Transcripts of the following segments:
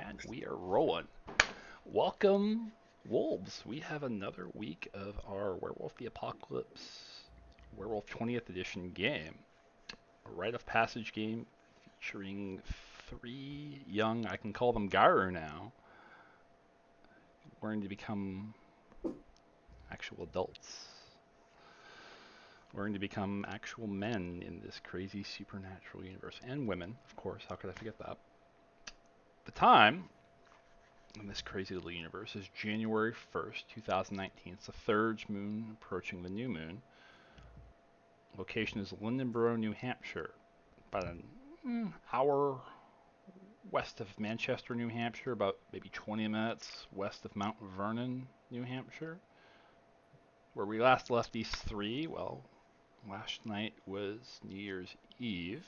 and we are rolling. Welcome, Wolves. We have another week of our Werewolf the Apocalypse Werewolf 20th Edition game. A rite of passage game featuring three young, I can call them Garou now, learning to become actual adults. Learning to become actual men in this crazy supernatural universe. And women, of course. How could I forget that? The time in this crazy little universe is January 1st, 2019. It's the third moon approaching the new moon. Location is Lindenborough, New Hampshire, about an hour west of Manchester, New Hampshire, about maybe 20 minutes west of Mount Vernon, New Hampshire. Where we last left these three, well, last night was New Year's Eve,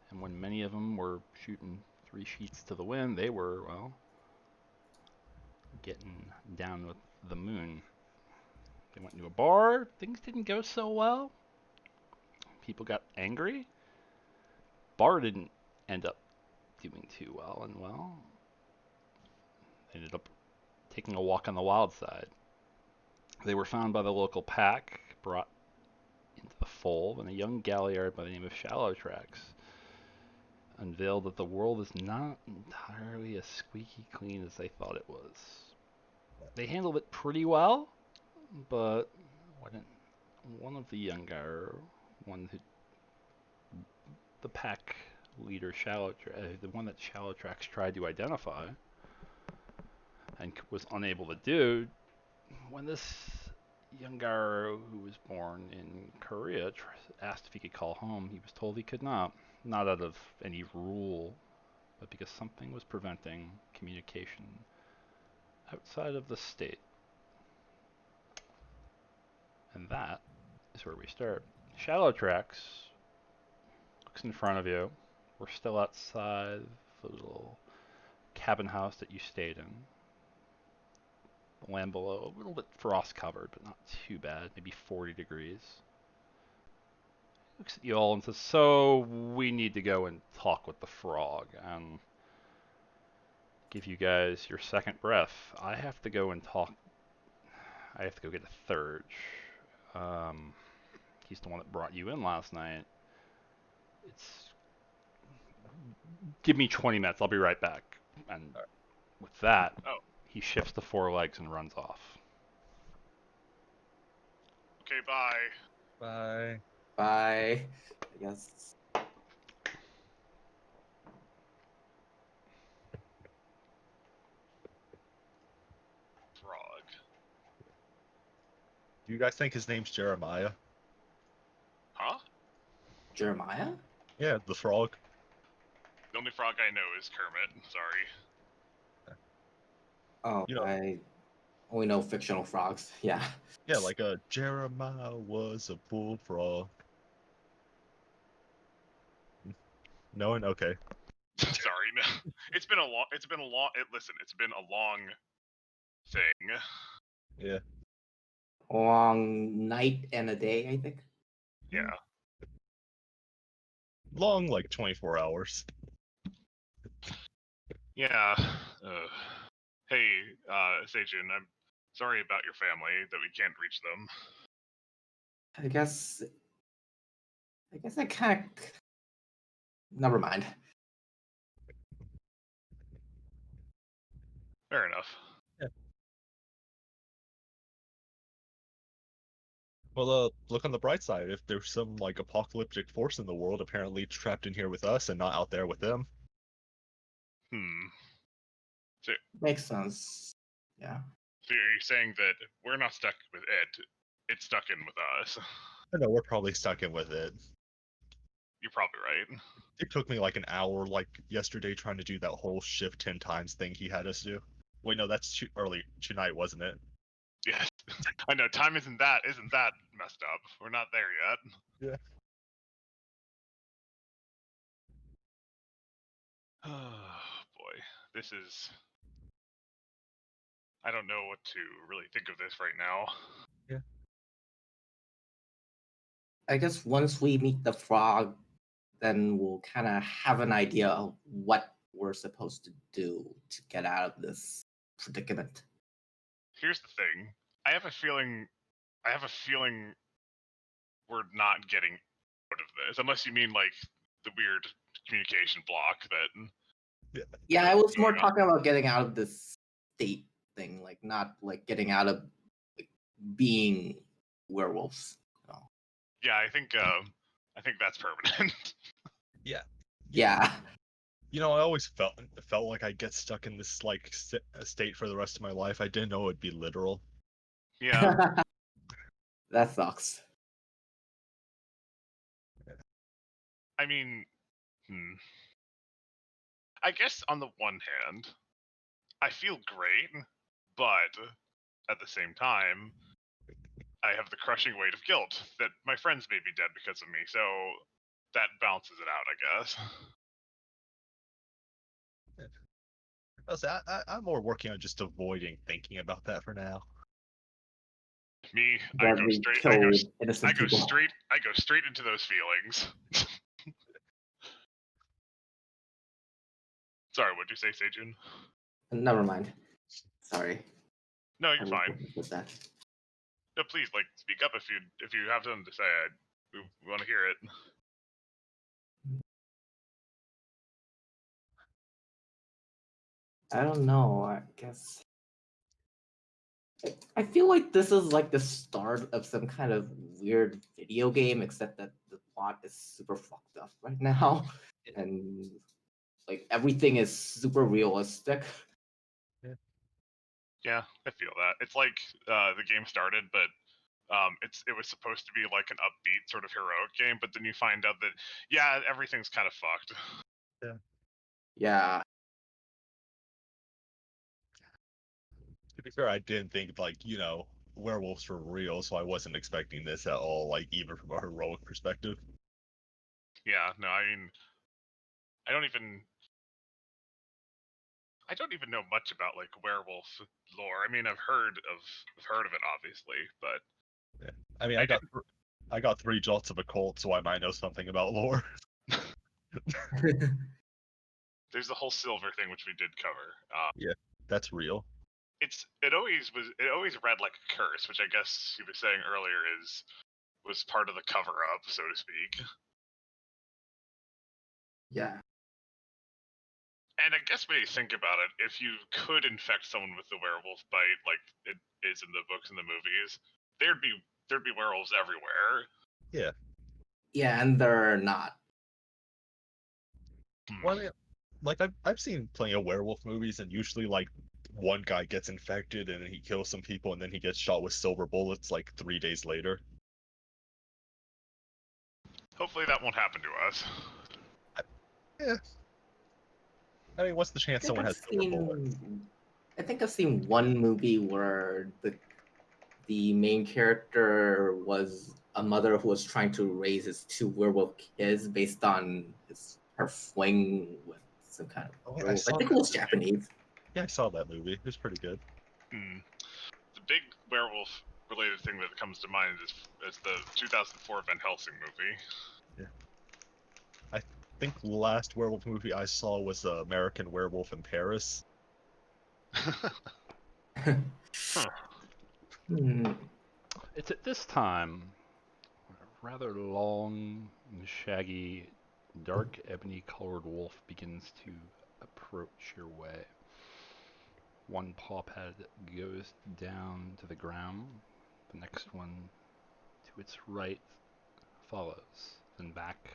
and when many of them were shooting three sheets to the wind, they were, well, getting down with the moon. They went to a bar. Things didn't go so well. People got angry. Bar didn't end up doing too well, and well, they ended up taking a walk on the wild side. They were found by the local pack, brought into the fold, and a young galliard by the name of Shallow Tracks unveiled that the world is not entirely as squeaky clean as they thought it was. They handled it pretty well, but one of the young Garou, the pack leader, the one that Shallow Tracks tried to identify and was unable to do, when this young Garou, who was born in Korea, asked if he could call home, he was told he could not out of any rule, but because something was preventing communication outside of the state. And that is where we start. Shallow Tracks looks in front of you. We're still outside the little cabin house that you stayed in. The land below, a little bit frost covered, but not too bad, maybe 40 degrees. Looks at you all and says, so we need to go and talk with the frog and give you guys your second breath. I have to go and talk. I have to go get a third. He's the one that brought you in last night. Give me 20 minutes. I'll be right back. And with that, he shifts to four legs and runs off. Okay, bye. Bye. Bye. I guess. Frog. Do you guys think his name's Jeremiah? Huh? Jeremiah? Yeah, the frog. The only frog I know is Kermit. Sorry. Oh, You know- I only know fictional frogs. Yeah. Yeah, like Jeremiah was a bullfrog. No one? Okay. Sorry, no. It's been a long. Listen, it's been a long thing. Yeah. A long night and a day, I think. Yeah. Long, like 24 hours. Yeah. Hey, Seijin, I'm sorry about your family that we can't reach them. I guess I kind of. Never mind. Fair enough. Yeah. Well, look on the bright side. If there's some like apocalyptic force in the world, apparently it's trapped in here with us and not out there with them. Makes sense. Yeah. So you're saying that we're not stuck with it? It's stuck in with us. I know we're probably stuck in with it. You're probably right. It took me like an hour, like yesterday, trying to do that whole shift 10 times thing he had us do. Wait, no, that's early tonight, wasn't it? Yes. I know, time isn't that messed up. We're not there yet. Yeah. Oh boy. This is... I don't know what to really think of this right now. Yeah. I guess once we meet the frog, then we'll kind of have an idea of what we're supposed to do to get out of this predicament. Here's the thing. I have a feeling we're not getting out of this, unless you mean like the weird communication block that. Yeah, I was more going on. talking about getting out of this state thing, like not like getting out of like, being werewolves. So, Yeah, I think that's permanent. yeah. You know, I always felt like I'd get stuck in this like state for the rest of my life. I didn't know it'd be literal. Yeah. That sucks. I mean, I guess on the one hand, I feel great, but at the same time, I have the crushing weight of guilt that my friends may be dead because of me, so that balances it out, I guess. I'm more working on just avoiding thinking about that for now. Me, That we killed innocent people. I go straight into those feelings. Sorry, what'd you say, Seijun? Never mind. Sorry. No, you're fine. With that. No, please, like, speak up if you have something to say. We want to hear it. I don't know. I guess I feel like this is like the start of some kind of weird video game, except that the plot is super fucked up right now, and like everything is super realistic. Yeah, I feel that. It's like the game started, but it was supposed to be like an upbeat sort of heroic game, but then you find out that yeah, everything's kind of fucked. Yeah. To be fair, I didn't think like, you know, werewolves were real, so I wasn't expecting this at all, like even from a heroic perspective. Yeah, no, I mean, I don't even know much about like werewolf lore. I mean, I've heard of it obviously, but Yeah. I mean, I got 3 jolts of a cult, so I might know something about lore. there's the whole silver thing which we did cover. Yeah, that's real. It always read like a curse, which I guess you were saying earlier was part of the cover up, so to speak. Yeah. And I guess when you think about it, if you could infect someone with the werewolf bite, like it is in the books and the movies, there'd be werewolves everywhere. Yeah. Yeah, and they're not. Well, I mean, like I've seen plenty of werewolf movies, and usually like one guy gets infected and he kills some people, and then he gets shot with silver bullets like 3 days later. Hopefully that won't happen to us. Yeah. I mean, what's the chance someone has silver bullets? I think I've seen one movie where the main character was a mother who was trying to raise his 2 werewolf kids based on her fling with some kind of werewolf. I think it was Japanese. Yeah, I saw that movie. It was pretty good. The big werewolf related thing that comes to mind is the 2004 Van Helsing movie. Yeah. I think the last werewolf movie I saw was American Werewolf in Paris. Huh. It's at this time a rather long, shaggy, dark ebony-colored wolf begins to approach your way. One paw pad goes down to the ground, the next one to its right follows, then back,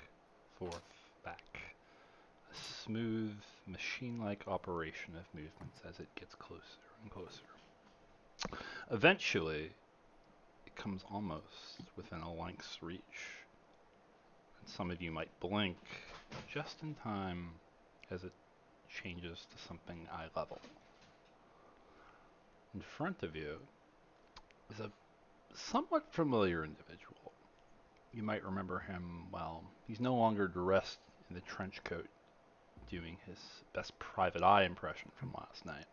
forth, back. A smooth, machine-like operation of movements as it gets closer and closer. Eventually, it comes almost within a lynx's reach. And some of you might blink just in time as it changes to something eye level. In front of you is a somewhat familiar individual. You might remember him well. He's no longer dressed in the trench coat, doing his best private eye impression from last night.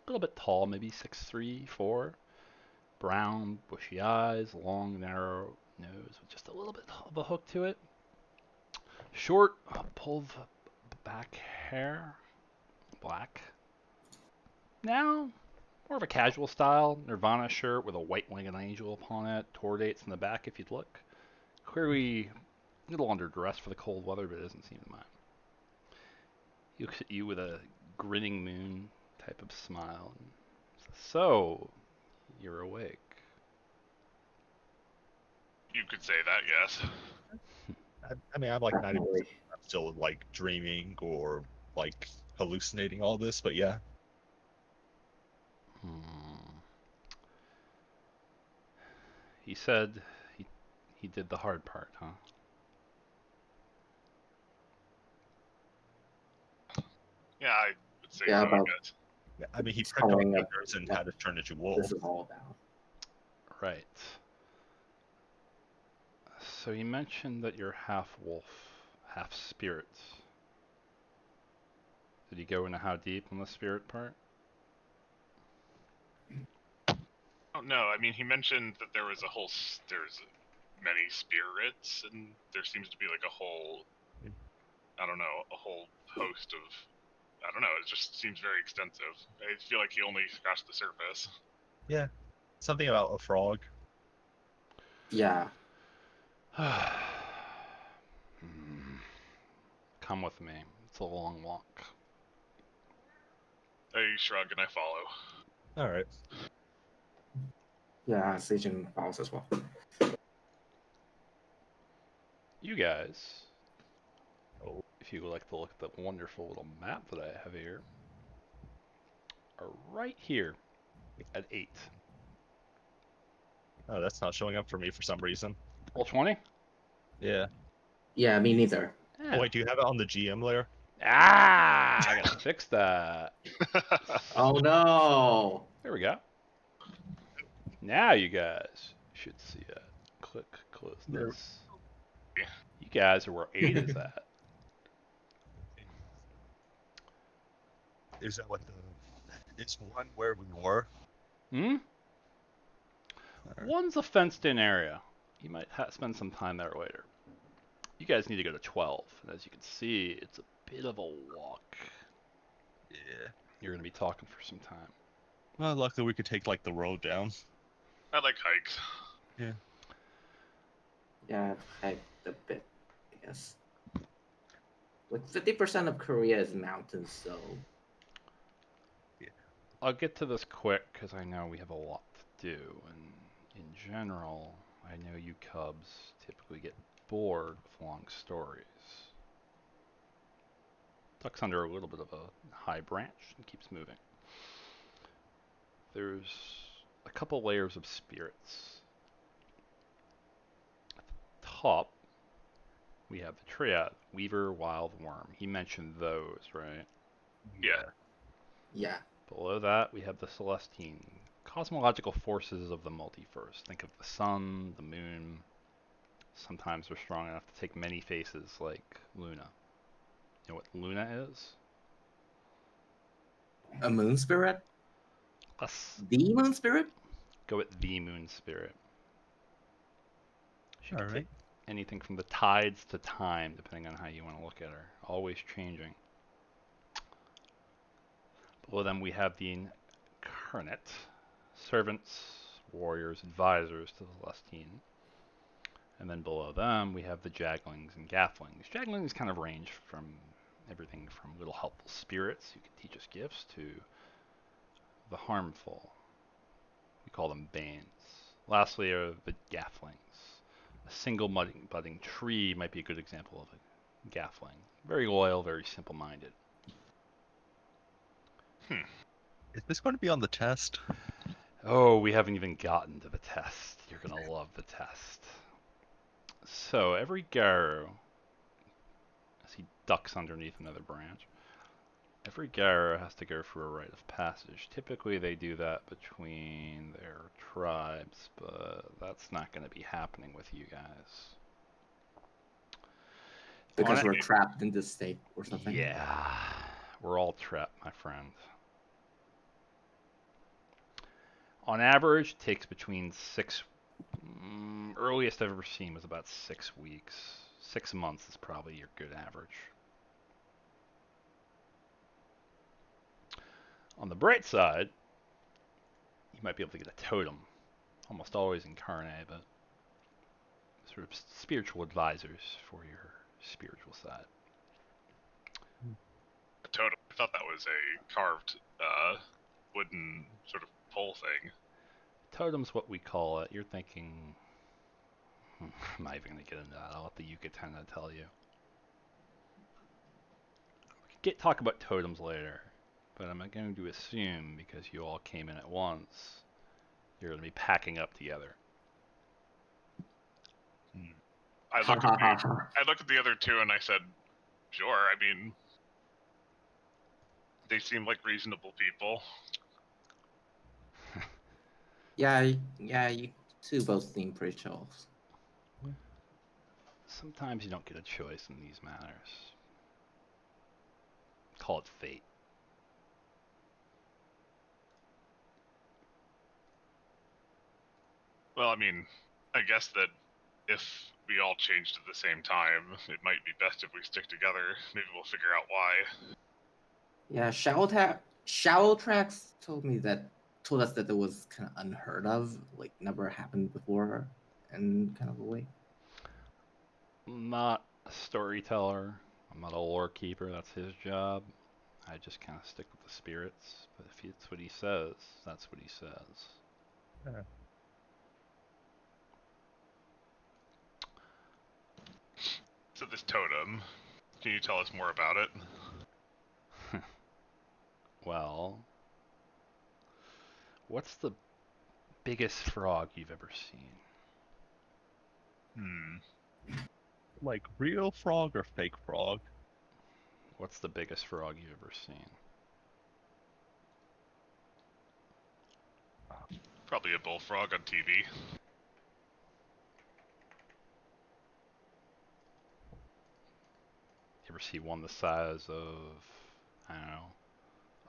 A little bit tall, maybe 6'3", 4. Brown, bushy eyes, long, narrow nose with just a little bit of a hook to it. Short, back hair, black. Now, more of a casual style, Nirvana shirt with a white winged angel upon it, tour dates in the back if you'd look. Clearly a little underdressed for the cold weather, but it doesn't seem to mind. He looks at you with a grinning moon type of smile. And says, so, you're awake. You could say that, yes. I mean, I'm like 90%. Definitely. I'm still like dreaming or like hallucinating all this, but yeah. He said he did the hard part, huh? Yeah, I would say Yeah, so, I about guess. Yeah, I mean, he pricked up telling us fingers and what had to turn into this wolves. is all about. Right. So you mentioned that you're half wolf, half spirits. Did he go into how deep on the spirit part? Oh, no, I mean, he mentioned that there was there's many spirits, and there seems to be like a whole, I don't know, a whole host of, I don't know, it just seems very extensive. I feel like he only scratched the surface. Yeah. Something about a frog. Yeah. Come with me. It's a long walk. I shrug and I follow. All right. Yeah, Sejin follows as well. You guys, Oh, if you would like to look at the wonderful little map that I have here, are right here at 8. oh, that's not showing up for me for some reason. Roll 20? Yeah. Yeah, me neither. Oh, wait, do you have it on the GM layer? Ah, I gotta fix that. Oh no! There we go. Now you guys should see it. Click, close There- this. You guys are where 8 is at. Is that what the? It's one where we were. Hmm? Alright. One's a fenced-in area. You might spend some time there later. You guys need to go to 12, and as you can see, it's a bit of a walk. Yeah. You're gonna be talking for some time. Well, luckily we could take like the road down. I like hikes. Yeah, I've hiked a bit, I guess. Like 50% of Korea is mountains, so I'll get to this quick because I know we have a lot to do, and in general, I know you cubs typically get bored with long stories. Ducks under a little bit of a high branch and keeps moving. There's a couple layers of spirits. At the top, we have the triad, Weaver, Wild, Worm. He mentioned those, right? Yeah. yeah. Below that, we have the Celestine, cosmological forces of the multiverse. Think of the sun, the moon. Sometimes they're strong enough to take many faces, like Luna. You know what Luna is? A moon spirit? Let's The moon spirit? go with the moon spirit. She can Alright. take anything from the tides to time, depending on how you want to look at her. Always changing. Below them, we have the Incarnate, servants, warriors, advisors to the Celestine. And then below them, we have the Jaglings and Gafflings. Jaglings kind of range from everything from little helpful spirits who can teach us gifts to the harmful. We call them Banes. Lastly are the Gafflings. A single budding tree might be a good example of a Gaffling. Very loyal, very simple-minded. Is this going to be on the test? Oh, we haven't even gotten to the test. You're going to love the test. So every Garou, as he ducks underneath another branch, every Garou has to go through a rite of passage. Typically they do that between their tribes, but that's not going to be happening with you guys. Because On we're it- trapped in this state or something. Yeah, we're all trapped, my friend. On average, it takes between earliest I've ever seen was about 6 weeks. 6 months is probably your good average. On the bright side, you might be able to get a totem, almost always in Caern, but sort of spiritual advisors for your spiritual side. A totem. I thought that was a carved wooden sort of pole thing. Totem's what we call it. You're thinking, I'm not even going to get into that. I'll let the Yucatana tell you. We can talk about totems later, but I'm going to assume, because you all came in at once, you're going to be packing up together. I looked at the other two and I said, sure. I mean, they seem like reasonable people. Yeah, you two both seem pretty chill. Sometimes you don't get a choice in these matters. Call it fate. Well, I mean, I guess that if we all changed at the same time, it might be best if we stick together. Maybe we'll figure out why. Yeah, Shower Tracks told us that it was kind of unheard of, like never happened before, in kind of a way. I'm not a storyteller. I'm not a lore keeper. That's his job. I just kind of stick with the spirits. But if it's what he says, that's what he says. Yeah. So this totem, can you tell us more about it? Well, what's the biggest frog you've ever seen? Like real frog or fake frog? What's the biggest frog you've ever seen? Probably a bullfrog on TV. You ever see one the size of, I don't know,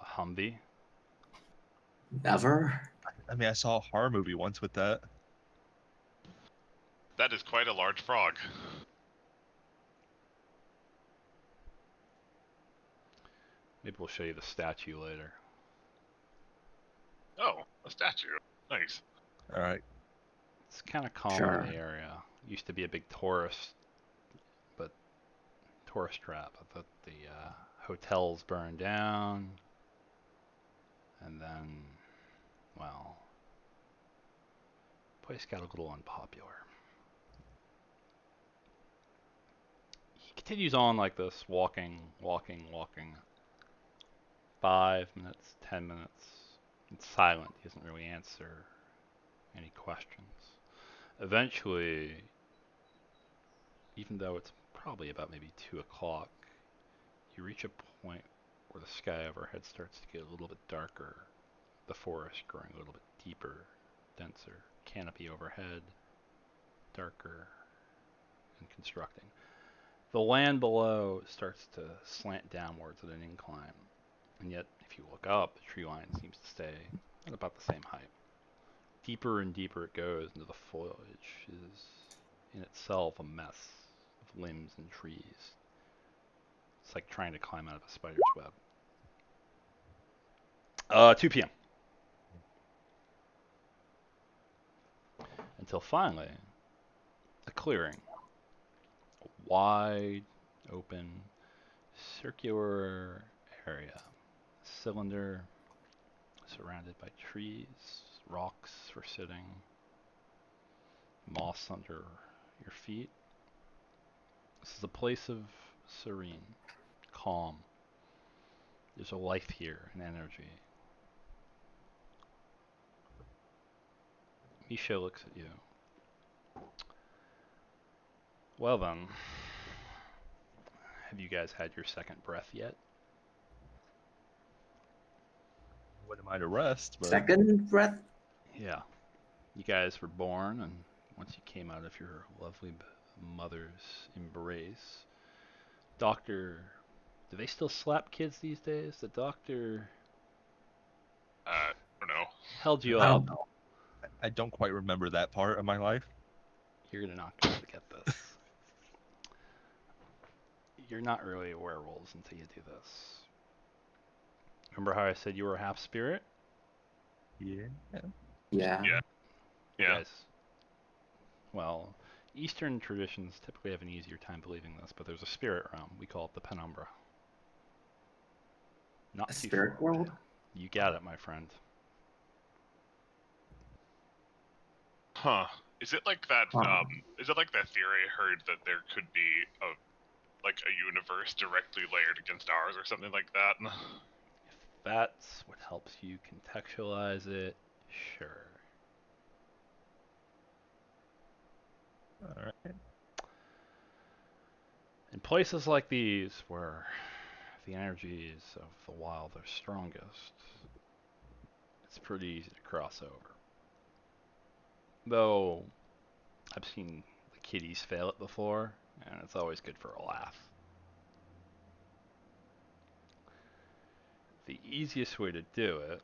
a Humvee? Never. I mean, I saw a horror movie once with that. That is quite a large frog. Maybe we'll show you the statue later. Oh, a statue. Nice. All right. It's kind of common Sure. in the area. Used to be a big tourist trap. I thought the hotels burned down, and then, well, place got a little unpopular. He continues on like this, walking. 5 minutes, 10 minutes. It's silent. He doesn't really answer any questions. Eventually, even though it's probably about maybe 2 o'clock, you reach a point where the sky overhead starts to get a little bit darker, the forest growing a little bit deeper, denser, canopy overhead, darker, and constructing. The land below starts to slant downwards at an incline, and yet if you look up, the tree line seems to stay at about the same height. Deeper and deeper it goes into the foliage is in itself a mess of limbs and trees. It's like trying to climb out of a spider's web. 2 p.m. Until finally, a clearing. A wide, open, circular area. Cylinder surrounded by trees, rocks for sitting, moss under your feet. This is a place of serene, calm. There's a life here, an energy. Misha looks at you. Well then, have you guys had your second breath yet? Wouldn't mind a rest, but Second breath? Yeah. You guys were born, and once you came out of your lovely mother's embrace, doctor... Do they still slap kids these days? The doctor I don't know. held you I up. don't know. I don't quite remember that part of my life. You're not going to get this. You're not really werewolves until you do this. Remember how I said you were half spirit? Yeah. Yeah. Yeah. Guys, well, Eastern traditions typically have an easier time believing this, but there's a spirit realm. We call it the penumbra. Not A too spirit far away. world? You got it, my friend. Huh. Is it like that? Huh. Is it like that theory I heard that there could be a universe directly layered against ours or something like that? If that's what helps you contextualize it, sure. Alright. In places like these, where the energies of the wild are strongest, it's pretty easy to cross over. Though, I've seen the kiddies fail it before, and it's always good for a laugh. The easiest way to do it,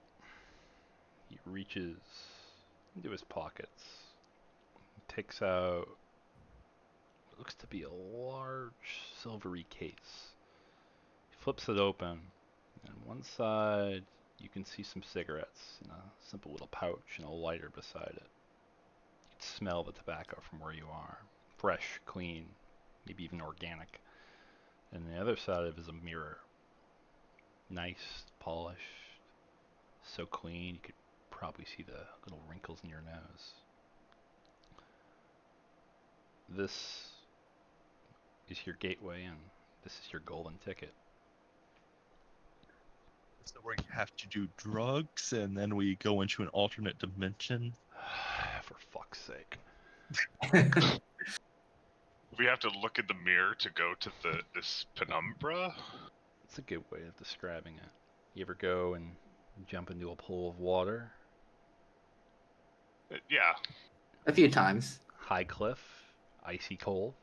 he reaches into his pockets, takes out what looks to be a large silvery case. He flips it open, and one side you can see some cigarettes in a simple little pouch and a lighter beside it. You can smell the tobacco from where you are. Fresh, clean, maybe even organic. And the other side of it is a mirror. Nice, polished, so clean you could probably see the little wrinkles in your nose. This is your gateway in. This is your golden ticket. So we have to do drugs, and then we go into an alternate dimension. For fuck's sake. We have to look in the mirror to go to this penumbra. It's a good way of describing it. You ever go and jump into a pool of water? Yeah. A few times. High cliff, icy cold.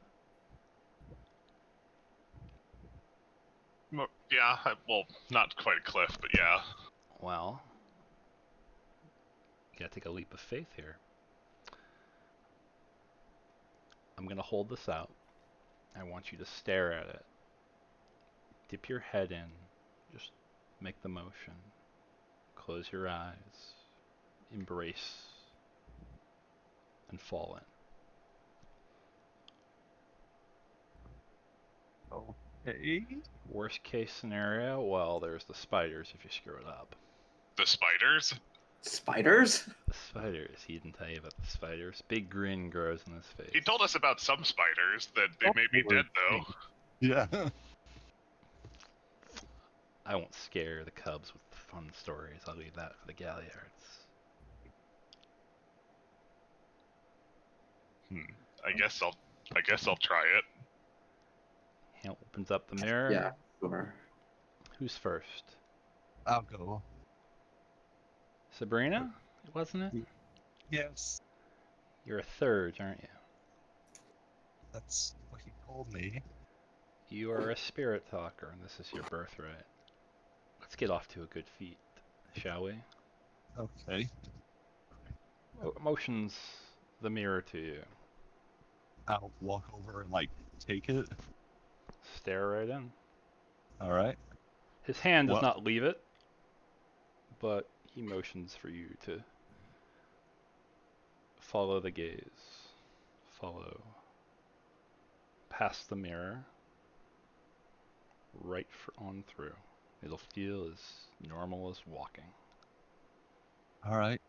Yeah. Well, not quite a cliff, but yeah. Well, you gotta take a leap of faith here. I'm gonna hold this out. I want you to stare at it. Dip your head in. Just make the motion. Close your eyes. Embrace. And fall in. Okay. Worst case scenario, well, there's the spiders if you screw it up. The spiders. Spiders? The spiders. He didn't tell you about the spiders. Big grin grows on his face. He told us about some spiders that they may be dead though. Yeah. I won't scare the cubs with fun stories. I'll leave that for the galliards. I guess I'll try it. He opens up the mirror. Yeah, sure. Who's first? I'll go. Sabrina? Wasn't it? Yes. You're a third, aren't you? That's what he told me. You are a spirit talker, and this is your birthright. Let's get off to a good feat, shall we? Okay. Motions the mirror to you. I'll walk over and take it. Stare right in. All right. His hand does What? not leave it, but he motions for you to follow the gaze. Follow past the mirror, right on through. It'll feel as normal as walking. All right.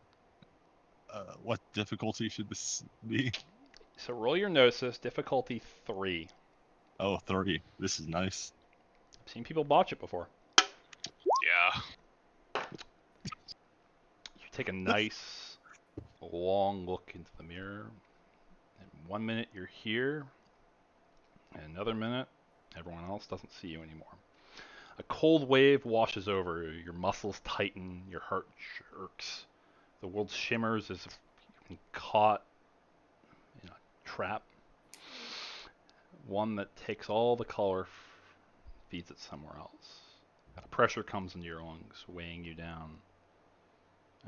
What difficulty should this be? So roll your gnosis, difficulty 3. Oh, 3. This is nice. I've seen people botch it before. Yeah. You take a nice, long look into the mirror. In 1 minute, you're here. In another minute, everyone else doesn't see you anymore. A cold wave washes over you. Your muscles tighten. Your heart jerks. The world shimmers as if you've been caught in a trap. One that takes all the color, feeds it somewhere else. Pressure comes into your lungs, weighing you down.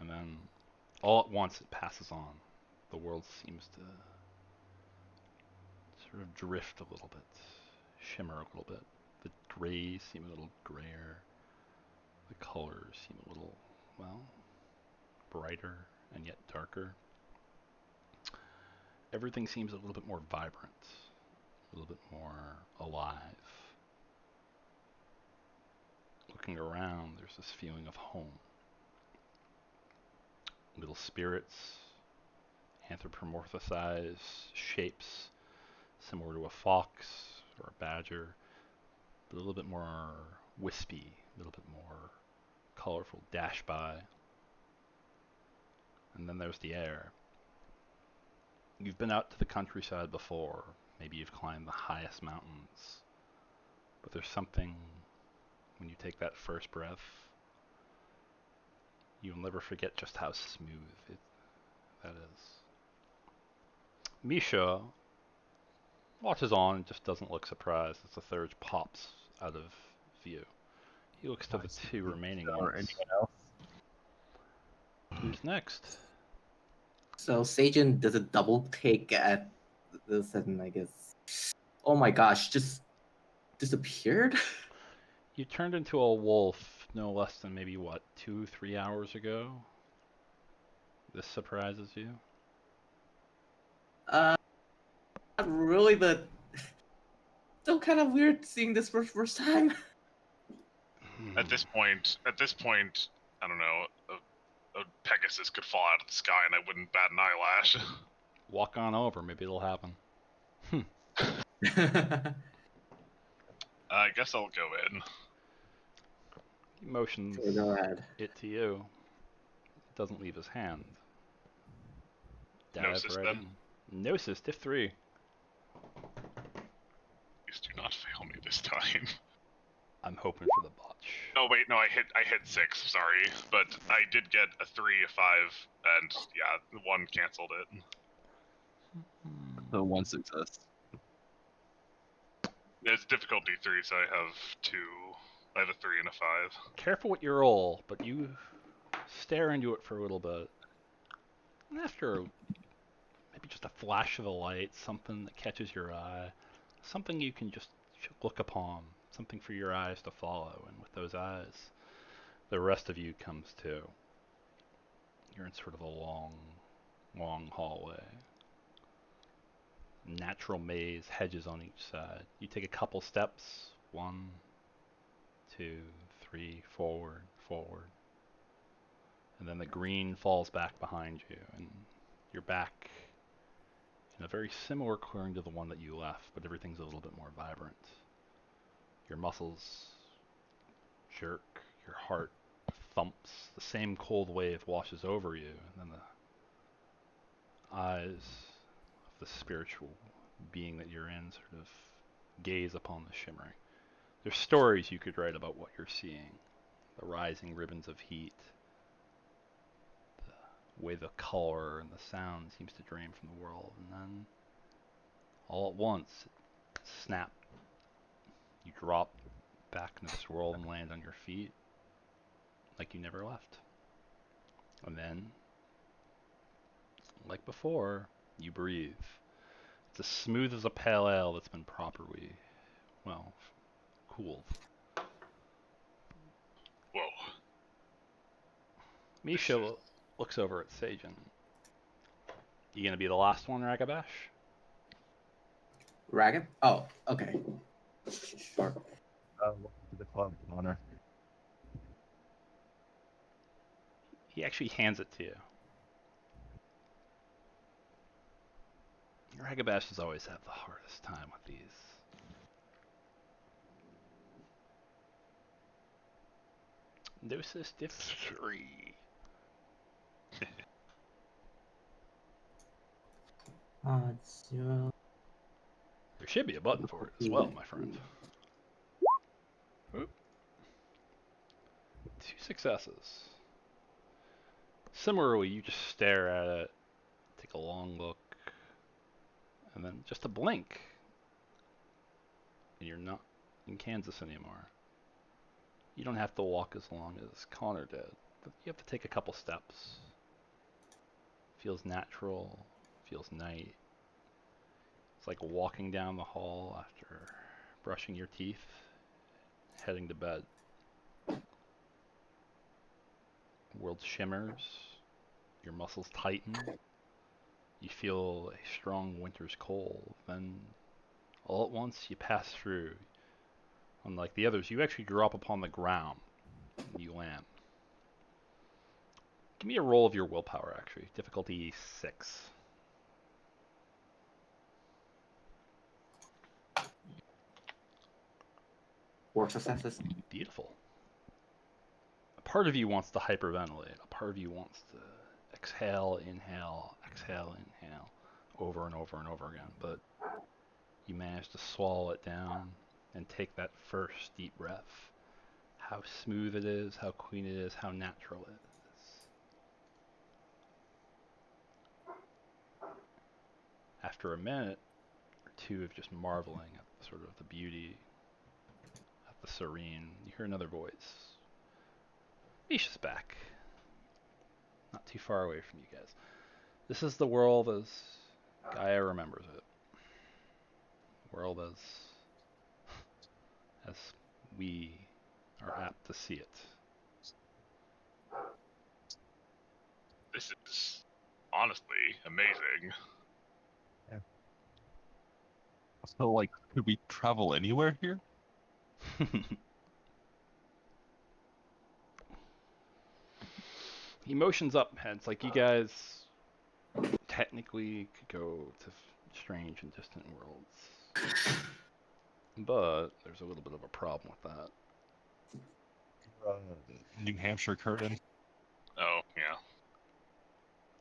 And then, all at once, it passes on. The world seems to sort of drift a little bit, shimmer a little bit. The grays seem a little grayer. The colors seem a little, well, brighter and yet darker. Everything seems a little bit more vibrant, a little bit more alive. Looking around, there's this feeling of home. Little spirits, anthropomorphized shapes similar to a fox or a badger, but a little bit more wispy, a little bit more colorful, dash by. And then there's the air. You've been out to the countryside before. Maybe you've climbed the highest mountains. But there's something, when you take that first breath, you'll never forget just how smooth that is. Misha watches on and just doesn't look surprised as the third pops out of view. He looks to the two remaining Or ones. anyone else? Who's next? So Sajin does a double take at this and I guess, oh my gosh, just disappeared? You turned into a wolf no less than maybe, 2-3 hours ago? This surprises you? Not really, but still kind of weird seeing this for the first time. At this point, I don't know. A Pegasus could fall out of the sky, and I wouldn't bat an eyelash. Walk on over, maybe it'll happen. I guess I'll go in. He motions Okay, go ahead. it to you. It doesn't leave his hand. Dive Gnosis, right then? in. Gnosis, diff 3. Please do not fail me this time. I'm hoping for the botch. Oh wait, no, I hit 6. Sorry, but I did get a 3, a 5, and yeah, 1 canceled it. So one success. It's difficulty 3, so I have 2. I have a 3 and a 5. Careful with your roll, but you stare into it for a little bit. And after maybe just a flash of a light, something that catches your eye, something you can just look upon, something for your eyes to follow, and with those eyes, the rest of you comes too. You're in sort of a long hallway. Natural maze, hedges on each side. You take a couple steps, 1, 2, 3, forward, and then the green falls back behind you, and you're back in a very similar clearing to the one that you left, but everything's a little bit more vibrant. Your muscles jerk, your heart thumps, the same cold wave washes over you, and then the eyes of the spiritual being that you're in sort of gaze upon the shimmering. There's stories you could write about what you're seeing. The rising ribbons of heat, the way the color and the sound seems to drain from the world, and then all at once, snap. You drop back into this world and land on your feet like you never left. And then, like before, you breathe. It's as smooth as a pale ale that's been properly, cooled. Whoa. Misha looks over at Sajin. You gonna be the last one, Ragabash? Ragged? Oh, okay. Sure. Welcome to the club, Honor. He actually hands it to you. Ragabashes always have the hardest time with these. Gnosis diff 3. It's 0. There should be a button for it as well, my friend. Oop. 2 successes. Similarly, you just stare at it, take a long look, and then just a blink, and you're not in Kansas anymore. You don't have to walk as long as Connor did, but you have to take a couple steps. Feels natural, feels night. It's like walking down the hall after brushing your teeth, heading to bed. world shimmers, your muscles tighten, you feel a strong winter's cold, then all at once you pass through. Unlike the others, you actually drop upon the ground. You land. Give me a roll of your willpower, actually. Difficulty 6. Four successes. Beautiful. A part of you wants to hyperventilate. A part of you wants to exhale, inhale, over and over and over again. But you manage to swallow it down and take that first deep breath. How smooth it is, how clean it is, how natural it is. After a minute or two of just marveling at sort of the beauty, at the serene, you hear another voice. Misha's back. Not too far away from you guys. This is the world as Gaia remembers it. World as we are apt to see it. This is honestly amazing. So, like, could we travel anywhere here? Emotions up, it's like you guys technically could go to strange and distant worlds. But there's a little bit of a problem with that. New Hampshire curtain. Oh, yeah.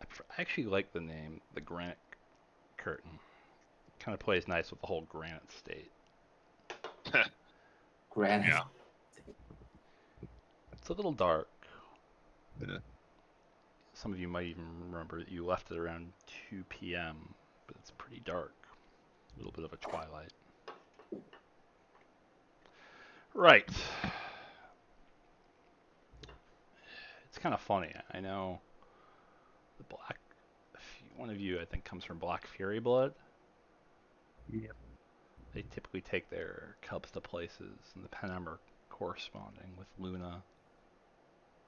I actually like the name, the Granite Curtain. Kind of plays nice with the whole Granite State. Granite. Yeah. It's a little dark. Yeah. Some of you might even remember that you left it around 2 p.m., but it's pretty dark. A little bit of a twilight. Right. It's kind of funny. I know the Black... One of you, I think, comes from Black Fury blood. Yep. They typically take their cubs to places, and the Penumbra corresponding with Luna.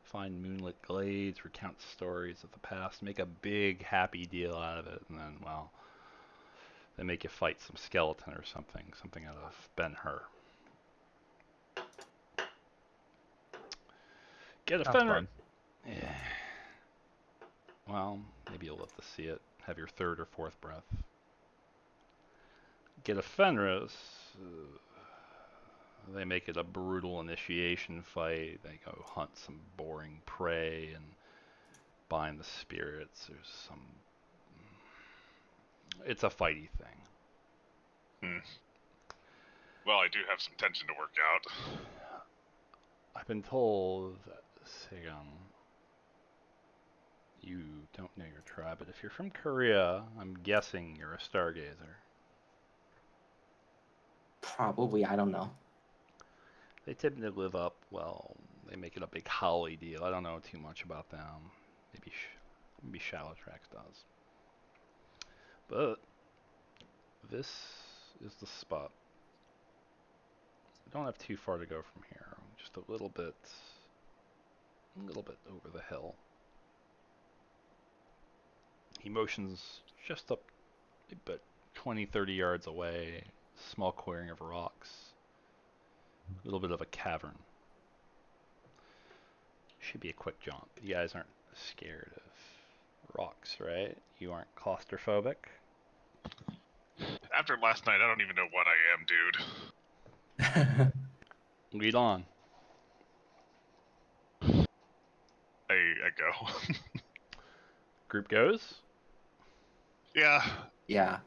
Find moonlit glades, recount stories of the past, make a big happy deal out of it, and then, well, they make you fight some skeleton or something out of Ben-Hur. Get a fenrir. Yeah. Well, maybe you'll live to see it. Have your third or fourth breath. Get a Fenris. They make it a brutal initiation fight. They go hunt some boring prey and bind the spirits. There's some... It's a fighty thing. Well, I do have some tension to work out. I've been told that, Sagan, you don't know your tribe, but if you're from Korea, I'm guessing you're a stargazer. Probably, I don't know. They typically live up, well, they make it a big holly deal. I don't know too much about them. Maybe Shallow Tracks does. But this is the spot. We don't have too far to go from here. Just a little bit over the hill. Emotions just up about 20, 30 yards away. Small clearing of rocks. A little bit of a cavern. Should be a quick jaunt. You guys aren't scared of rocks, right? You aren't claustrophobic? After last night, I don't even know what I am, dude. Lead on. I go. Group goes? Yeah. Yeah.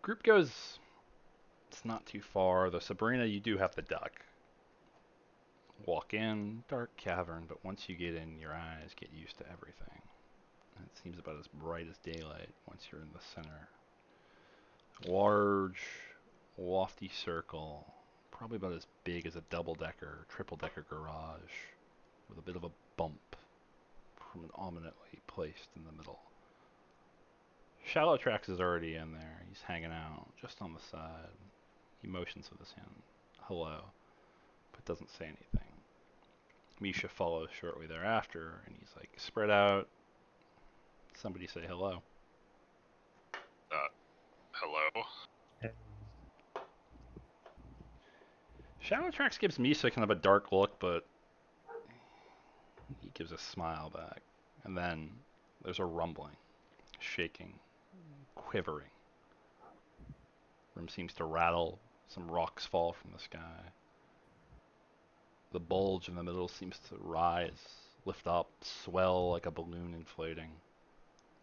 Group goes. It's not too far. The Sabrina, you do have to duck. Walk in, dark cavern, but once you get in, your eyes get used to everything. It seems about as bright as daylight once you're in the center. Large, lofty circle, probably about as big as a double-decker, triple-decker garage, with a bit of a bump prominently placed in the middle. Shallow Tracks is already in there. He's hanging out just on the side. He motions with his hand. Hello. But doesn't say anything. Misha follows shortly thereafter, and he's like, spread out. Somebody say hello. Hello? Shadow Tracks gives Misha kind of a dark look, but he gives a smile back. And then there's a rumbling, shaking, quivering. Room seems to rattle. Some rocks fall from the sky. The bulge in the middle seems to rise, lift up, swell like a balloon inflating.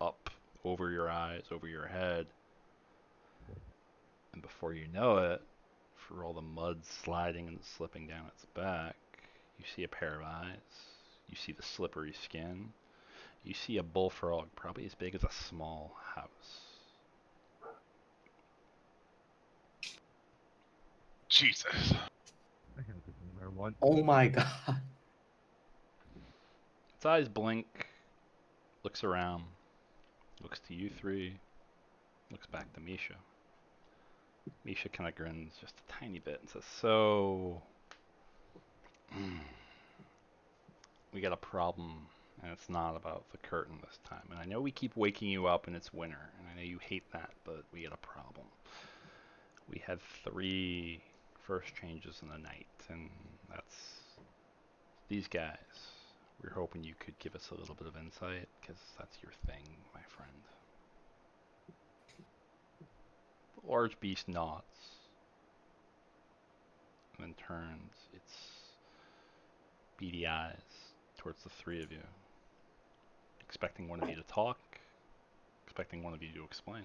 Up, over your eyes, over your head. And before you know it, for all the mud sliding and slipping down its back, you see a pair of eyes. You see the slippery skin. You see a bullfrog probably as big as a small house. Jesus. I can't remember one. Oh my god. Its eyes blink, looks around, looks to you three, looks back to Misha. Misha kind of grins just a tiny bit and says, so, we got a problem, and it's not about the curtain this time. And I know we keep waking you up and it's winter, and I know you hate that, but we got a problem. We had 3 first changes in the night, and that's these guys. We're hoping you could give us a little bit of insight, because that's your thing, my friend. The large beast nods, and then turns its beady eyes towards the 3 of you, expecting one of you to talk, expecting one of you to explain.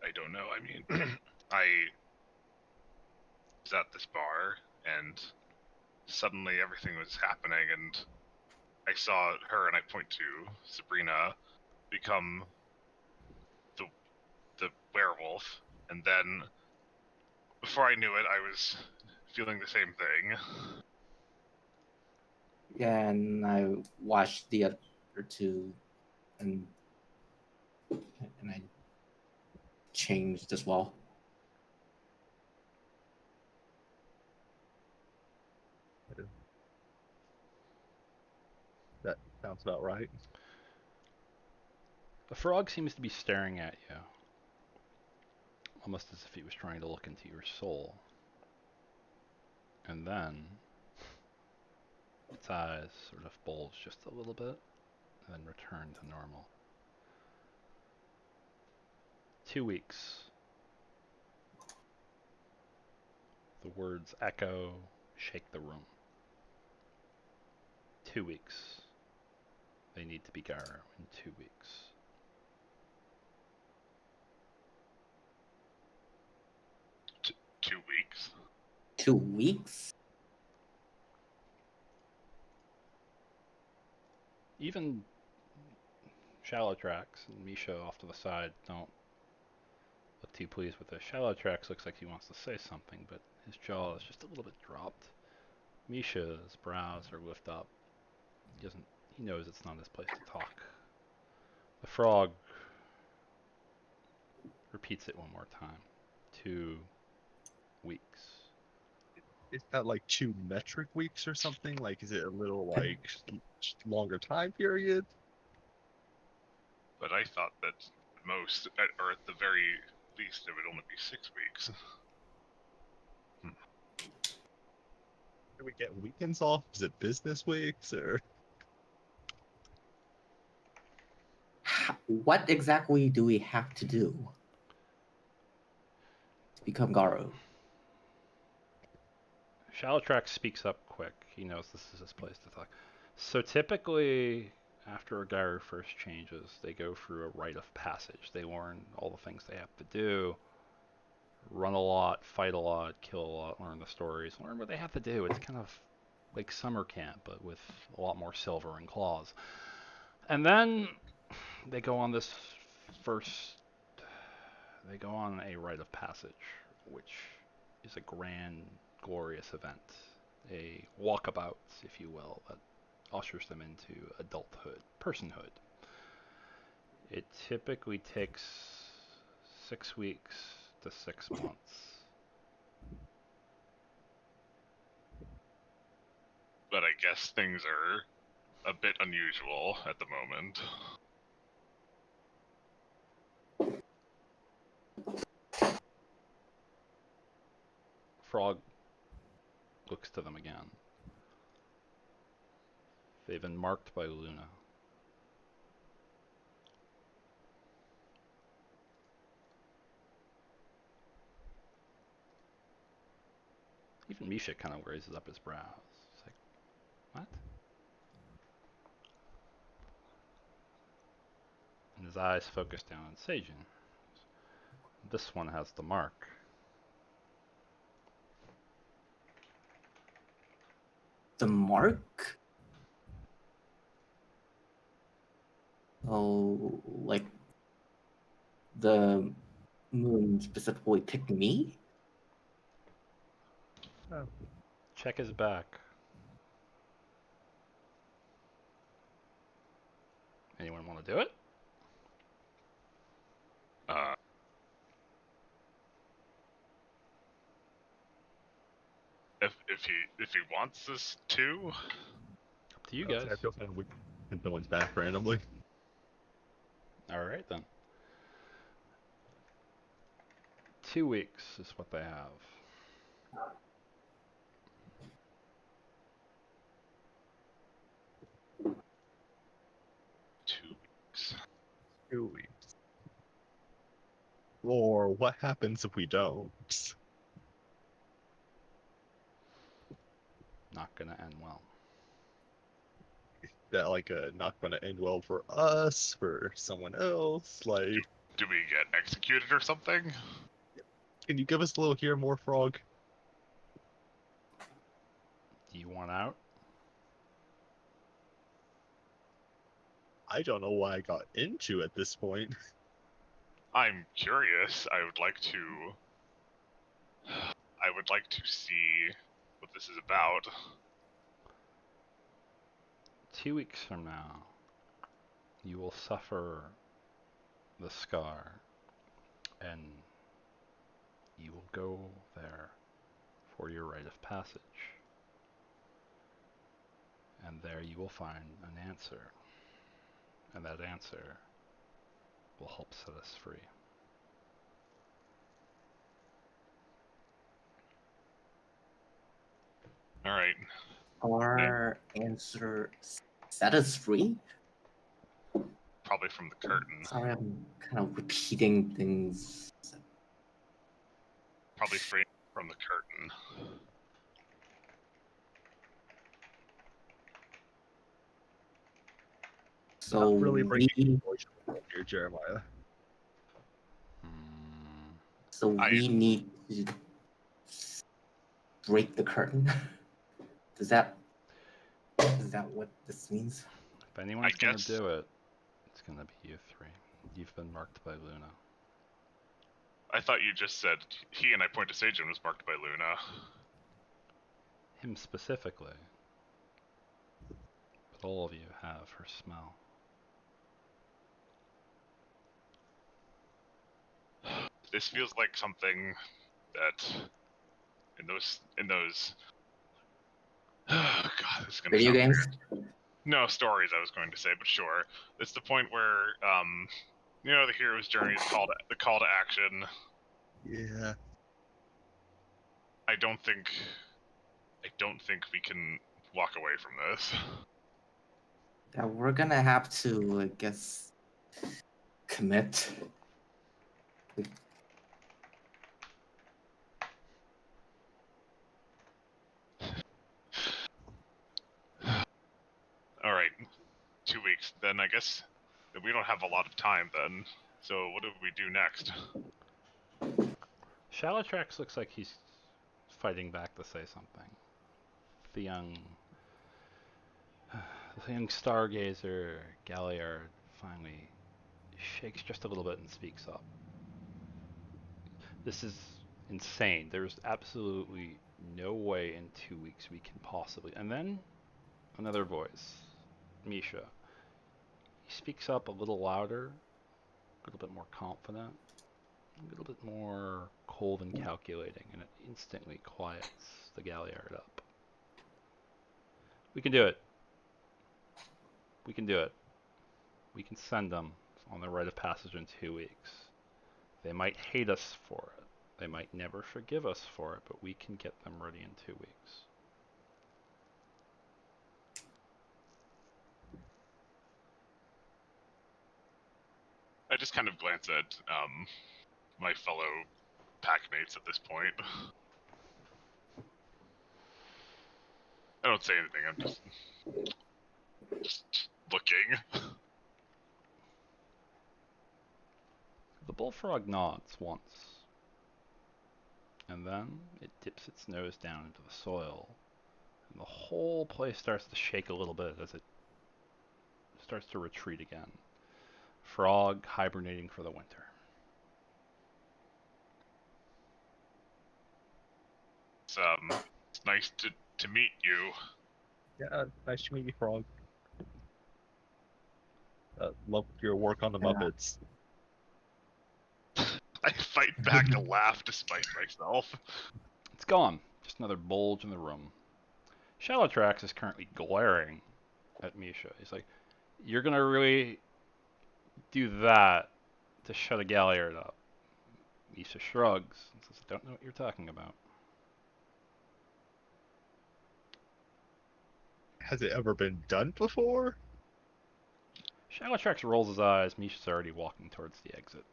I don't know. I mean, I was at this bar, and suddenly everything was happening, and I saw her, and I point to Sabrina, become the werewolf, and then before I knew it, I was feeling the same thing. Yeah, and I watched the other 2, and I changed as well. That sounds about right. The frog seems to be staring at you, almost as if he was trying to look into your soul. And then its eyes sort of bulge just a little bit, and then return to normal. 2 weeks. The words echo, shake the room. 2 weeks. They need to be Garou in 2 weeks. 2 weeks. 2 weeks? Even Shallow Tracks and Misha off to the side don't look too pleased with this. Shallow Tracks looks like he wants to say something, but his jaw is just a little bit dropped. Misha's brows are lifted up. He knows it's not his place to talk. The frog repeats it one more time. 2 weeks. Is that like 2 metric weeks or something? Like, is it a little like longer time period? But I thought that at most, or at the very least, it would only be 6 weeks. Do we get weekends off? Is it business weeks or? What exactly do we have to do to become Garou? Shallow Track speaks up quick. He knows this is his place to talk. So typically, after a Garou first changes, they go through a rite of passage. They learn all the things they have to do. Run a lot, fight a lot, kill a lot, learn the stories, learn what they have to do. It's kind of like summer camp, but with a lot more silver and claws. And then they go on this they go on a rite of passage, which is a grand, glorious event. A walkabout, if you will, that ushers them into adulthood, personhood. It typically takes 6 weeks to 6 months. But I guess things are a bit unusual at the moment. Frog looks to them again. They've been marked by Luna. Even Misha kind of raises up his brows. It's like, what? And his eyes focus down on Seijin. This one has the mark. The mark? Oh, like the moon specifically picked me? Check his back. Anyone want to do it? If he wants us to, Up to you guys. I feel kind of weak in someone's back randomly. Alright then. 2 weeks is what they have. two weeks. 2 weeks. Or what happens if we don't? Not gonna end well. That like not gonna end well for us, for someone else. Like, Do we get executed or something? can you give us a little here, more frog? Do you want out? I don't know why I got into at this point. I'm curious. I would like to see what this is about. 2 weeks from now, you will suffer the scar, and you will go there for your rite of passage. And there you will find an answer. And that answer will help set us free. All right. Our answer set us free? Probably from the curtain. Sorry, I'm kind of repeating things. Probably free from the curtain. So Not really breaking we, here, Jeremiah. so we need to break the curtain. Is that what this means? If anyone's gonna guess- do it, it's gonna be you three. You've been marked by Luna. I thought you just said he, and I point to Seijin, was marked by Luna. Him specifically. But all of you have her smell. This feels like something that in those God, this is gonna Video sound games? weird. No, stories I was going to say, but sure. It's the point where the hero's journey is the call to action. Yeah. I don't think we can walk away from this. Yeah, we're gonna have to, I guess, commit. All right, 2 weeks. Then I guess we don't have a lot of time then. So what do we do next? Shalatrax looks like he's fighting back to say something. The young stargazer, Galliard, finally shakes just a little bit and speaks up. This is insane. There's absolutely no way in 2 weeks we can possibly... And then Another voice. Misha. He speaks up a little louder, a little bit more confident, a little bit more cold and calculating, and it instantly quiets the Galliard up. We can do it. We can do it. We can send them on the rite of passage in 2 weeks. They might hate us for it. They might never forgive us for it, but we can get them ready in 2 weeks. I just kind of glance at my fellow packmates at this point. I don't say anything. I'm just looking. The bullfrog nods once, and then it dips its nose down into the soil, and the whole place starts to shake a little bit as it starts to retreat again. Frog hibernating for the winter. It's nice to meet you. Yeah, nice to meet you, Frog. Love your work on the Yeah. Muppets. I fight back a laugh despite myself. It's gone. Just another bulge in the room. Shallowtrax is currently glaring at Misha. He's like, "You're gonna really do that to shut a Galliard up?" Misha shrugs and says, "I don't know what you're talking about." Has it ever been done before? Shallowtrax rolls his eyes. Misha's already walking towards the exit.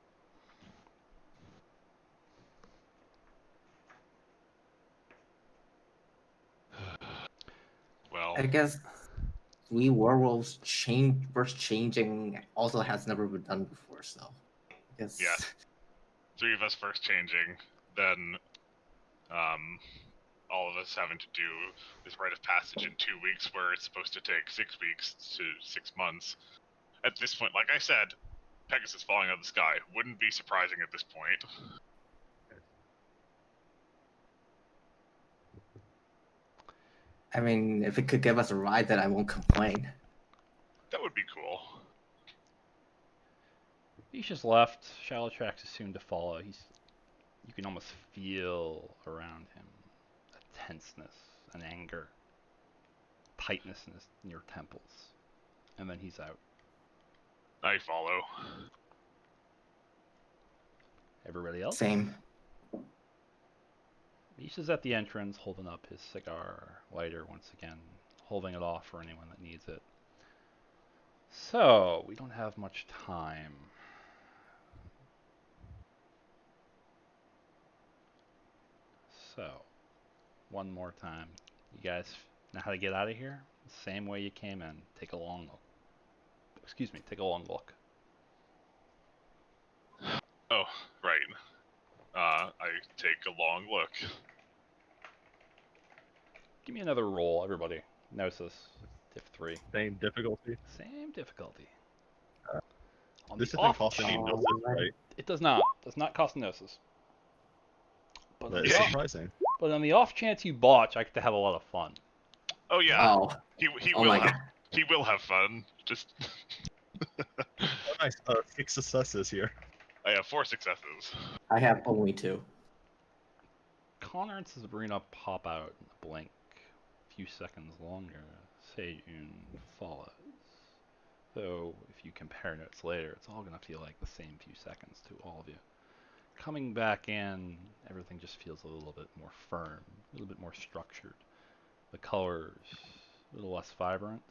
Well, I guess we werewolves versus changing also has never been done before, so I guess Yeah. 3 of us first changing, then all of us having to do this rite of passage in 2 weeks where it's supposed to take 6 weeks to 6 months. At this point, like I said, Pegasus falling out of the sky wouldn't be surprising at this point. I mean, if it could give us a ride, then I won't complain. That would be cool. Misha's left. Shallowtrax is soon to follow. You can almost feel around him a tenseness, an anger, tightness in your temples. And then he's out. I follow. Everybody else? Same. Misha's at the entrance holding up his cigar lighter once again, holding it off for anyone that needs it. So, we don't have much time. So, one more time. You guys know how to get out of here? The same way you came in. Take a long look. Take a long look. Oh, right. I take a long look. Give me another roll, everybody. Gnosis. Diff 3. Same difficulty. Same difficulty. On This the isn't off costing me chance, Gnosis, right? it does not. Does not cost Gnosis. But on, That the is off, surprising. but on the off chance you botch, I get to have a lot of fun. Oh yeah, Oh, he oh will my have god. he will have fun. Just Oh, nice. 6 successes here. I have 4 successes. I have only 2. Connor and Sabrina pop out in a blink. A few seconds longer. Seiyun follows. Though, if you compare notes later, it's all going to feel like the same few seconds to all of you. Coming back in, everything just feels a little bit more firm, a little bit more structured. The colors, a little less vibrant,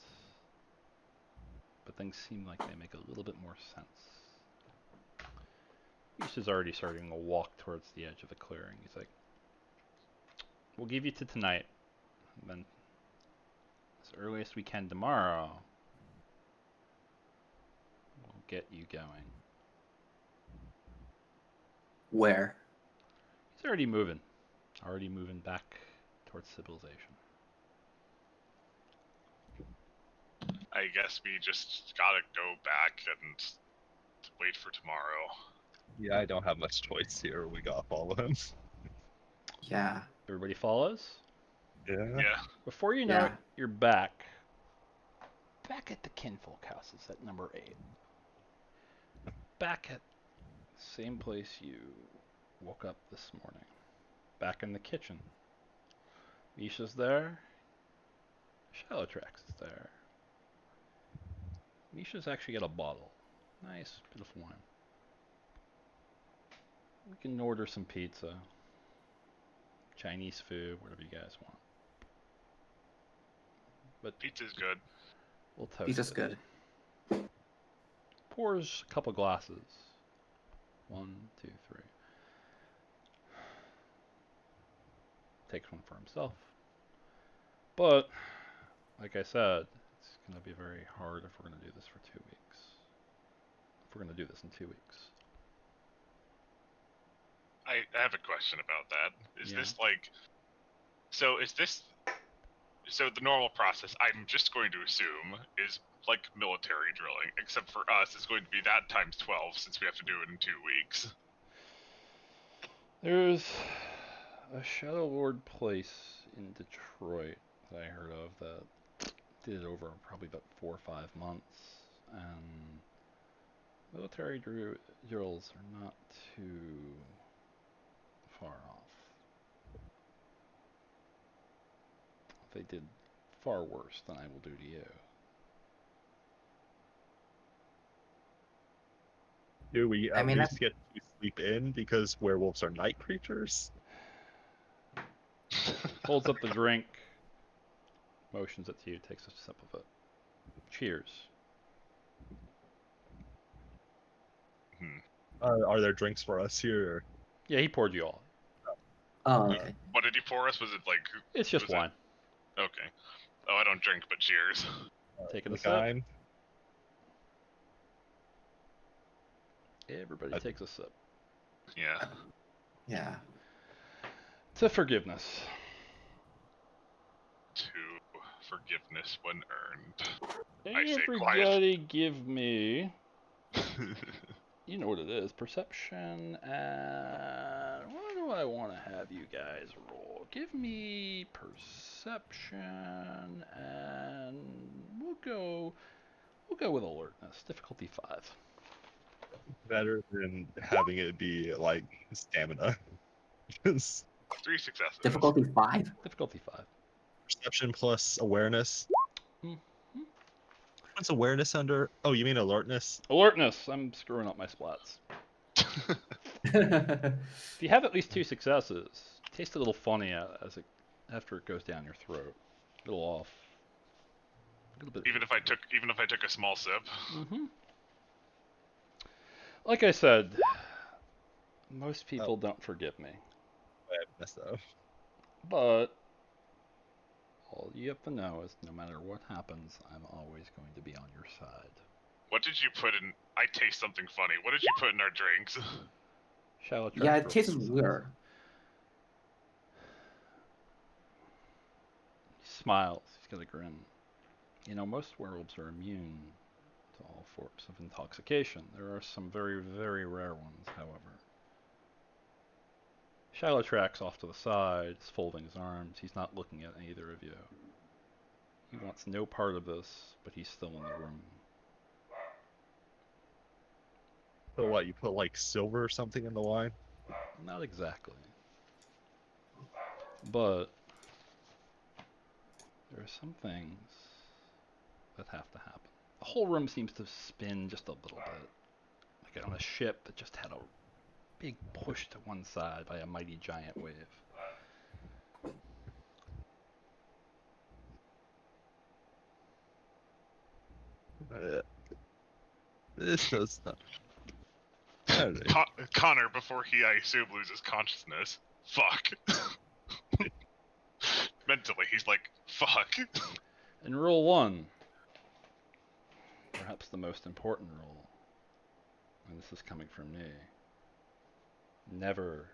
but things seem like they make a little bit more sense. Misha's already starting to walk towards the edge of the clearing. He's like, "We'll give you to tonight, and then as early as we can tomorrow, we'll get you going." Where? He's already moving back towards civilization. I guess we just gotta go back and wait for tomorrow. Yeah, I don't have much choice here. We gotta follow him. Yeah. Everybody follows? Yeah. Yeah. Before you know it, Yeah. you're back back at the kinfolk houses at number 8. Back at the same place you woke up this morning. Back in the kitchen. Misha's there. Shallowtrax is there. Misha's actually got a bottle. Nice bit of wine. We can order some pizza. Chinese food, whatever you guys want. But Pizza's good. we'll toast Pizza's it. good. Pours a couple glasses. 1, 2, 3. Takes one for himself. But, like I said, it's going to be very hard if we're going to do this for 2 weeks. If we're going to do this in 2 weeks. I have a question about that. Is Yeah. this like... So the normal process, I'm just going to assume, is like military drilling, except for us, it's going to be that times 12 since we have to do it in 2 weeks. There's a Shadow Lord place in Detroit that I heard of that did it over probably about 4 or 5 months, and military drills are not too far off. They did far worse than I will do to you. Do we I at mean, least get to sleep in because werewolves are night creatures? Holds up the drink, motions it to you, takes a sip of it. Cheers. Are there drinks for us here? Or... Yeah, he poured you all. Oh, okay. What did he pour us? Was it like... It's just Was it- wine. Okay. Oh, I don't drink, but cheers. Taking a sip. kind? Everybody I- takes a sip. Yeah. Yeah. To forgiveness. To forgiveness when earned. I say Everybody give me, you know what it is, perception, and what do I want to have you guys roll? Give me perception, and we'll go with alertness, difficulty 5. Better than having it be like stamina. 'Cause 3 successes. Difficulty 5. Difficulty 5. perception plus awareness. Mhm. What's awareness under? Oh, you mean alertness? Alertness, I'm screwing up my splats. If you have at least 2 successes, it tastes a little funny after it goes down your throat. A little off. A little bit. Even if I took a small sip. Mm-hmm. Like I said, most people don't forgive me, I messed up. but all you have to know is no matter what happens, I'm always going to be on your side. What did you put in? I taste something funny. What did you put in our drinks? Shall Yeah, it tastes weird. He smiles. He's got a grin. You know, most werewolves are immune to all forms of intoxication. There are some very, very rare ones, however. Shallowtrax off to the side, is folding his arms. He's not looking at either of you. He wants no part of this, but he's still in the room. So what? You put like silver or something in the wine? Not exactly. But there are some things that have to happen. The whole room seems to spin just a little bit. Like on a ship that just had a big push to one side by a mighty giant wave. This does not. I don't know. Connor, before he, I assume, loses consciousness. Fuck. Mentally, he's like, fuck. And rule 1, perhaps the most important rule, and this is coming from me, never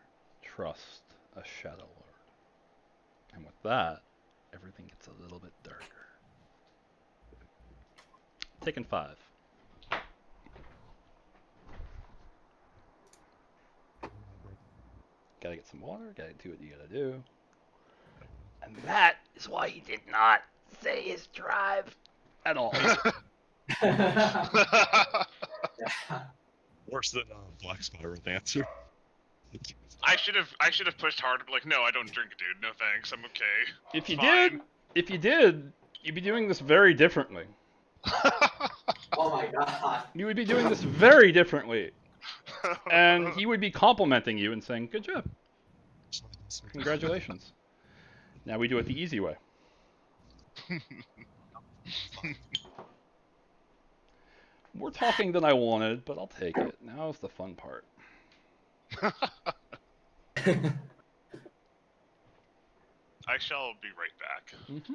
trust a Shadow Lord. And with that, everything gets a little bit darker. Taking 5. Gotta get some water, gotta do what you gotta do. And that is why he did not say his drive. at all. Worse than Black Spider answer. I should have pushed harder. Like, no, I don't drink, dude. No thanks. I'm okay. If you Fine. did, you'd be doing this very differently. Oh my god. You would be doing this very differently. And he would be complimenting you and saying, good job. Congratulations. Now we do it the easy way. More talking than I wanted, but I'll take it. Now's the fun part. I shall be right back. Mm-hmm.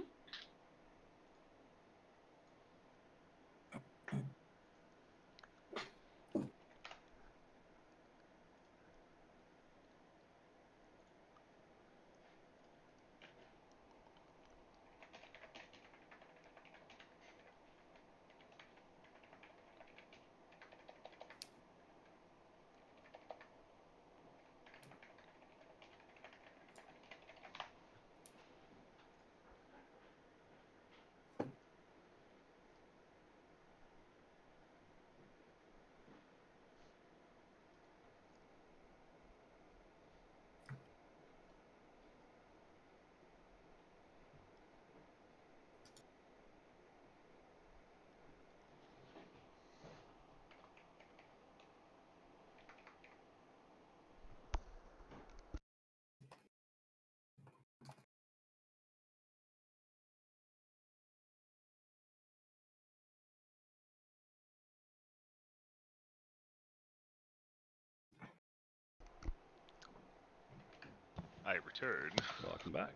I return. Welcome back.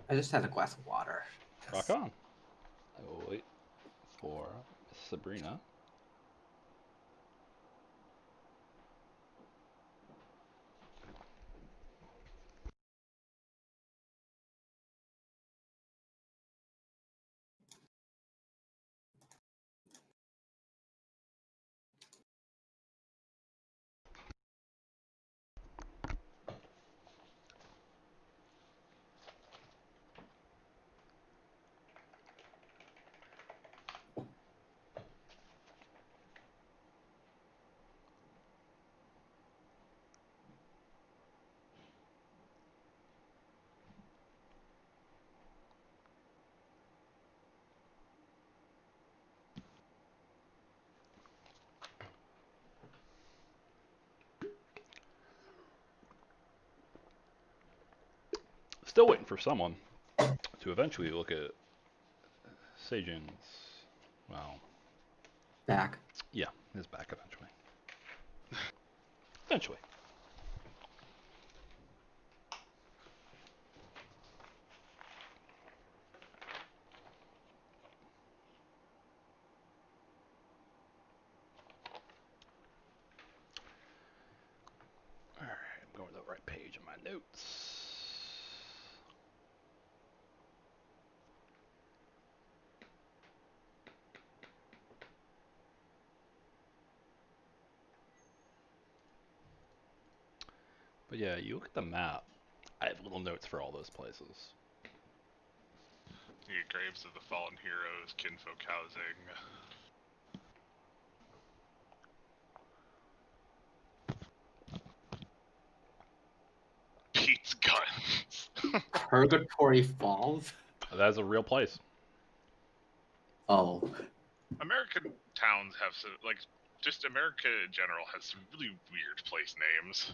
I just had a glass of water. Rock on. I will wait for Sabrina. Still waiting for someone to eventually look at Seijin's, well, Back. yeah, his back eventually. Eventually. Alright, I'm going to the right page of my notes. But yeah, you look at the map. I have little notes for all those places. The graves of the fallen heroes, kinfolk housing. Pete's guns. Purgatory Falls? That is a real place. Oh. American towns have some, like, just America in general has some really weird place names.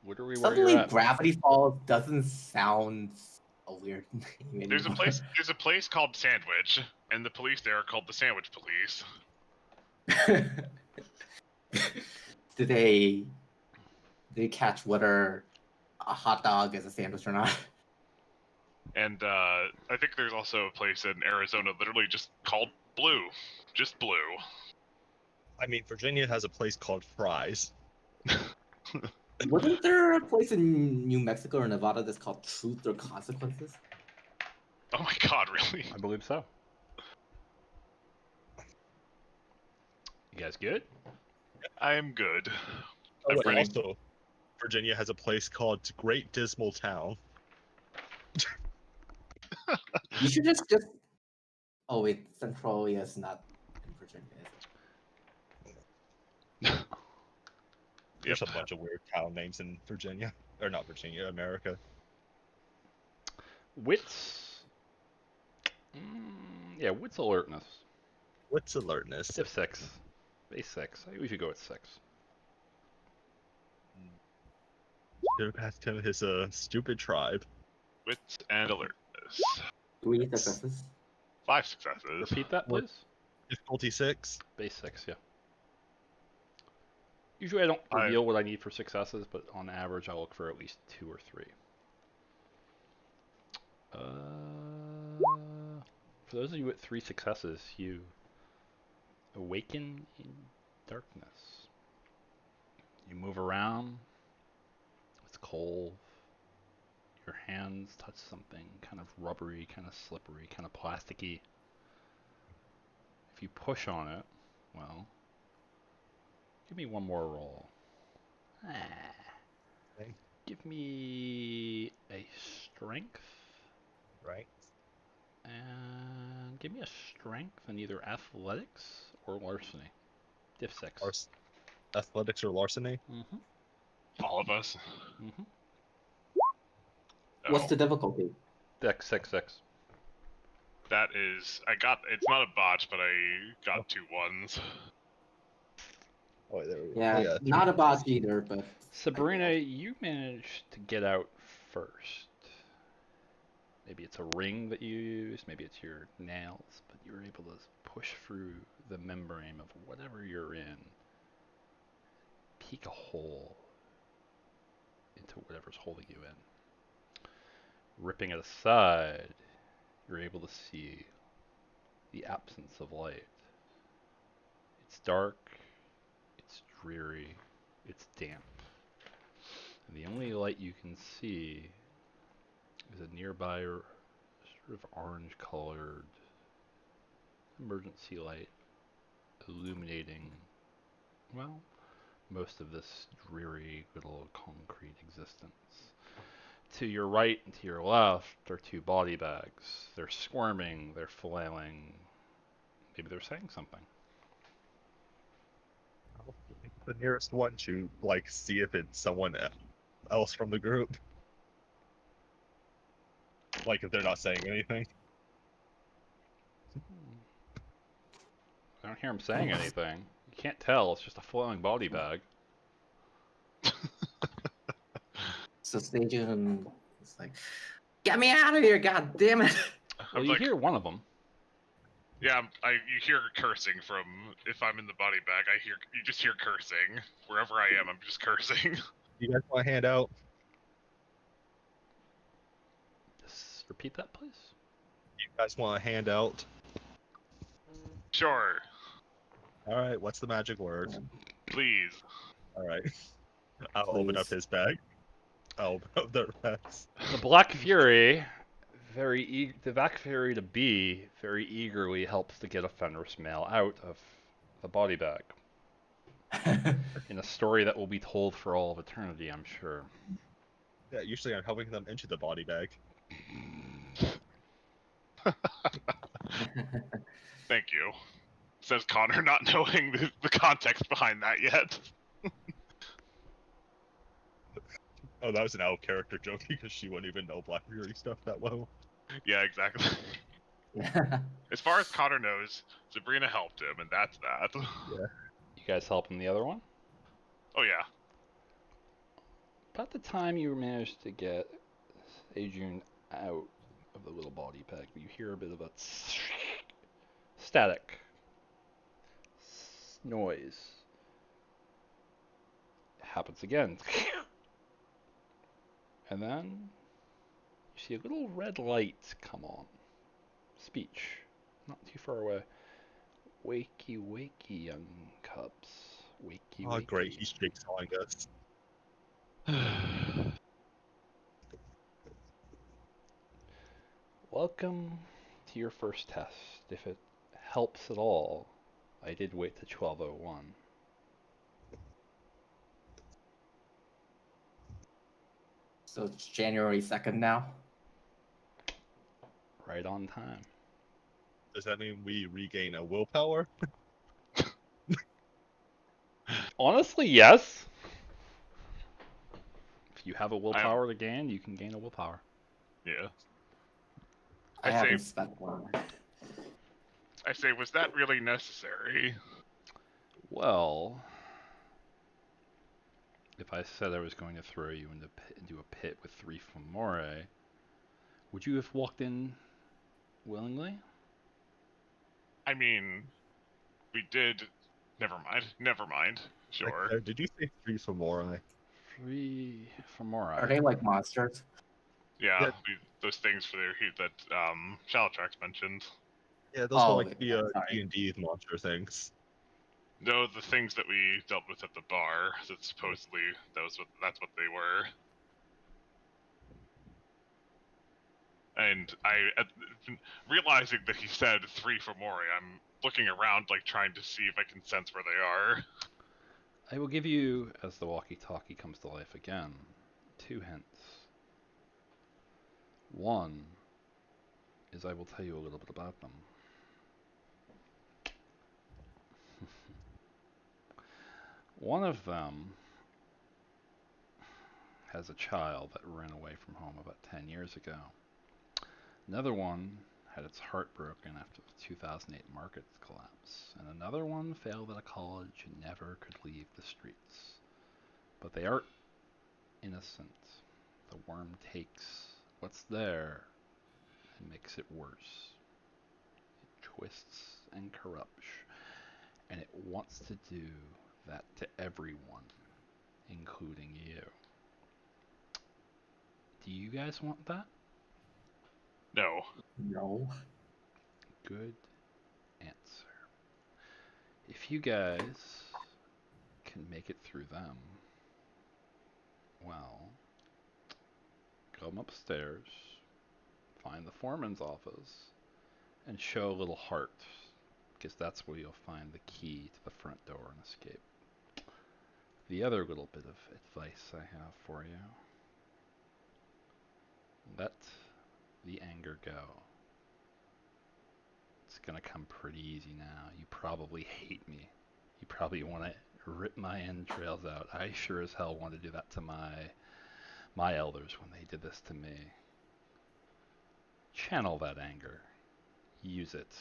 Literally where Suddenly you're at. Gravity Falls doesn't sound a weird name There's anymore. a place called Sandwich, and the police there are called the Sandwich Police. Did they catch whether a hot dog is a sandwich or not? And I think there's also a place in Arizona literally just called Blue. Just Blue. I mean, Virginia has a place called Fries. Wasn't there a place in New Mexico or Nevada that's called Truth or Consequences? Oh my god, really? I believe so. You guys good? I am good. Oh, I'm wait, ready. also, Virginia has a place called Great Dismal Town. You should just. Oh wait, Centralia is not in Virginia, is it? There's Yep. a bunch of weird town names in Virginia. Or not Virginia, America. Wits. Yeah, wits alertness. What's alertness? Diff 6. Base 6. I usually go at 6. Should have passed him his stupid tribe. Wits and alertness. 3 successes. 5 successes. Repeat that, What? please. Difficulty 6. Base 6, yeah. Usually I don't reveal what I need for successes, but on average I'll look for at least 2 or 3. For those of you with 3 successes, you awaken in darkness. You move around. It's cold. Your hands touch something kind of rubbery, kind of slippery, kind of plasticky. If you push on it, well, give me one more roll. Okay. Give me a strength. Right. And give me a strength in either athletics or larceny. Diff 6. Athletics or larceny? Mm-hmm. All of us. Mm-hmm. What's Oh, the difficulty? Dex 6. that is. It's not a botch, but I got 2 1s. Oh, there we go. Yeah, Oh, yeah. not a bot either, but Sabrina, you managed to get out first. Maybe it's a ring that you use, maybe it's your nails, but you were able to push through the membrane of whatever you're in, peek a hole into whatever's holding you in. Ripping it aside, you're able to see the absence of light. It's dark, it's dreary, it's damp. And the only light you can see is a nearby sort of orange colored emergency light illuminating, well, most of this dreary little concrete existence. To your right and to your left are 2 body bags. They're squirming, they're flailing. Maybe they're saying something. I'll pick the nearest one to like see if it's someone else from the group. Like if they're not saying anything. I don't hear him saying anything. You can't tell, it's just a flowing body bag. so Sejun is like, "Get me out of here, god damn it!" Well, I'm you like, hear one of them. yeah, you hear cursing from. If I'm in the body bag, you just hear cursing. Wherever I am, I'm just cursing. You guys want a handout? Just repeat that, please. You guys want a handout? Sure, Alright, what's the magic word? please. Alright. I'll open up Please. his bag. I'll open up the rest. The Black Fury, the Black Fury to be very eagerly helps to get a Fenris male out of the body bag. In a story that will be told for all of eternity, I'm sure. Yeah, usually I'm helping them into the body bag. Thank you. Says Connor, not knowing the context behind that yet. Oh, that was an out of character joke because she wouldn't even know Black Fury stuff that well. Yeah, exactly. As far as Connor knows, Sabrina helped him, and that's that. You guys helping the other one? Oh yeah. About the time you managed to get Adrian out of the little body bag, you hear a bit of a static noise. It happens again. And then you see a little red light come on. Speech. Not too far away. Wakey, wakey, young cubs. Wakey, Oh, wakey. great, he's jigsawing us. Welcome to your first test. If it helps at all, I did wait to 12:01. So it's January 2nd now. Right on time. Does that mean we regain a willpower? Honestly, yes. If you have a willpower to gain, you can gain a willpower. Yeah. I I say- haven't spent one. I say, was that really necessary? Well, if I said I was going to throw you into a pit with 3 Fomori, would you have walked in willingly? I mean, we did. Never mind. Never mind. Sure. Did you say 3 Fomori? 3 Fomori. Are they like monsters? Yeah, Yeah. those things for their heat that Shalatrax mentioned. Yeah, those Oh, were like the sorry. D&D monster things. No, the things that we dealt with at the bar. That supposedly that's what they were. And realizing that he said 3 for Mori, I'm looking around, like trying to see if I can sense where they are. I will give you, as the walkie-talkie comes to life again, 2 hints. One is I will tell you a little bit about them. One of them has a child that ran away from home about 10 years ago. Another one had its heart broken after the 2008 market collapse. And another one failed at a college and never could leave the streets. But they aren't innocent. The worm takes what's there and makes it worse. It twists and corrupts. And it wants to do that to everyone, including you. Do you guys want that? No. No. Good answer. If you guys can make it through them, well, come upstairs, find the foreman's office, and show a little heart, because that's where you'll find the key to the front door and escape. The other little bit of advice I have for you: let the anger go. It's gonna come pretty easy now. You probably hate me. You probably want to rip my entrails out. I sure as hell want to do that to my elders when they did this to me. Channel that anger. Use it,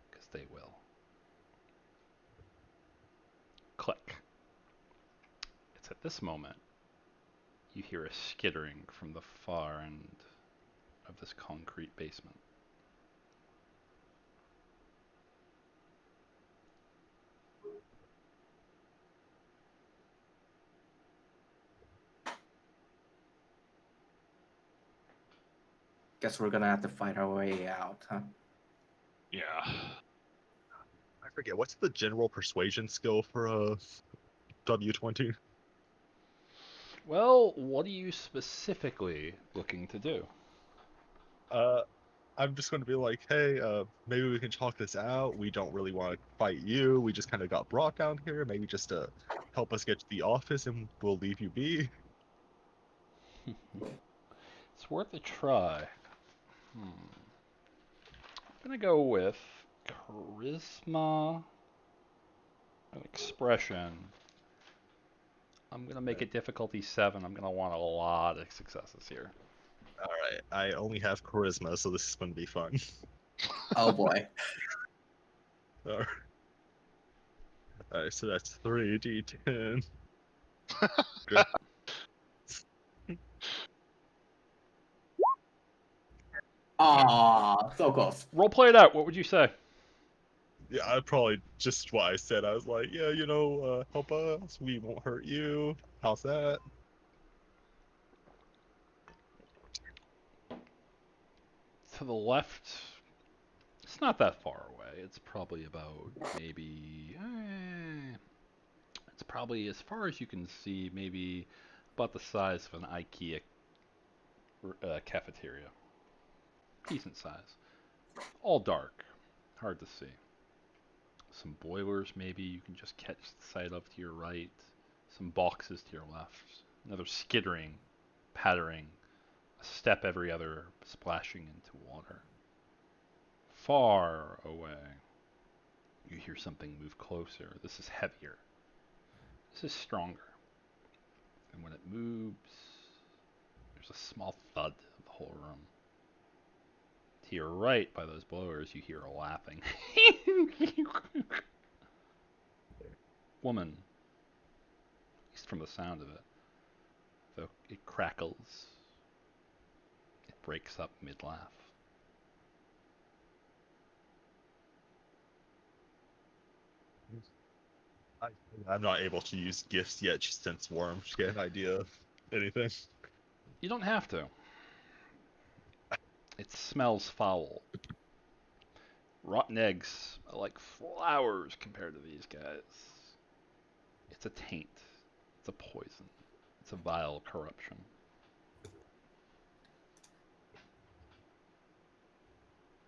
because they will. Click. It's at this moment you hear a skittering from the far end of this concrete basement. Guess we're gonna have to fight our way out, huh? Yeah. I forget, what's the general persuasion skill for a W20? Well, what are you specifically looking to do? I'm just going to be like, hey, maybe we can talk this out. We don't really want to fight you. We just kind of got brought down here. Maybe just to help us get to the office and we'll leave you be. It's worth a try. I'm gonna go with charisma and expression. I'm gonna make it difficulty 7. I'm gonna want a lot of successes here. Alright, I only have charisma, so this is going to be fun. Oh boy. Alright, so that's 3d10. Aw, so close. Role play it out. What would you say? Yeah, I probably just what I said. I was like, yeah, help us. We won't hurt you. How's that? To the left, it's not that far away. It's probably about maybe. It's probably as far as you can see, maybe about the size of an IKEA cafeteria. Decent size. All dark. Hard to see. Some boilers, maybe you can just catch the sight of to your right. Some boxes to your left. Another skittering pattering, a step every other, splashing into water. Far away, you hear something move closer. This is heavier. This is stronger. And when it moves, there's a small thud of the whole room. To your right, by those blowers, you hear a laughing. Woman, at least from the sound of it, though it crackles, it breaks up mid-laugh. I'm not able to use gifts yet, just since worms get an idea of anything. You don't have to. It smells foul. Rotten eggs are like flowers compared to these guys. It's a taint. It's a poison. It's a vile corruption.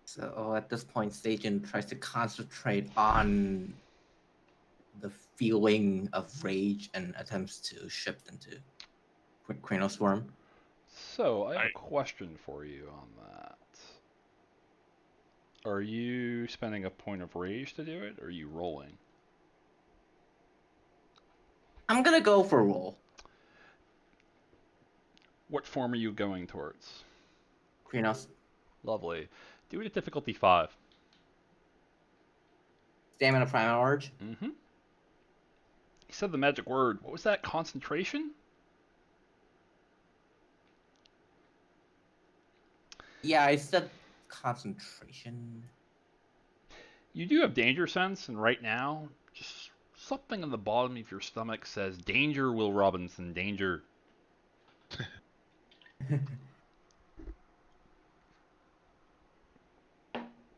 So at this point, Stajan tries to concentrate on the feeling of rage and attempts to shift into Kranosworm. So, I have a question for you on that. Are you spending a point of rage to do it, or are you rolling? I'm gonna go for a roll. What form are you going towards? Kranos. Lovely. Do it at difficulty 5. Stamina Primal Urge. Mm-hmm. You said the magic word. What was that? Concentration? Yeah, I said concentration. You do have danger sense, and right now, just something in the bottom of your stomach says, "Danger, Will Robinson, danger."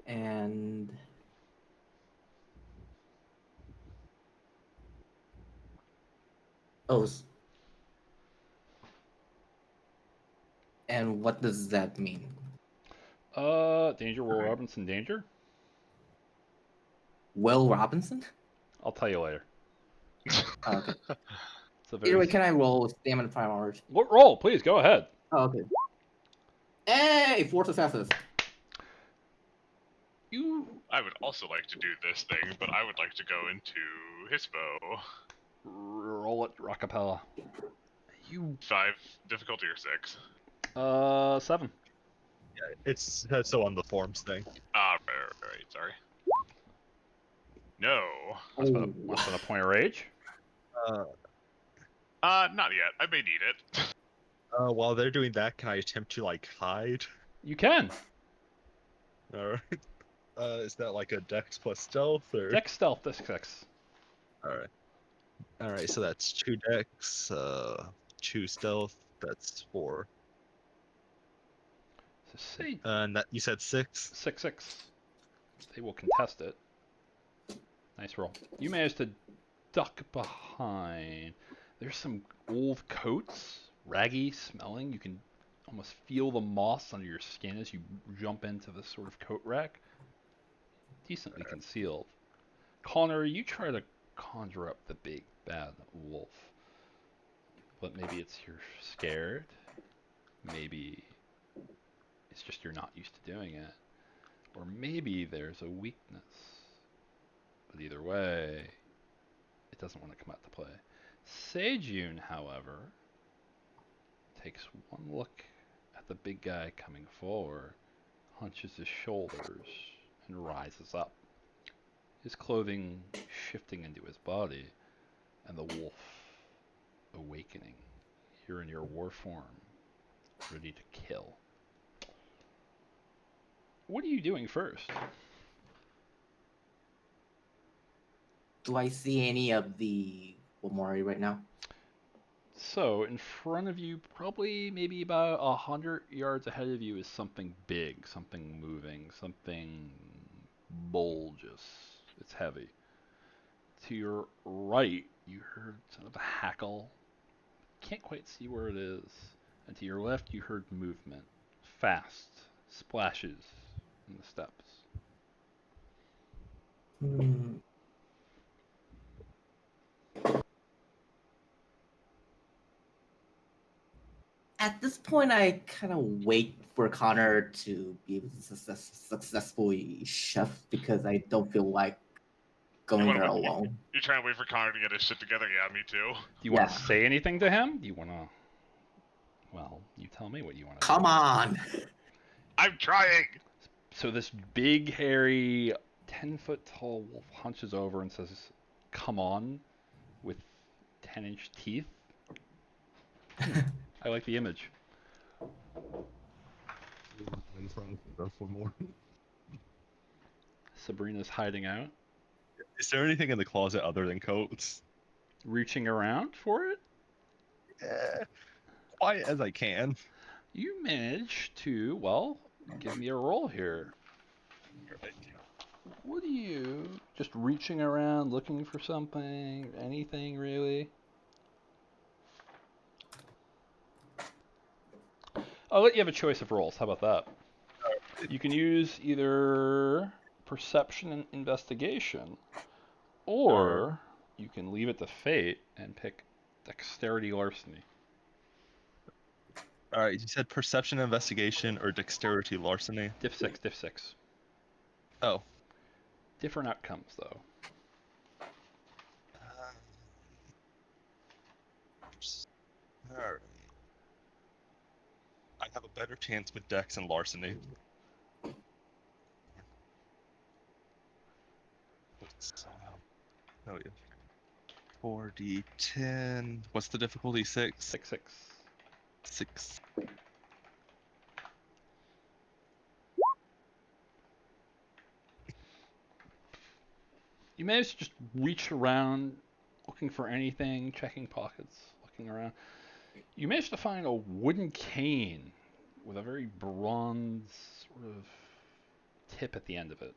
And oh, and what does that mean? Danger, Will Robinson, danger? Will Robinson? I'll tell you later. Oh, okay. It's a very... Either way, can I roll with Stamina Primal Urge? Roll, please, go ahead. Oh, okay. Hey, 4 successes. I would also like to do this thing, but I would like to go into Hispo. Roll it, Rockapella. 5 difficulty or 6? 7. Yeah, it's so on the forms thing. Right, sorry. No. Must have been a point of rage. Not yet. I may need it. While they're doing that, can I attempt to like hide? You can. All right. Is that like a Dex plus stealth or? Dex stealth, Dex 6. All right. All right. So that's 2 Dex, 2 stealth. That's 4. So say And that you said 6. 6. They will contest it. Nice roll. You managed to duck behind. There's some old coats, raggy smelling. You can almost feel the moss under your skin as you jump into this sort of coat rack. Decently concealed. Connor, you try to conjure up the big bad wolf. But maybe it's you're scared. Maybe it's just you're not used to doing it. Or maybe there's a weakness. But either way, it doesn't want to come out to play. Sejun, however, takes one look at the big guy coming forward, hunches his shoulders, and rises up. His clothing shifting into his body, and the wolf awakening. You're in your war form, ready to kill. What are you doing first? Do I see any of the Omori right now? So, in front of you, probably maybe about 100 yards ahead of you, is something big, something moving, something bulbous. It's heavy. To your right, you heard sort of a hackle. Can't quite see where it is. And to your left, you heard movement. Fast splashes in the steps. At this point, I kind of wait for Connor to be able to successfully chef because I don't feel like going there alone. You're trying to wait for Connor to get his shit together? Yeah, me too. Do you want to say anything to him? Do you want to? Well, you tell me what you want to Come on! I'm trying! So this big, hairy, 10-foot tall wolf hunches over and says, "Come on," with 10-inch teeth. I like the image. In front for more. Sabrina's hiding out. Is there anything in the closet other than coats? Reaching around for it? Yeah, quiet as I can. You manage to, well, give me a roll here. What are you, just reaching around looking for something? Anything really? I'll let you have a choice of rolls. How about that? You can use either perception and investigation, or you can leave it to fate and pick dexterity larceny. All right, you said perception investigation or dexterity larceny. Diff 6. Oh. Different outcomes, though. All right. I have a better chance with dex and larceny. Oh yeah. 4d10. What's the difficulty? 6. 6. 6. You manage to just reach around, looking for anything, checking pockets, looking around. You manage to find a wooden cane with a very bronze sort of tip at the end of it.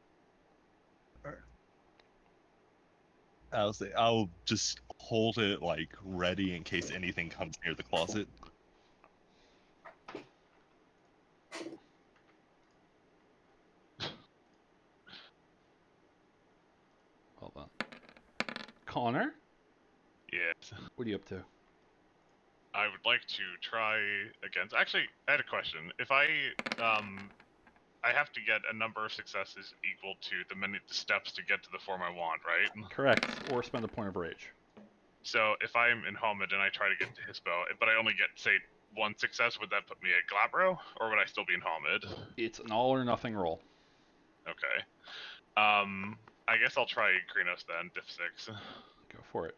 I'll just hold it like ready in case anything comes near the closet. Hold on. Connor? Yes. What are you up to? I would like to try against... Actually, I had a question. If I have to get a number of successes equal to the steps to get to the form I want, right? Correct. Or spend a point of rage. So if I'm in Homed and I try to get to Hispo, but I only get, say, 1 success, would that put me at Glabro? Or would I still be in Homed? It's an all or nothing roll. Okay. I guess I'll try Krinos then, Diff 6. Go for it.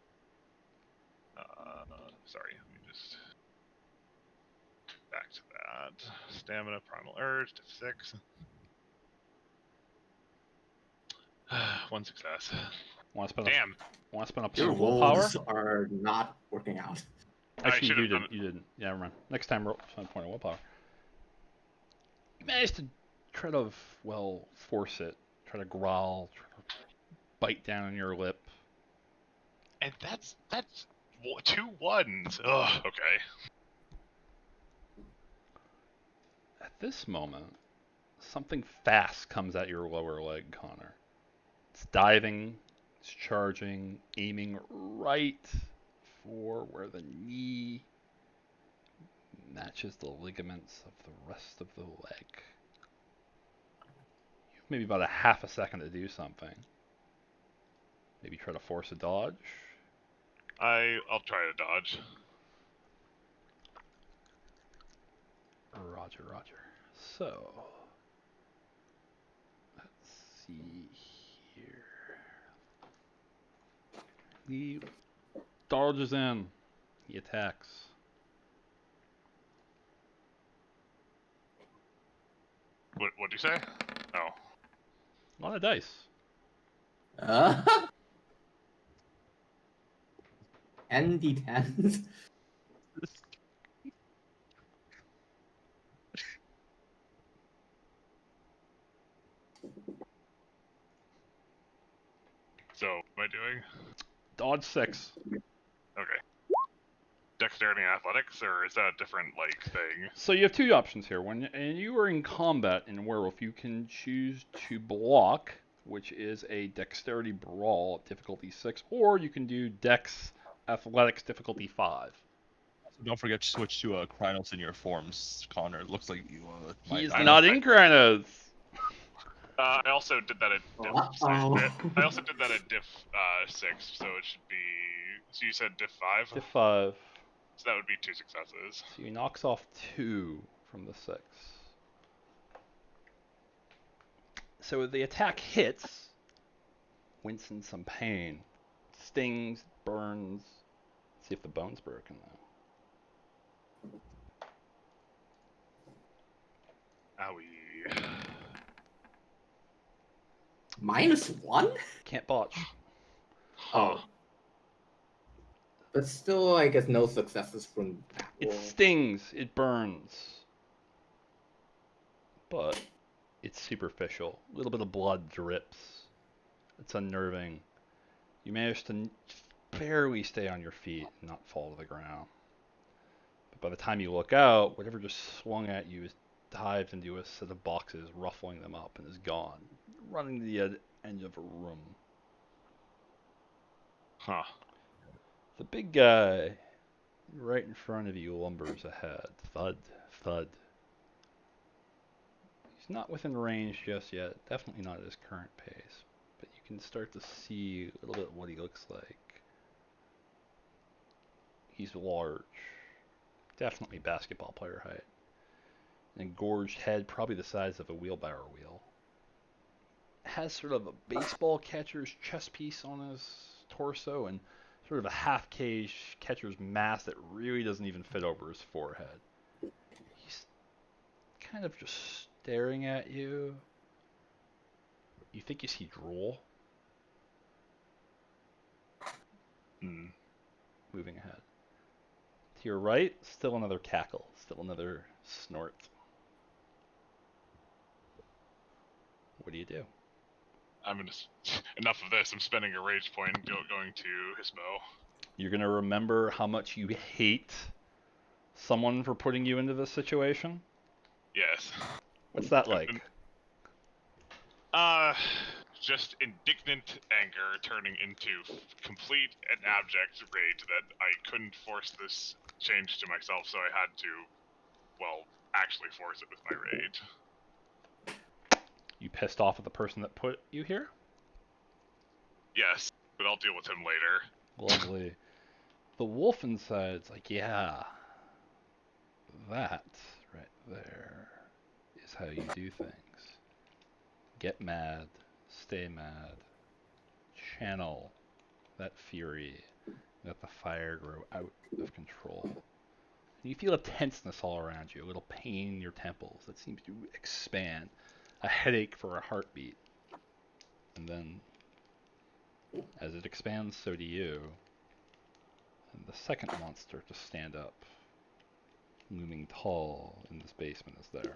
Sorry, let me just... Back to that. Stamina, Primal Urge, Diff 6. 1 success. Want to spend Damn. Want to spend a point Your of willpower? rolls are not working out. Actually, you should've done didn't. You didn't. Yeah, never mind. Next time, spend a point of willpower. You managed to try to, well, force it. Try to growl. Try to bite down on your lip. And that's 2 1s. Ugh, okay. At this moment, something fast comes at your lower leg, Connor. It's diving, it's charging, aiming right for where the knee matches the ligaments of the rest of the leg. You have maybe about a half a second to do something. Maybe try to force a dodge. I'll try to dodge. Roger. So, let's see here. He dodges in. He attacks. What'd you say? Oh. A lot of dice. And D10s. So, what am I doing? Dodge 6. Okay. Dexterity and athletics, or is that a different, like, thing? So you have 2 options here. When you are in combat in Werewolf, you can choose to block, which is a dexterity brawl, difficulty 6, or you can do dex athletics difficulty 5. Don't forget to switch to Krynos in your forms, Connor. It looks like you might He's not. not in Kranos. I also did that at diff. Uh-oh. I also did that at diff 6, so it should be. So you said diff 5. Diff 5. So that would be 2 successes. So he knocks off 2 from the 6. So the attack hits. Winston some pain. Stings, burns. See if the bone's broken though. Owie. -1? Can't botch. Oh. But still, I guess no successes from that It roll. stings, it burns. But it's superficial. A little bit of blood drips. It's unnerving. You manage to barely stay on your feet and not fall to the ground. But by the time you look out, whatever just swung at you is dived into a set of boxes, ruffling them up, and is gone, running to the end of a room. Huh. The big guy right in front of you lumbers ahead. Thud, thud. He's not within range just yet, definitely not at his current pace, but you can start to see a little bit what he looks like. He's large, definitely basketball player height. An engorged head, probably the size of a wheelbarrow wheel. Has sort of a baseball catcher's chest piece on his torso and sort of a half cage catcher's mask that really doesn't even fit over his forehead. He's kind of just staring at you. You think you see drool moving ahead. To your right, still another cackle, still another snort. What do you do? I'm gonna. Enough of this. I'm spending a rage point going to Hismo. You're going to remember how much you hate someone for putting you into this situation? Yes. What's that like? Just indignant anger turning into complete and abject rage that I couldn't force this change to myself, so I had to, well, actually force it with my rage. You pissed off at the person that put you here? Yes, but I'll deal with him later. Lovely. The wolf inside's like, yeah, that right there is how you do things. Get mad, stay mad, channel that fury, let the fire grow out of control. And you feel a tenseness all around you, a little pain in your temples that seems to expand, a headache for a heartbeat. And then, as it expands, so do you. And the second monster to stand up, looming tall in this basement, is there.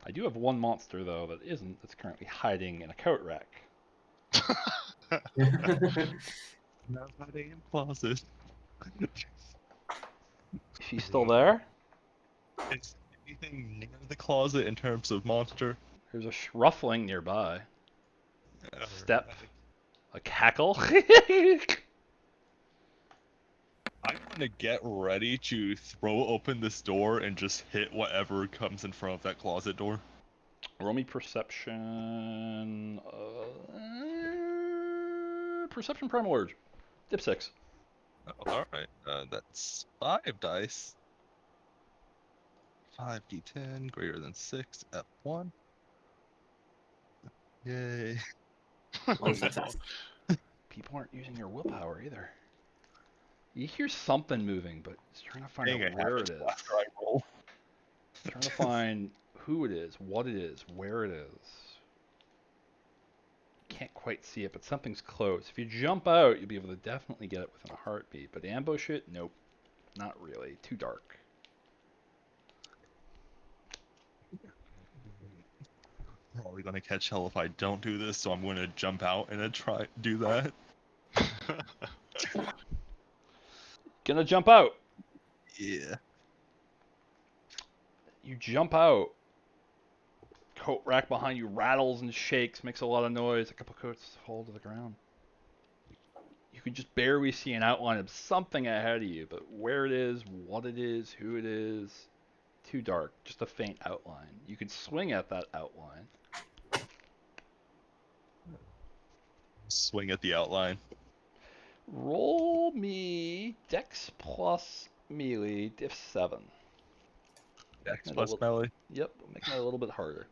I do have one monster, though, that isn't, that's currently hiding in a coat rack. Not hiding in closet. She's still there? Is anything near the closet in terms of monster? There's a ruffling nearby. Step. A cackle. I'm gonna get ready to throw open this door and just hit whatever comes in front of that closet door. Roll me perception. Perception primal urge. Dip 6. Oh, alright, that's 5 dice. 5d10 greater than 6 F1. Yay. One success. People aren't using your willpower either. You hear something moving, but it's trying to find Dang, out it where it happens is. after I roll. Trying to find who it is, what it is, where it is. Can't quite see it, but something's close. If you jump out, you'll be able to definitely get it within a heartbeat. But ambush it? Nope. Not really. Too dark. Probably gonna catch hell if I don't do this, so I'm gonna jump out and then try do that. Gonna jump out. Yeah. You jump out. Coat rack behind you rattles and shakes, makes a lot of noise. A couple coats fall to the ground. You can just barely see an outline of something ahead of you, but where it is, what it is, who it is, too dark, just a faint outline. You can swing at that outline. Swing at the outline. Roll me Dex plus melee, diff 7. Dex Make it a plus little- melee. Yep, making it a little bit harder.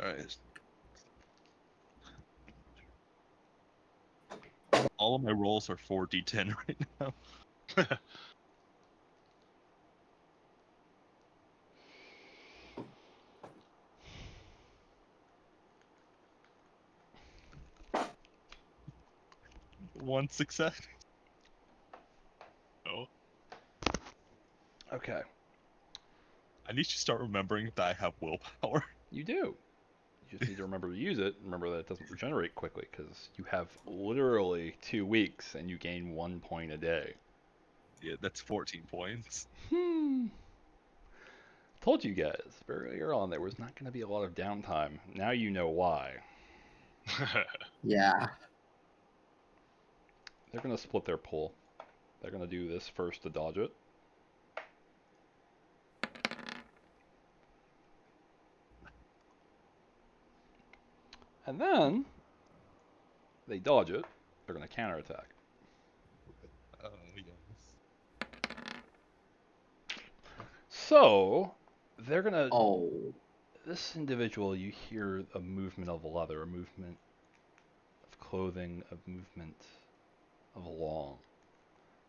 Alright. All of my rolls are 4d10 right now. One success. Oh, Okay, I need to start remembering that I have willpower. you do. You just need to remember to use it. Remember that it doesn't regenerate quickly because you have literally 2 weeks and you gain 1 point a day. Yeah, that's 14 points. Told you guys very early on there was not going to be a lot of downtime. Now you know why. Yeah. They're going to split their pull. They're going to do this first to dodge it. And then they dodge it. They're going to counterattack. Oh, yes. So they're going to. Oh. This individual, you hear a movement of leather, a movement of clothing, a movement of along.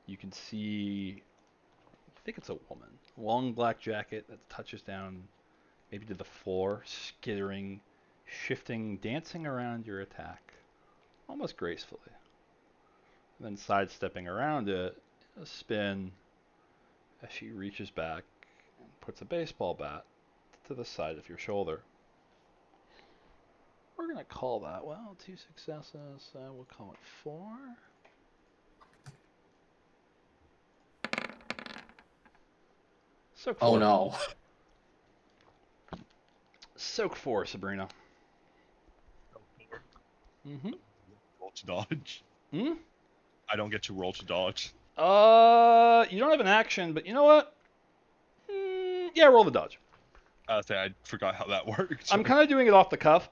You can see, I think it's a woman. Long black jacket that touches down maybe to the floor, skittering, shifting, dancing around your attack, almost gracefully. And then sidestepping around it, a spin as she reaches back and puts a baseball bat to the side of your shoulder. We're going to call that, well, 2 successes. We'll call it 4. Soak 4. Oh no. Soak 4, Sabrina. Mm-hmm. Roll to dodge. Hmm? I don't get to roll to dodge. You don't have an action, but you know what? Yeah, roll the dodge. I forgot how that worked. I'm kind of doing it off the cuff.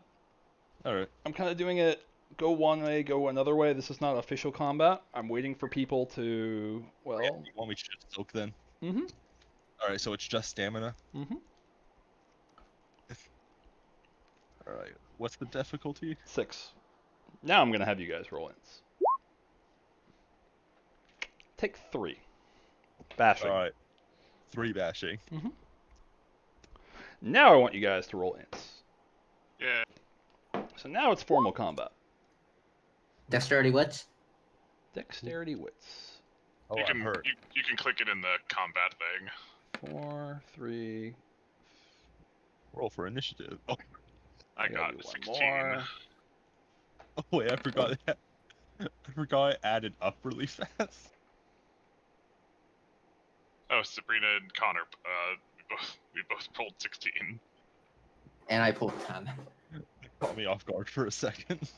Alright. I'm kind of doing it go one way, go another way. This is not official combat. I'm waiting for people to, well... Yeah, you want me to just soak then? Mm-hmm. Alright, so it's just stamina. Mm-hmm. Alright, what's the difficulty? 6. Now I'm going to have you guys roll ins. Take 3. Bashing. Alright. 3 bashing. Mm-hmm. Now I want you guys to roll ins. yeah. So now it's formal combat. Dexterity what? Dexterity wits. Oh, you I'm can hurt. you can click it in the combat thing. 4, 3. Roll for initiative. Oh, I gotta got do a one 16. more. oh wait, I forgot that. I forgot I added up really fast. Oh, Sabrina and Connor, we both pulled 16. And I pulled 10. Caught me off guard for a second.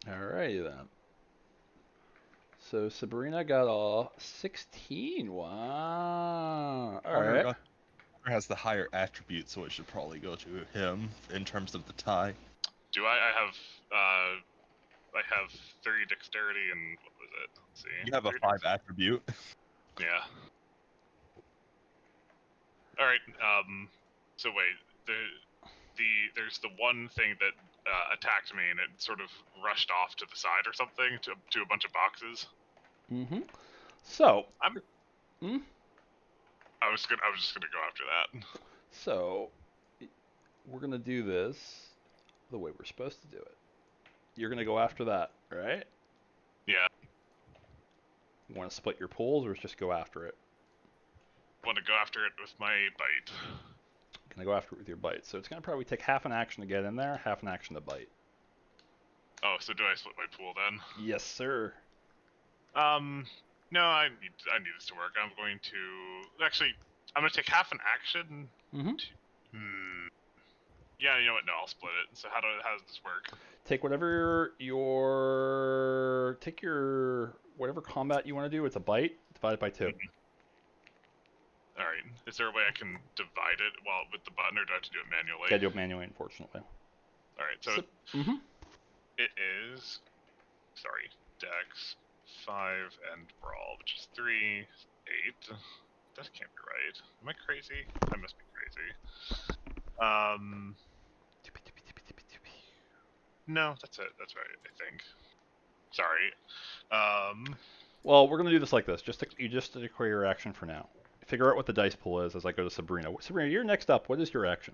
Alrighty then. So Sabrina got a 16. Wow. Alright. Connor has the higher attribute, so it should probably go to him in terms of the tie. Do I have 30 dexterity and what was it? Let's see. You have a 30 5 attribute. Yeah. All right. So wait, there's the one thing that attacked me and it sort of rushed off to the side or something to a bunch of boxes. Mm-hmm. So. I was just gonna go after that. So. We're gonna do this the way we're supposed to do it. You're gonna go after that, right? Yeah. You want to split your pools or just go after it? Want to go after it with my bite. Gonna go after it with your bite. So it's gonna probably take half an action to get in there, half an action to bite. Oh, so do I split my pool then? Yes, sir. No, I need this to work. I'm going to actually. I'm gonna take half an action. Mm-hmm. Yeah, you know what? No, I'll split it. So how does this work? Take your whatever combat you want to do. It's a bite. Divide it by 2. All right. Is there a way I can divide it while with the button, or do I have to do it manually? Gotta do it manually, unfortunately. All right. So mm-hmm. it is. Sorry, Dex 5 and Brawl, which is 3, 8. That can't be right. Am I crazy? I must be crazy. No, that's it. That's right. I think. Sorry. Well, we're gonna do this like this. You just declare your action for now. Figure out what the dice pool is as I go to Sabrina. Sabrina, you're next up. What is your action?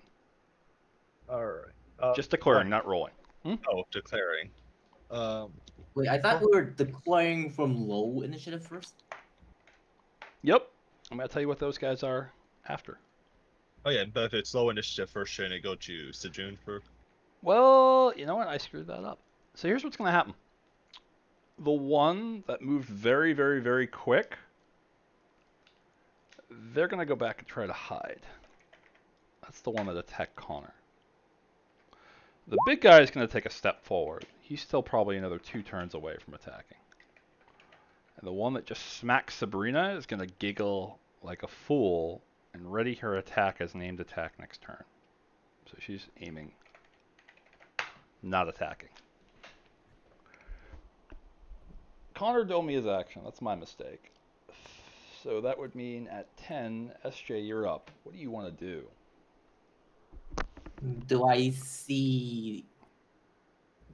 All right. Just declaring, not rolling. Oh, declaring. Wait, I thought we were declaring from low initiative first. Yep. I'm gonna tell you what those guys are after. Oh yeah, but if it's low initiative first, shouldn't it go to Sejun first? Well, you know what? I screwed that up. So here's what's gonna happen. The one that moved very, very, very quick, they're gonna go back and try to hide. That's the one that attacked Connor. The big guy is gonna take a step forward. He's still probably another 2 turns away from attacking. And the one that just smacks Sabrina is gonna giggle like a fool and ready her attack as an aimed attack next turn. So she's aiming, not attacking. Connor told me his action. That's my mistake. So that would mean at 10, SJ, you're up. What do you want to do? Do I see?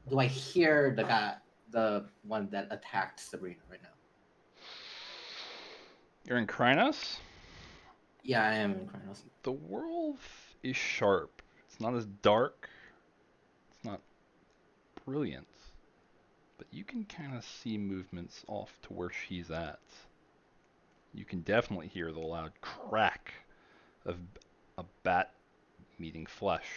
Do I hear the guy, the one that attacked Sabrina right now? You're in Krynos? Yeah, I am in Krynos. The world is sharp. It's not as dark. It's not brilliant. But you can kind of see movements off to where she's at. You can definitely hear the loud crack of a bat meeting flesh.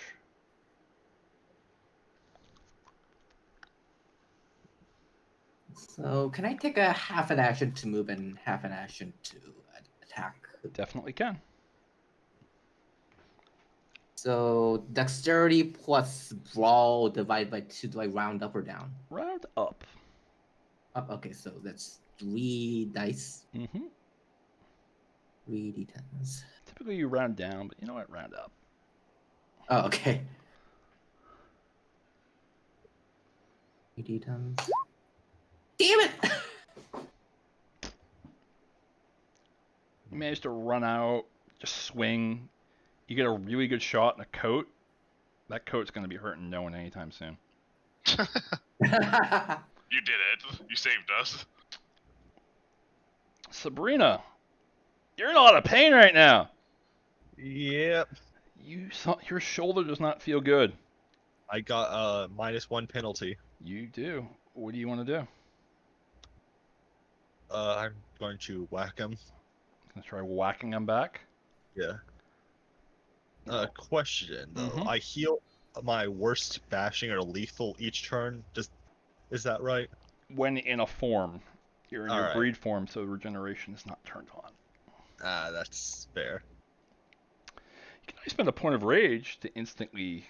So can I take a half an action to move and half an action to attack? Definitely can. So dexterity plus brawl divided by 2. Do I round up or down? Round up. Up. Okay, so that's 3 dice. Mm-hmm. 3 d10s. Typically you round down, but you know what? Round up. Oh, okay. 3 d10s. Damn it! You manage to run out, just swing. You get a really good shot in a coat. That coat's going to be hurting no one anytime soon. You did it. You saved us. Sabrina, you're in a lot of pain right now. Yep. Your shoulder does not feel good. I got a -1 penalty. You do. What do you want to do? I'm going to whack him. Gonna try whacking him back? Yeah. Question though. Mhm. I heal my worst bashing or lethal each turn. Is that right? When in a form. You're in your Alright. breed form, so regeneration is not turned on. Ah, that's fair. You can always spend a point of rage to instantly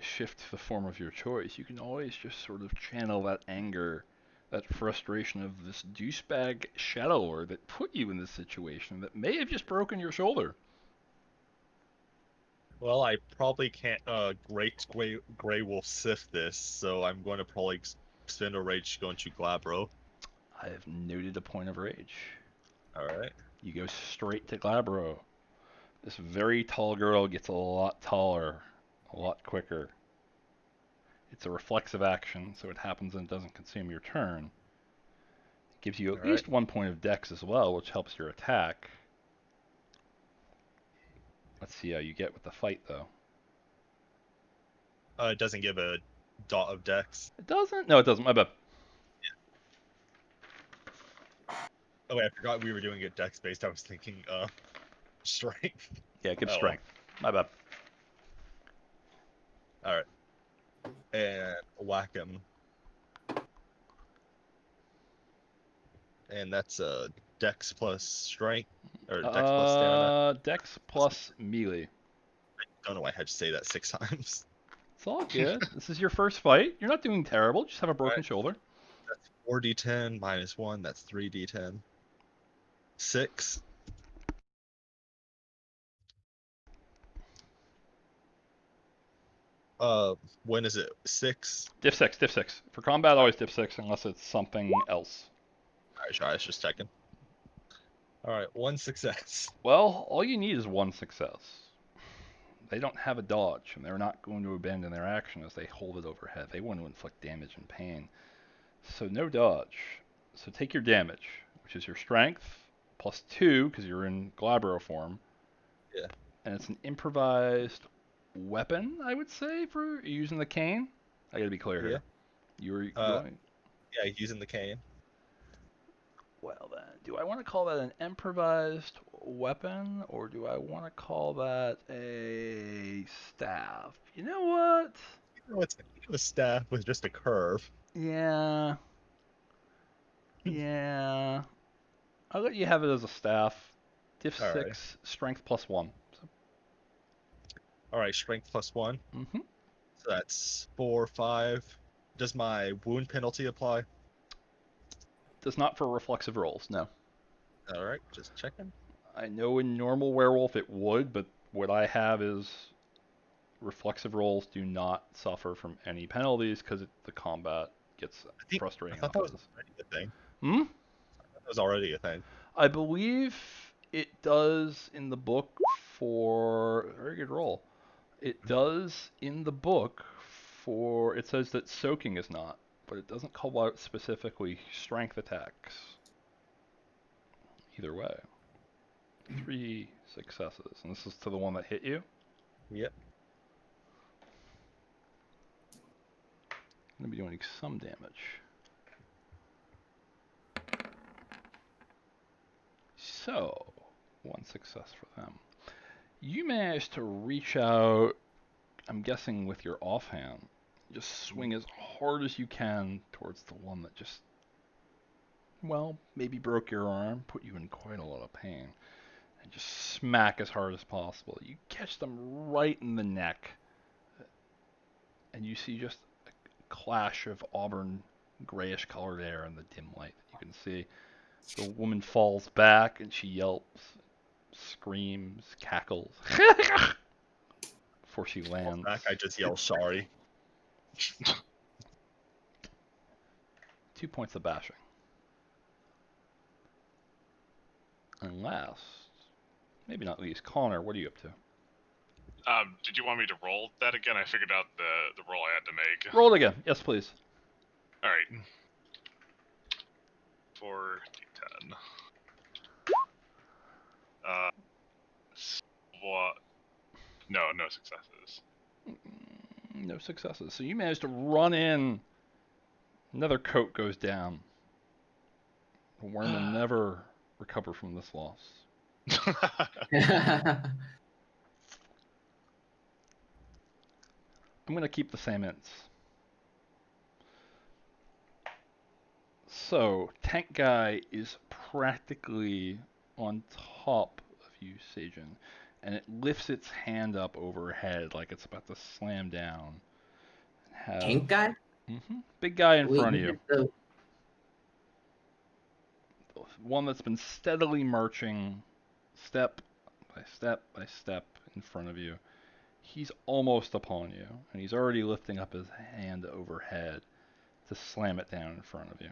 shift the form of your choice. You can always just sort of channel that anger, that frustration of this douchebag Shadow Lord that put you in this situation that may have just broken your shoulder. Well, I probably can't Grey Wolf sift this, so I'm going to probably spend a rage going to Glabro. I have noted a point of rage. Alright. You go straight to Glabro. This very tall girl gets a lot taller, a lot quicker. It's a reflexive action, so it happens and it doesn't consume your turn. It gives you at least 1 point of dex as well, which helps your attack. Let's see how you get with the fight, though. It doesn't give a dot of dex. It doesn't? No, it doesn't. My bad. Oh wait, I forgot we were doing it dex based. I was thinking strength. Yeah, give strength. My bad. Alright. And whack him. And that's dex plus strength. Or dex plus stamina. Dex plus melee. don't know why I had to say that 6 times. It's all good. This is your first fight. You're not doing terrible. Just have a broken Right. shoulder. That's 4d10 minus 1. That's 3d10. 6. When is it? 6? Diff 6, diff 6. For combat, always diff 6 unless it's something else. Alright, I was just checking. Alright, 1 success. Well, all you need is 1 success. They don't have a dodge, and they're not going to abandon their action as they hold it overhead. They want to inflict damage and pain. So no dodge. So take your damage, which is your strength, plus 2, because you're in Glabro form. Yeah. And it's an improvised weapon, I would say, for using the cane. I gotta be clear here. You're going... Yeah, using the cane. Well then, do I want to call that an improvised weapon, or do I want to call that a staff? You know what? You know, it's a staff with just a curve. Yeah. Yeah. I'll let you have it as a staff. Diff All 6, right. strength plus 1. So, Alright, strength plus 1. mm-hmm. So that's 4, 5. Does my wound penalty apply? Does not for reflexive rolls, no. Alright, just checking. I know in normal werewolf it would, but what I have is reflexive rolls do not suffer from any penalties because the combat gets frustrating. I thought that was already a thing. Hmm? That was already a thing. I believe it does in the book for... Very good roll. It does in the book for... It says that soaking is not, but it doesn't call out specifically strength attacks. Either way. 3 successes. And this is to the one that hit you? Yep. I'm going to be doing some damage. So, 1 success for them. You managed to reach out, I'm guessing with your offhand, just swing as hard as you can towards the one that just, well, maybe broke your arm, put you in quite a lot of pain, and just smack as hard as possible. You catch them right in the neck, and you see just a clash of auburn grayish colored hair in the dim light that you can see. The woman falls back and she yelps, screams, cackles before she lands. Back, I just yell sorry. 2 points of bashing. And last, maybe not least, Connor, what are you up to? Did you want me to roll that again? I figured out the roll I had to make. Roll it again. Yes, please. All right. 4d10. What? No successes. No successes. So you managed to run in. Another coat goes down. The worm will never recover from this loss. I'm going to keep the same ints. So, tank guy is practically on top of you, Sajin, and it lifts its hand up overhead like it's about to slam down. Tank guy? Big guy in Wait, front of you. the- One that's been steadily marching step by step by step in front of you. He's almost upon you, and he's already lifting up his hand overhead to slam it down in front of you.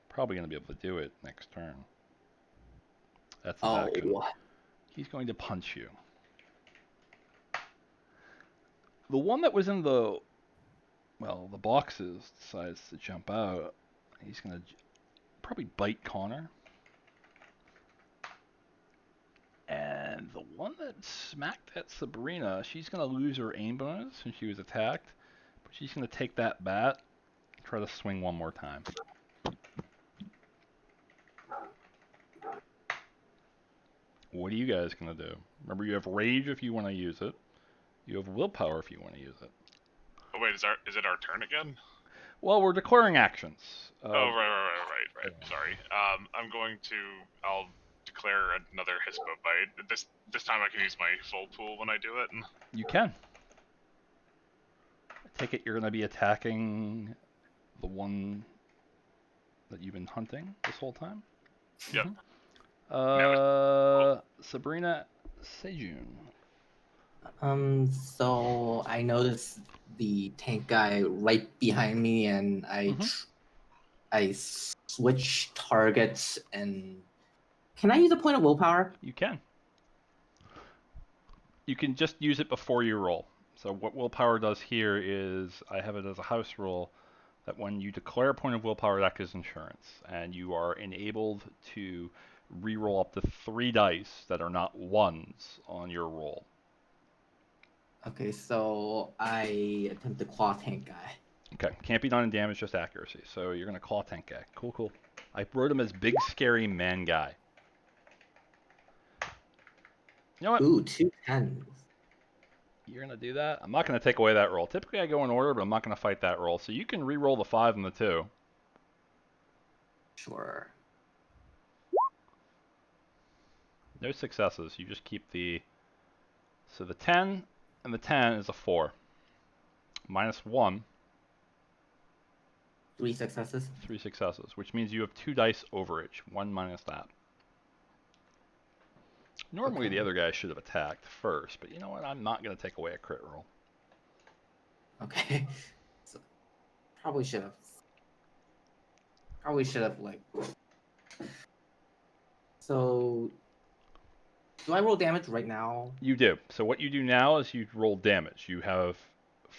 Probably going to be able to do it next turn. That's his action. what? He's going to punch you. The one that was in the boxes decides to jump out. He's going to probably bite Connor. And the one that smacked at Sabrina, she's going to lose her aim bonus when she was attacked. But she's going to take that bat and try to swing one more time. What are you guys going to do? Remember, you have rage if you want to use it. You have willpower if you want to use it. Oh wait, is it our turn again? Well, we're declaring actions. Right. Sorry. I'll declare another Hispo bite. This time I can use my full pool when I do it. You can. I take it you're going to be attacking the one that you've been hunting this whole time? Yep. Sabrina Sejun. So I noticed the tank guy right behind me, and I switch targets. And can I use a point of willpower? You can. You can just use it before you roll. So what willpower does here is, I have it as a house rule, that when you declare a point of willpower, that gives insurance, and you are enabled to re-roll up to 3 dice that are not ones on your roll. Okay, so I attempt to claw tank guy. Okay, can't be done in damage, just accuracy. So you're going to claw tank guy. Cool. I wrote him as big, scary man guy. You know what? Ooh, 2 10s. You're going to do that? I'm not going to take away that roll. Typically I go in order, but I'm not going to fight that roll. So you can re-roll the 5 and the 2. Sure. No successes. You just keep the... So the 10 and the 10 is a 4. Minus 1. 3 successes. 3 successes, which means you have 2 dice overage. 1 minus that. Normally Okay. the other guy should have attacked first, but you know what? I'm not going to take away a crit roll. Okay. So probably should have like. So do I roll damage right now? You do. So what you do now is you roll damage. You have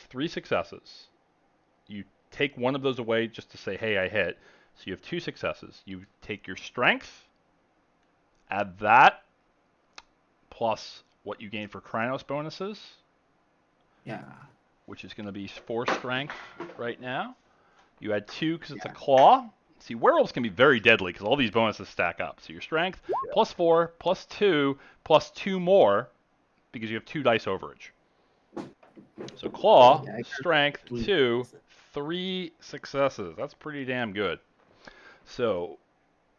3 successes. You take one of those away just to say, hey, I hit. So you have 2 successes. You take your strength, add that, plus what you gain for Krynos bonuses, Yeah. which is going to be 4 strength right now. You add 2 because it's a claw. See, werewolves can be very deadly because all these bonuses stack up. So your strength, plus 4, plus 2, plus 2 more, because you have 2 dice overage. So claw, Yeah, I got strength, 3 2, successes. 3 successes. That's pretty damn good. So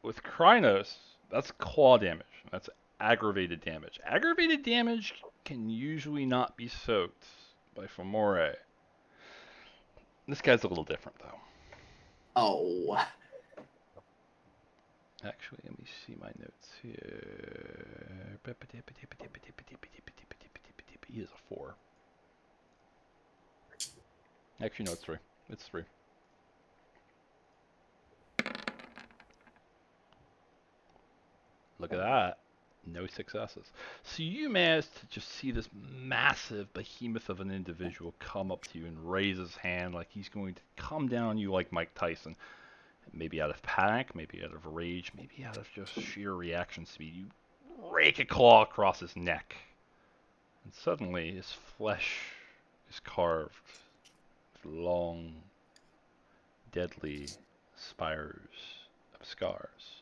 with Krynos, that's claw damage. That's aggravated damage. Aggravated damage can usually not be soaked by Fomore. This guy's a little different, though. Oh. Actually, let me see my notes here. He is a 4. Actually, no, it's 3. It's 3. Look at that. No successes. So you managed to just see this massive behemoth of an individual come up to you and raise his hand like he's going to come down on you like Mike Tyson. Maybe out of panic, maybe out of rage, maybe out of just sheer reaction speed. You rake a claw across his neck. And suddenly his flesh is carved with long, deadly spires of scars.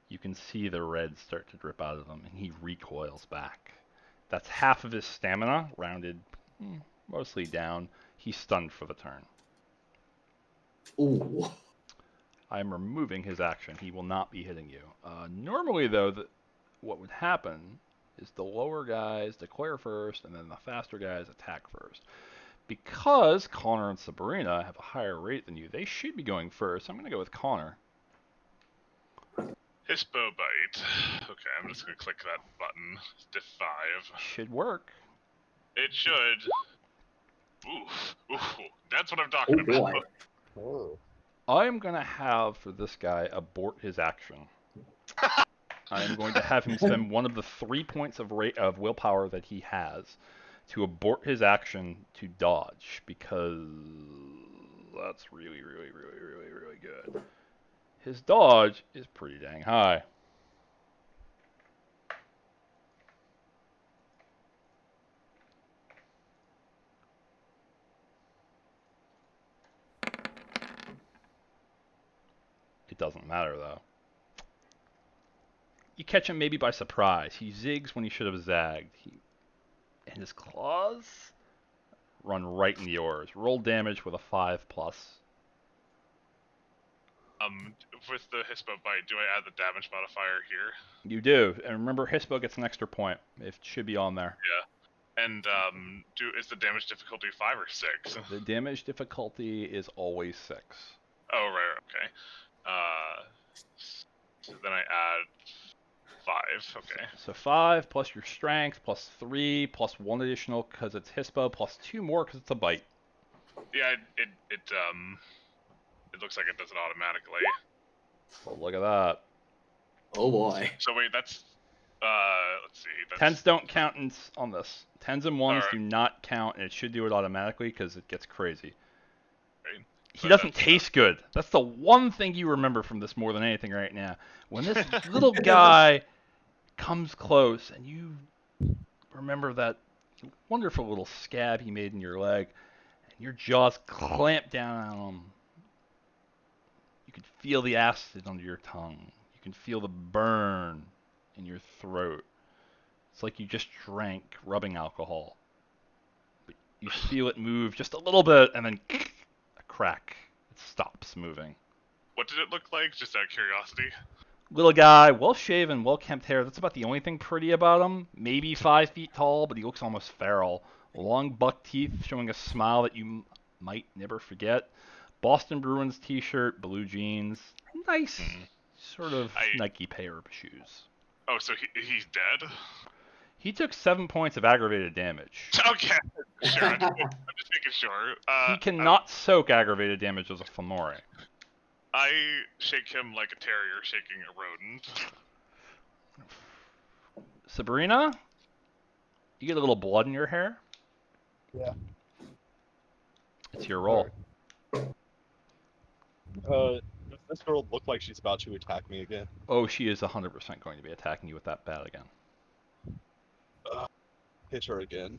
You can see the red start to drip out of him, and he recoils back. That's half of his stamina, rounded mostly down. He's stunned for the turn. Ooh. I'm removing his action. He will not be hitting you. Normally, though, what would happen is the lower guys declare first, and then the faster guys attack first. Because Connor and Sabrina have a higher rate than you, they should be going first. I'm going to go with Connor. Hispo bite. Okay, I'm just gonna click that button. Diff 5. Should work. It should. Ooh, that's what I'm Oh talking about. boy. Oh. I'm going to have, for this guy, abort his action. I am going to have him spend one of the 3 points of willpower that he has to abort his action to dodge, because that's really, really, really, really, really good. His dodge is pretty dang high. It doesn't matter, though. You catch him maybe by surprise. He zigs when he should have zagged. And his claws run right into yours. Roll damage with a 5+. With the Hispo bite, do I add the damage modifier here? You do. And remember, Hispo gets an extra point. It should be on there. Yeah. And is the damage difficulty 5 or 6? The damage difficulty is always 6. Oh, right, okay. So then I add 5, okay. So 5 plus your strength, plus 3, plus 1 additional because it's Hispo, plus 2 more because it's a bite. Yeah, it looks like it does it automatically. Well, look at that. Oh boy. So wait, that's let's see. That's... Tens don't count on this. Tens and ones Alright. do not count, and it should do it automatically because it gets crazy. Right. He So doesn't that's- taste good. That's the one thing you remember from this more than anything right now. When this little guy comes close, and you remember that wonderful little scab he made in your leg, and your jaws clamp down on him. You can feel the acid under your tongue. You can feel the burn in your throat. It's like you just drank rubbing alcohol. But you feel it move just a little bit, and then a crack. It stops moving. What did it look like? Just out of curiosity. Little guy, well-shaven, well-kempt hair. That's about the only thing pretty about him. Maybe 5 feet tall, but he looks almost feral. Long buck teeth showing a smile that you might never forget. Boston Bruins t-shirt, blue jeans. Nice sort of Nike pair of shoes. Oh, so he's dead? He took 7 points of aggravated damage. Okay, sure. I'm just making sure. He cannot soak aggravated damage as a Fomori. I shake him like a terrier shaking a rodent. Sabrina, you get a little blood in your hair. Yeah. It's your roll. Does this girl look like she's about to attack me again? Oh, she is 100% going to be attacking you with that bat again. Hit her again.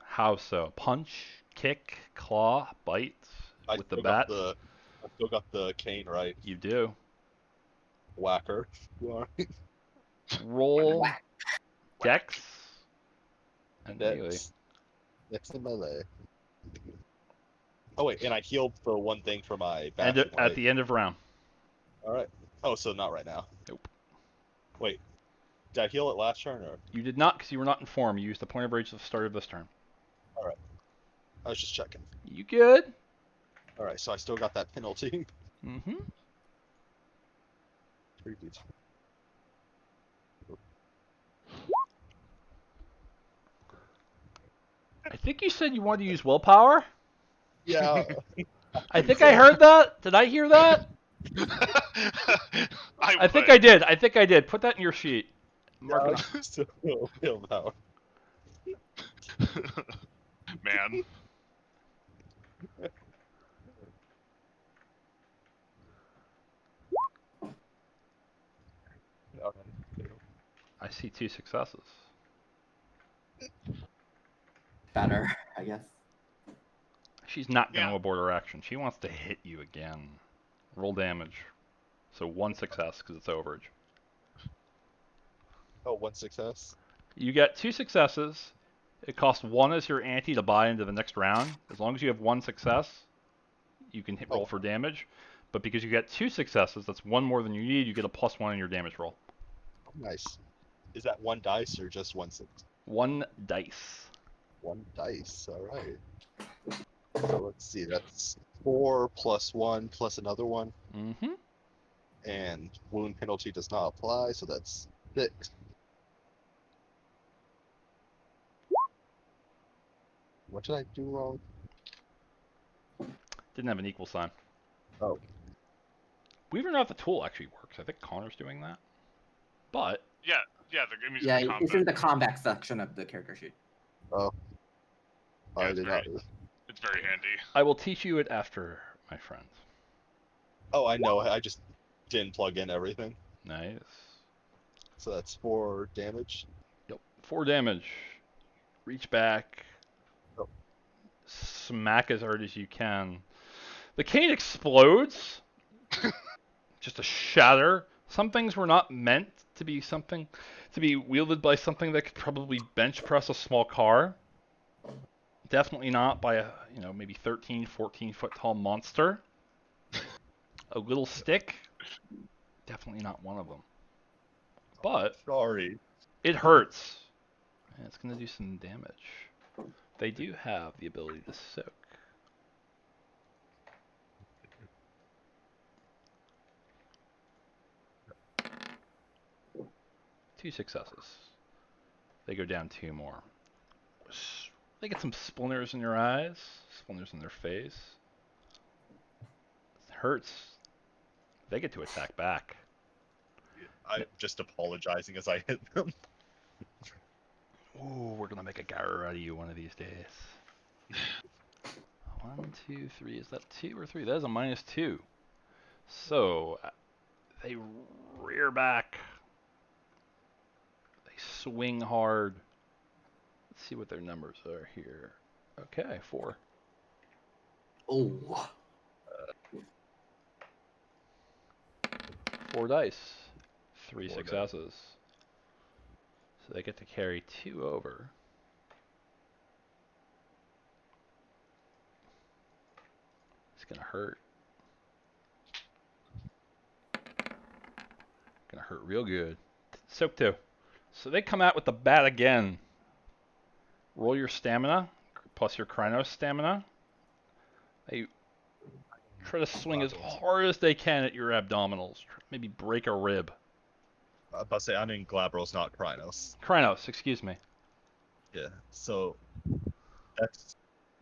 How so? Punch, kick, claw, bite with the bat? I still got the cane right. You do. Whacker. Roll dex and melee. That's in melee. Oh wait, and I healed for one thing for my back. And at the end of round. Alright. Oh, so not right now. Nope. Wait. Did I heal it last turn or? You did not because you were not informed. You used the point of rage at the start of this turn. Alright. I was just checking. You good? Alright, so I still got that penalty. Mm-hmm. 3d. I think you said you wanted to use willpower. Yeah. I think I heard that. Did I hear that? I think I did. I think I did. Put that in your sheet. Mark it. Still willpower. Man. I see 2 successes. Better, I guess. She's not going to Yeah. abort her action. She wants to hit you again. Roll damage. So 1 success because it's overage. Oh, 1 success. You get 2 successes. It costs 1 as your ante to buy into the next round. As long as you have 1 success, you can roll for damage. But because you get 2 successes, that's 1 more than you need. You get a +1 in your damage roll. Nice. Is that 1 dice or just 1 6? 1 dice. 1 dice. All right. So let's see. That's 4 plus 1 plus another 1, Mm-hmm. and wound penalty does not apply, so that's 6. What did I do wrong? Didn't have an equal sign. Oh. We don't know if the tool actually works. I think Connor's doing that. But Yeah, the music Yeah, combat. it's in the combat section of the character sheet. Oh. Yeah, I it's did very- not. It's very handy. I will teach you it after, my friend. Oh, I know. I just didn't plug in everything. Nice. So that's 4 damage. Yep. 4 damage. Reach back. Oh. Smack as hard as you can. The cane explodes. Just a shatter. Some things were not meant to be wielded by something that could probably bench press a small car. Definitely not by a, maybe 13, 14 foot tall monster. A little stick? Definitely not one of them. But Sorry. it hurts. And it's going to do some damage. They do have the ability to soak. Two successes. They go down two more. They get some splinters in your eyes, splinters in their face. It hurts. They get to attack back. I'm just apologizing as I hit them. Ooh, we're gonna make a Garou out of you one of these days. 1, 2, 3. Is that 2 or 3? That is a -2. So they rear back. They swing hard. Let's see what their numbers are here. Okay, 4. Oh. 4 dice. 3 4 successes. So they get to carry 2 over. It's gonna hurt. Gonna hurt real good. Soak 2. So they come out with the bat again. Roll your stamina plus your Krynos stamina. They try to swing as hard as they can at your abdominals. Maybe break a rib. I'm about to say, I'm in Glabros, not Krynos. Krynos, excuse me. Yeah, so that's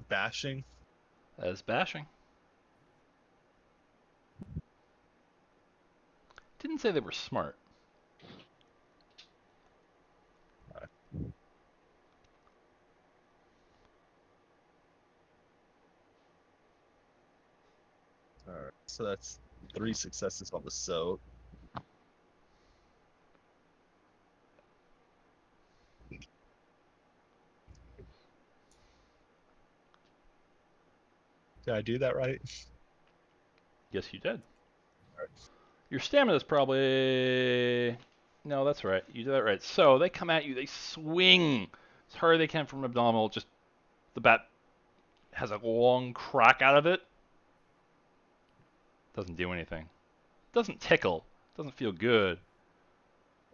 bashing. That is bashing. Didn't say they were smart. Alright, so that's 3 successes on the soak. Did I do that right? Yes, you did. Alright. Your stamina is probably... No, that's right. You did that right. So they come at you. They swing as hard as they can from abdominal. Just the bat has a long crack out of it. Doesn't do anything. Doesn't tickle. Doesn't feel good.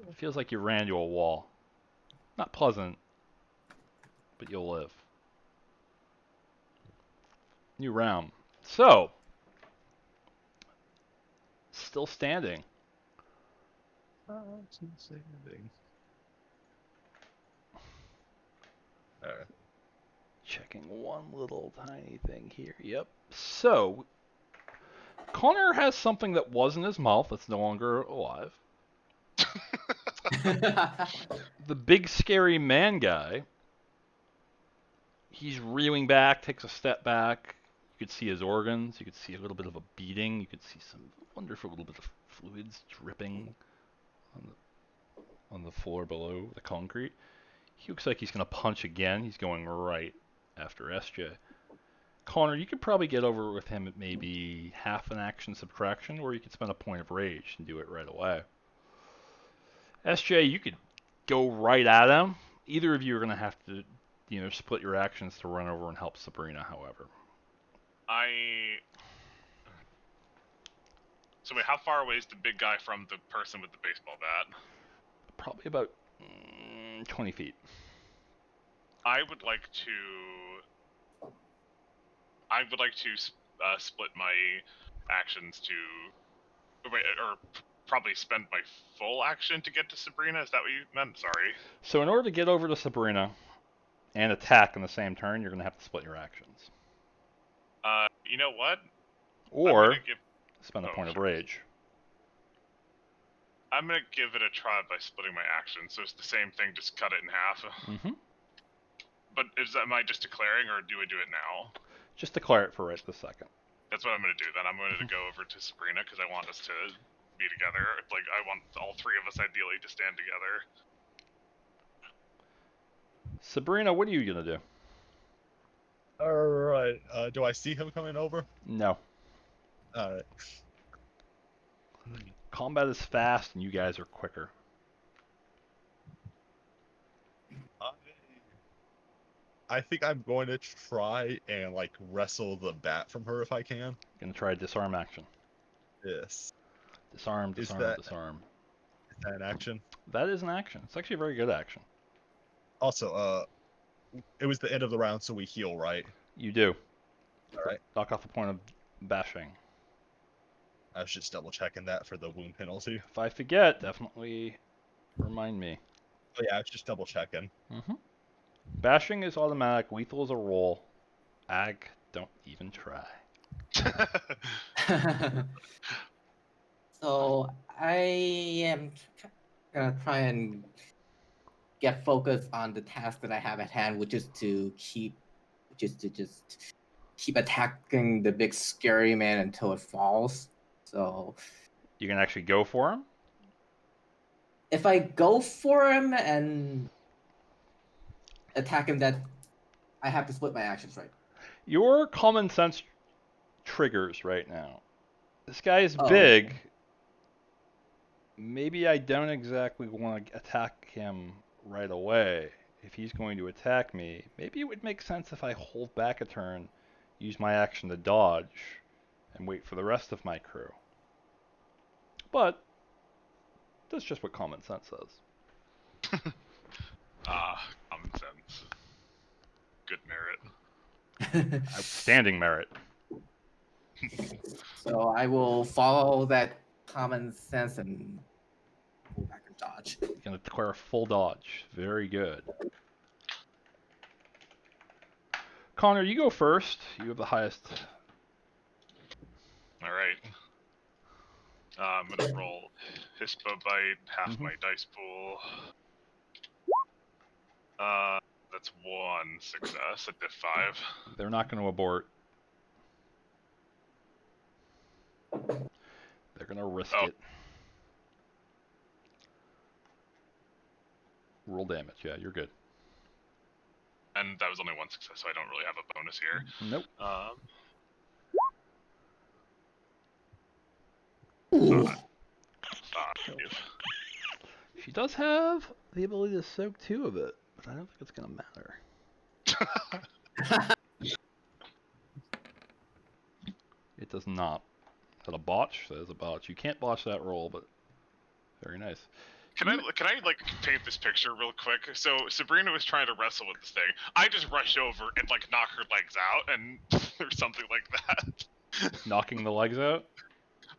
It feels like you ran into a wall. Not pleasant, but you'll live. New round. So, still standing. Alright. Checking one little tiny thing here. Yep. So, Connor has something that was in his mouth that's no longer alive. The big scary man guy, he's reeling back, takes a step back. You could see his organs. You could see a little bit of a beating. You could see some wonderful little bit of fluids dripping on the floor below the concrete. He looks like he's going to punch again. He's going right after SJ. Connor, you could probably get over with him at maybe half an action subtraction, or you could spend a point of rage and do it right away. SJ, you could go right at him. Either of you are going to have to, split your actions to run over and help Sabrina, however. So wait, how far away is the big guy from the person with the baseball bat? Probably about 20 feet. I would like to split my actions to, or probably spend my full action to get to Sabrina. Is that what you meant? Sorry. So in order to get over to Sabrina and attack in the same turn, you're going to have to split your actions. You know what? Or spend a point of rage. I'm going to give it a try by splitting my actions. So it's the same thing, just cut it in half. Mm-hmm. But am I just declaring, or do I do it now? Just declare it for right this second. That's what I'm going to do then. I'm going to go over to Sabrina because I want us to be together. Like, I want all 3 of us ideally to stand together. Sabrina, what are you going to do? Alright, do I see him coming over? No. Alright. Combat is fast and you guys are quicker. I think I'm going to try and, wrestle the bat from her if I can. Gonna try a disarm action. Yes. Disarm, Is disarm, that disarm. an action? That is an action. It's actually a very good action. Also, it was the end of the round, so we heal, right? You do. All right. Knock off a point of bashing. I was just double checking that for the wound penalty. If I forget, definitely remind me. Oh yeah, I was just double checking. Bashing is automatic. Lethal is a roll. Ag, don't even try. So I am gonna try and get focused on the task that I have at hand, which is to just keep attacking the big scary man until it falls. So You can actually go for him. if I go for him and attack him, that I have to split my actions, right? Your common sense triggers right now. This guy is Oh. big. Maybe I don't exactly want to attack him right away. If he's going to attack me, maybe it would make sense if I hold back a turn, use my action to dodge, and wait for the rest of my crew. But that's just what common sense says. Common sense. Good merit. Outstanding merit. So I will follow that common sense and go back and dodge. You're going to declare a full dodge. Very good. Connor, you go first. You have the highest. All right. I'm gonna roll Hispa Bite, half my dice pool. That's one success, a diff 5. They're not going to abort. They're going to risk it. Roll damage. Yeah, you're good. And that was only one success, so I don't really have a bonus here. Nope. She does have the ability to soak 2 of it, but I don't think it's going to matter. It does not. Is that a botch? That is a botch. You can't botch that roll, but very nice. Can I like paint this picture real quick? So Sabrina was trying to wrestle with this thing. I just rush over and like knock her legs out, and or something like that. Knocking the legs out?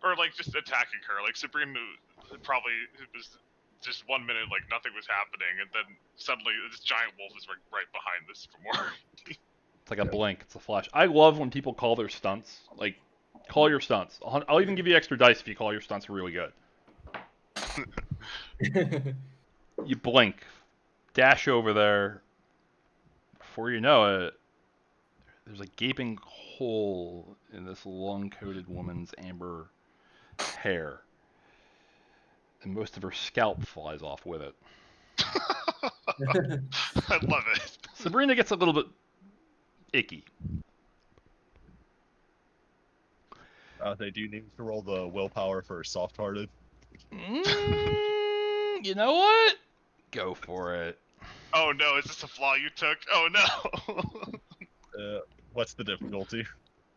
Or like just attacking her. Like Sabrina probably it was just 1 minute like nothing was happening, and then suddenly this giant wolf is right behind this for more. It's like a blink. It's a flash. I love when people call their stunts. Like, call your stunts. I'll even give you extra dice if you call your stunts really good. You blink, dash over there. Before you know it, there's a gaping hole in this long-coated woman's amber hair, and most of her scalp flies off with it. I love it. Sabrina gets a little bit icky. They do need to roll the willpower for soft-hearted. You know what? Go for it. Oh no, is this a flaw you took? Oh no. What's the difficulty?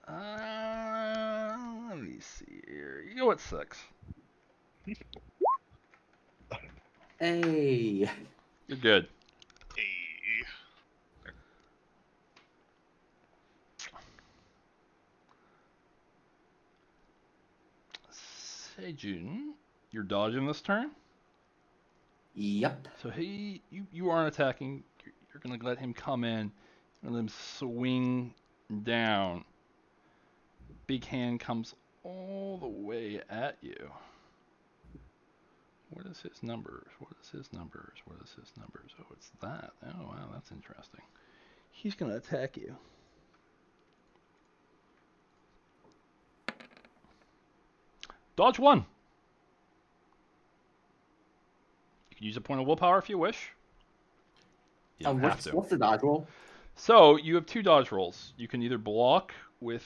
Let me see here. You go at 6. Hey. You're good. Hey. Seijun, you're dodging this turn? Yep. So you aren't attacking. You're going to let him come in and let him swing down. Big hand comes all the way at you. What is his numbers? What is his numbers? What is his numbers? Oh, it's that. Oh, wow, that's interesting. He's going to attack you. Dodge 1. You can use a point of willpower if you wish. You don't have to. What's the dodge roll? So you have 2 dodge rolls. You can either block with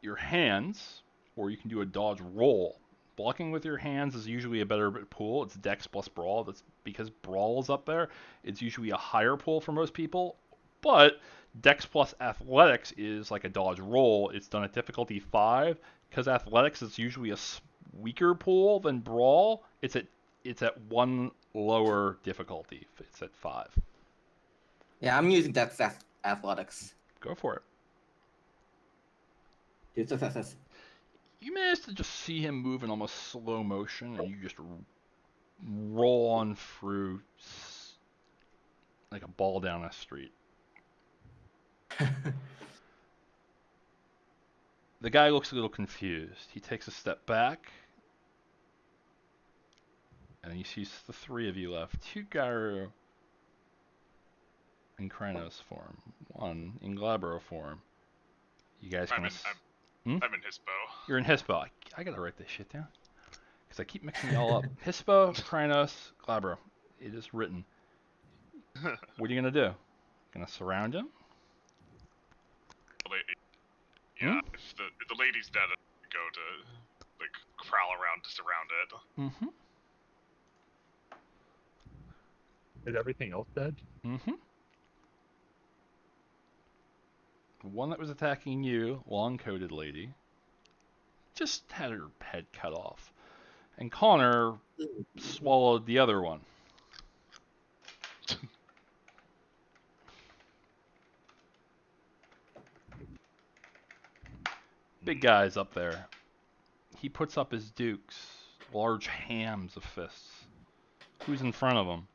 your hands, or you can do a dodge roll. Blocking with your hands is usually a better pool. It's Dex plus Brawl. That's because Brawl is up there. It's usually a higher pool for most people. But Dex plus Athletics is like a dodge roll. It's done at difficulty 5. Because Athletics is usually a weaker pool than Brawl. It's at one lower difficulty. It's at 5. Yeah, I'm using Dex Athletics. Go for it. 2 successes. You manage to just see him move in almost slow motion, and you just roll on through like a ball down a street. The guy looks a little confused. He takes a step back, and you see the 3 of you left. 2 Garou in Krynos form, 1 in Glabro form. You guys I'm gonna... in Hispo. You're in Hispo. I gotta write this shit down, because I keep mixing y'all up. Hispo, Krynos, Glabro. It is written. What are you gonna do? Gonna surround him? Yeah, if the lady's dead, I go to like prowl around to surround it. Mm-hmm. Is everything else dead? Mm-hmm. The one that was attacking you, long-coated lady, just had her head cut off. And Connor swallowed the other one. Big guy's up there. He puts up his dukes, large hams of fists. Who's in front of him?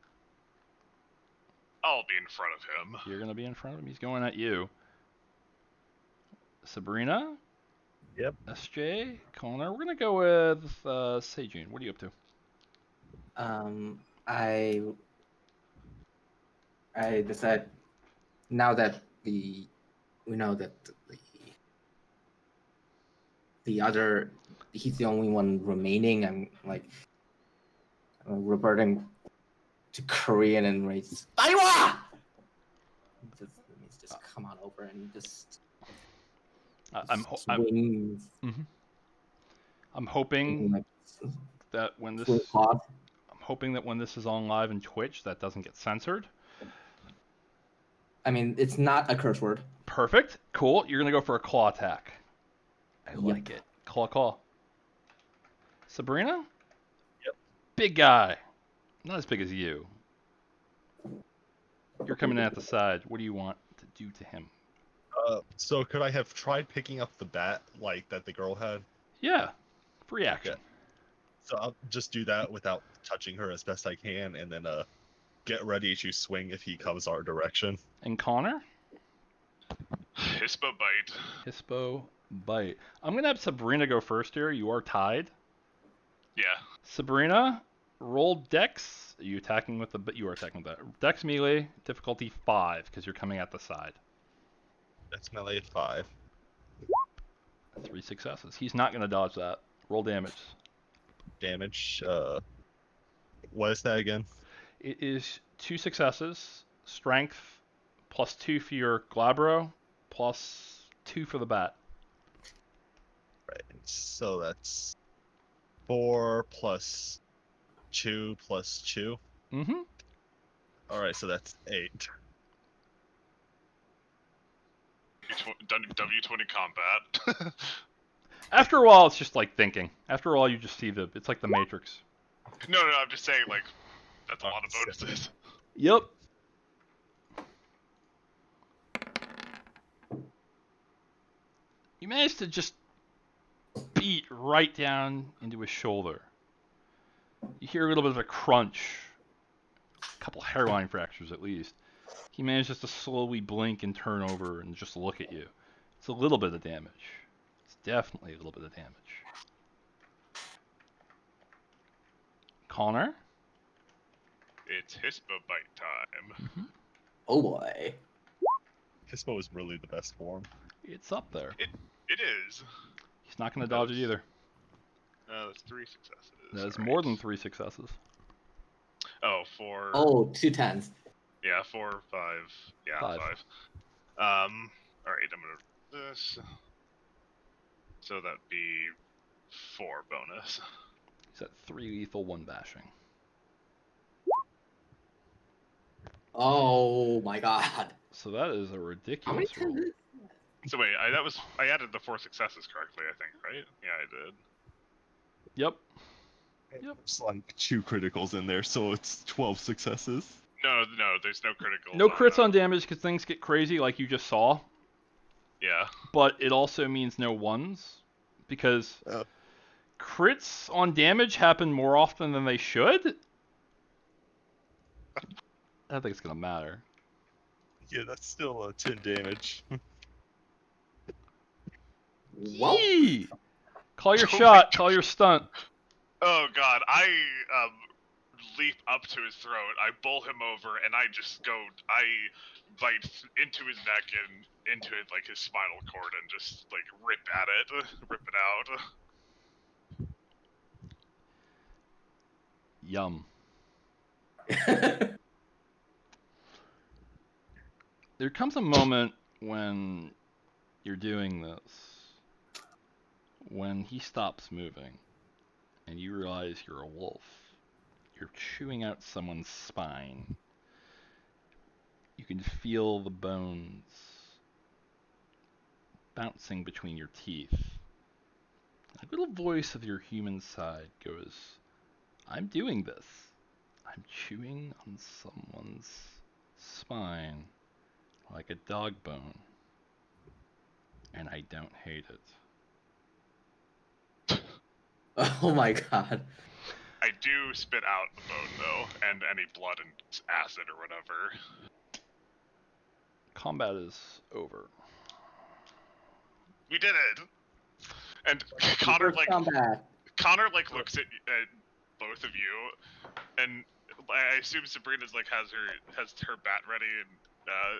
I'll be in front of him. You're gonna be in front of him. He's going at you. Sabrina? Yep. SJ? Connor? We're gonna go with Seijun. What are you up to? I decide now that we know that the other, he's the only one remaining. I'm like reverting to Korean and race. Aiwa! Just come on over and just swing. I'm hoping like, that when this swing pod. I'm hoping that when this is on live in Twitch, that doesn't get censored. I mean, it's not a curse word. Perfect. Cool. You're gonna go for a claw attack. I Yep. like it. Claw. Sabrina? Yep. Big guy. Not as big as you. You're coming in at the side. What do you want to do to him? So could I have tried picking up the bat like that the girl had? Yeah. Free action. Okay. So I'll just do that without touching her as best I can, and then get ready to swing if he comes our direction. And Connor? Hispo bite. Hispo bite. I'm gonna have Sabrina go first here. You are tied. Yeah. Sabrina, roll Dex. Are you attacking with the? You are attacking with that. Dex melee, difficulty 5, because you're coming at the side. That's melee at 5. 3 successes. He's not gonna dodge that. Roll damage. Damage. What is that again? It is 2 successes. Strength +2 for your Glabro, +2 for the bat. Right. So that's 4 plus 2 plus 2. Mm-hmm. All right, so that's 8. W20 combat. After a while, it's just like thinking. After a while, you just see it's like the Matrix. No, I'm just saying, like, that's a lot of bonuses. Yep. You managed to just beat right down into his shoulder. You hear a little bit of a crunch. A couple hairline fractures at least. He manages to slowly blink and turn over and just look at you. It's a little bit of damage. It's definitely a little bit of damage. Connor? It's Hispo bite time. Mm-hmm. Oh boy. Hispo is really the best form. It's up there. It is. He's not going to dodge it either. That's 3 successes. That is All more right. than 3 successes. Oh, 4. Oh, 2 10s. Yeah, 4, 5. Yeah, 5. 5. Alright, I'm gonna this. So that'd be 4 bonus. He's at 3 lethal, 1 bashing. Oh my god. So that is a How many ridiculous roll. 10s? So wait, I added the 4 successes correctly, I think, right? Yeah, I did. Yep. There's like 2 criticals in there, so it's 12 successes. No, there's no criticals. No crits on damage because things get crazy, like you just saw. Yeah. But it also means no ones because crits on damage happen more often than they should. I don't think it's gonna matter. Yeah, that's still 10 damage. Well, Yee! Call your Oh my shot. Call your stunt. Oh god, I leap up to his throat, I bowl him over, and I bite into his neck and into it, like his spinal cord, and just like rip it out. Yum. There comes a moment when you're doing this, when he stops moving, and you realize you're a wolf. You're chewing out someone's spine. You can feel the bones bouncing between your teeth. A little voice of your human side goes, I'm doing this. I'm chewing on someone's spine like a dog bone. And I don't hate it. Oh my god. I do spit out the bone though, and any blood and acid or whatever. Combat is over. We did it. And Connor Combat. looks at both of you, and I assume Sabrina's has her bat ready, and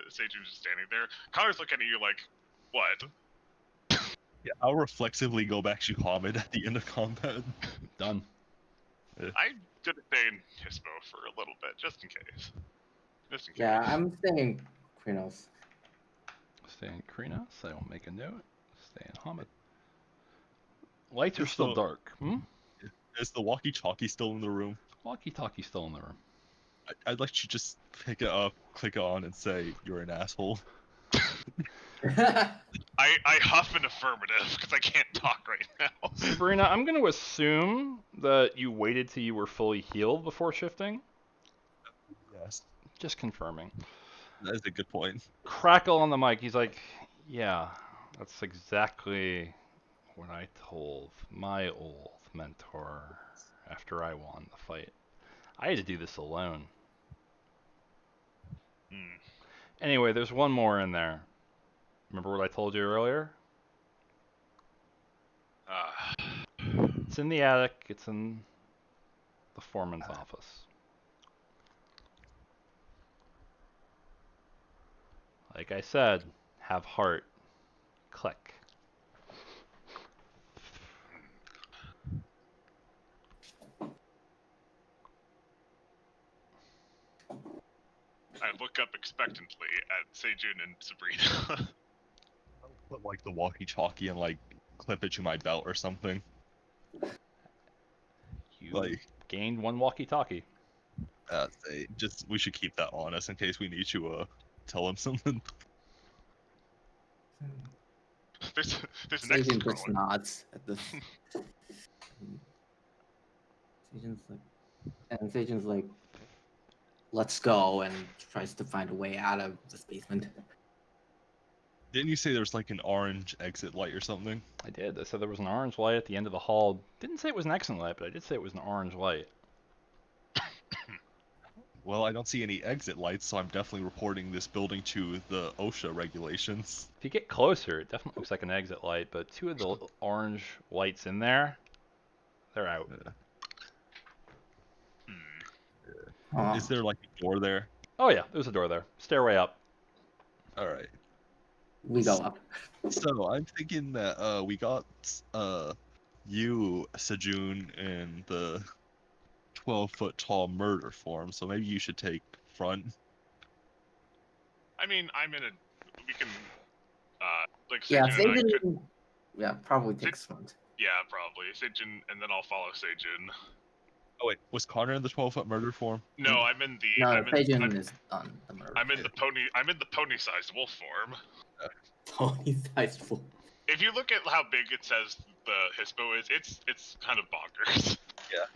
Seijun's just standing there. Connor's looking at you like, what? Yeah, I'll reflexively go back to Hamid at the end of combat. Done. I'm gonna stay in Hispo for a little bit, just in case. Yeah, I'm staying Krinos. Stay in Krina, so I will make a note. Stay in Hamid. Lights are still dark. Is the walkie-talkie still in the room? Walkie-talkie still in the room. I'd like to just pick it up, click on, and say, you're an asshole. I huff an affirmative because I can't talk right now. Sabrina, I'm going to assume that you waited till you were fully healed before shifting. Yes, Just confirming. that is a good point. Crackle on the mic. He's like, yeah, that's exactly what I told my old mentor after I won the fight. I had to do this alone. Anyway, there's one more in there. Remember what I told you earlier? It's in the attic. It's in the foreman's office. Like I said, have heart. Click. I look up expectantly at Seijun and Sabrina. I'll put like the walkie-talkie and like clip it to my belt or something. You gained one walkie-talkie. We should keep that on us in case we need to tell him something. there's an extra Seijun just one. nods at this. Seijun's like, let's go, and tries to find a way out of this basement. Didn't you say there's like an orange exit light or something? I did. I said there was an orange light at the end of the hall. Didn't say it was an exit light, but I did say it was an orange light. Well, I don't see any exit lights, so I'm definitely reporting this building to the OSHA regulations. If you get closer, it definitely looks like an exit light, but two of the orange lights in there, they're out. Is there like a door there? Oh yeah, there's a door there. Stairway up. Alright. We go up. So I'm thinking that we got you, Sejun, in the 12-foot tall murder form, so maybe you should take front. I mean, we can, Yeah, Seijun and I could, yeah, probably takes front. yeah, probably. Seijun, and then I'll follow Seijun. Oh wait, was Connor in the 12-foot murder form? No, I'm in the. No, I'm is done. The murder. I'm in the pony-sized wolf form. Pony-sized wolf. If you look at how big it says the Hispo is, it's kind of bonkers.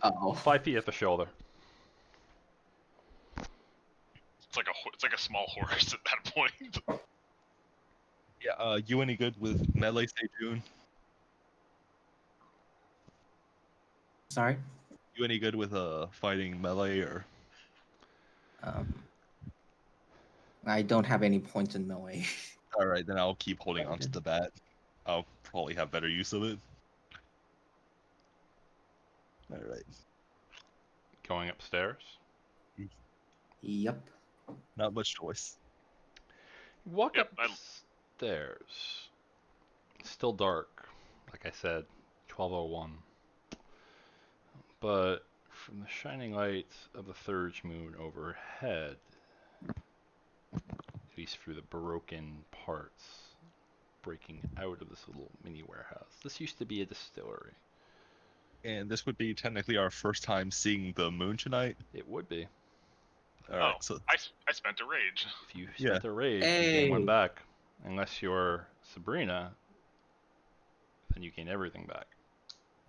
Oh. 5 feet at the shoulder. It's like a small horse at that point. Yeah. You any good with melee, Sejun? Sorry. You any good with fighting melee or? I don't have any points in melee. All right, then I'll keep holding on to the bat. I'll probably have better use of it. All right. Going upstairs. Yep. Not much choice. You walk Yep, upstairs. It's still dark. Like I said, 12:01. But from the shining light of the third moon overhead, at least through the broken parts breaking out of this little mini warehouse. This used to be a distillery. And this would be technically our first time seeing the moon tonight. It would be. All right, so I spent a rage. If you spent a rage, you gain one back. Unless you're Sabrina, then you gain everything back.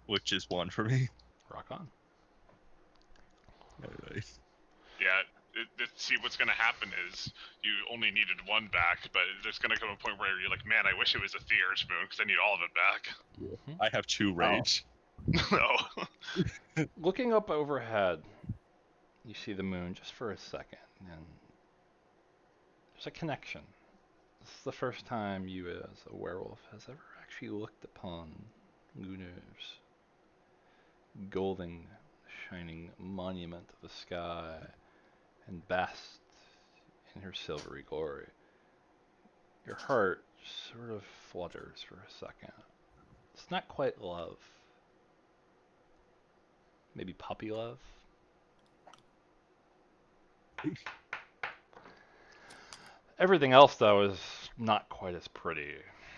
which is one for me. Rock on. All right. Yeah, see what's gonna happen is you only needed one back, but there's gonna come a point where you're like, man, I wish it was a Theurge moon because I need all of it back. I have 2 rage. No. Looking up overhead, you see the moon just for a second, and there's a connection. This is the first time you, as a werewolf, has ever actually looked upon Lunar's golden, shining monument of the sky and basked in her silvery glory. Your heart sort of flutters for a second. It's not quite love. Maybe puppy love? Everything else, though, is not quite as pretty.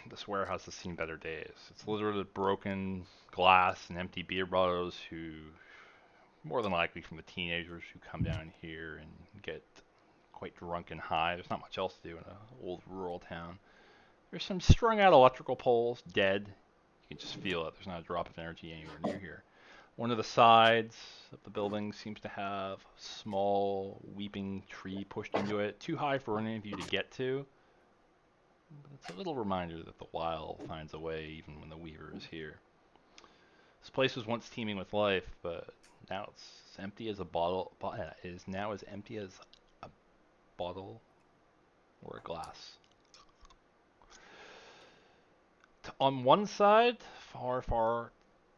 This warehouse has seen better days. It's littered with broken glass and empty beer bottles who, more than likely from the teenagers who come down here and get quite drunk and high. There's not much else to do in an old rural town. There's some strung out electrical poles, dead. You can just feel it. There's not a drop of energy anywhere near here. One of the sides of the building seems to have a small weeping tree pushed into it, too high for any of you to get to. But it's a little reminder that the wild finds a way even when the weaver is here. This place was once teeming with life, but now it's as empty as a bottle. It is now as empty as a bottle or a glass. On one side, far,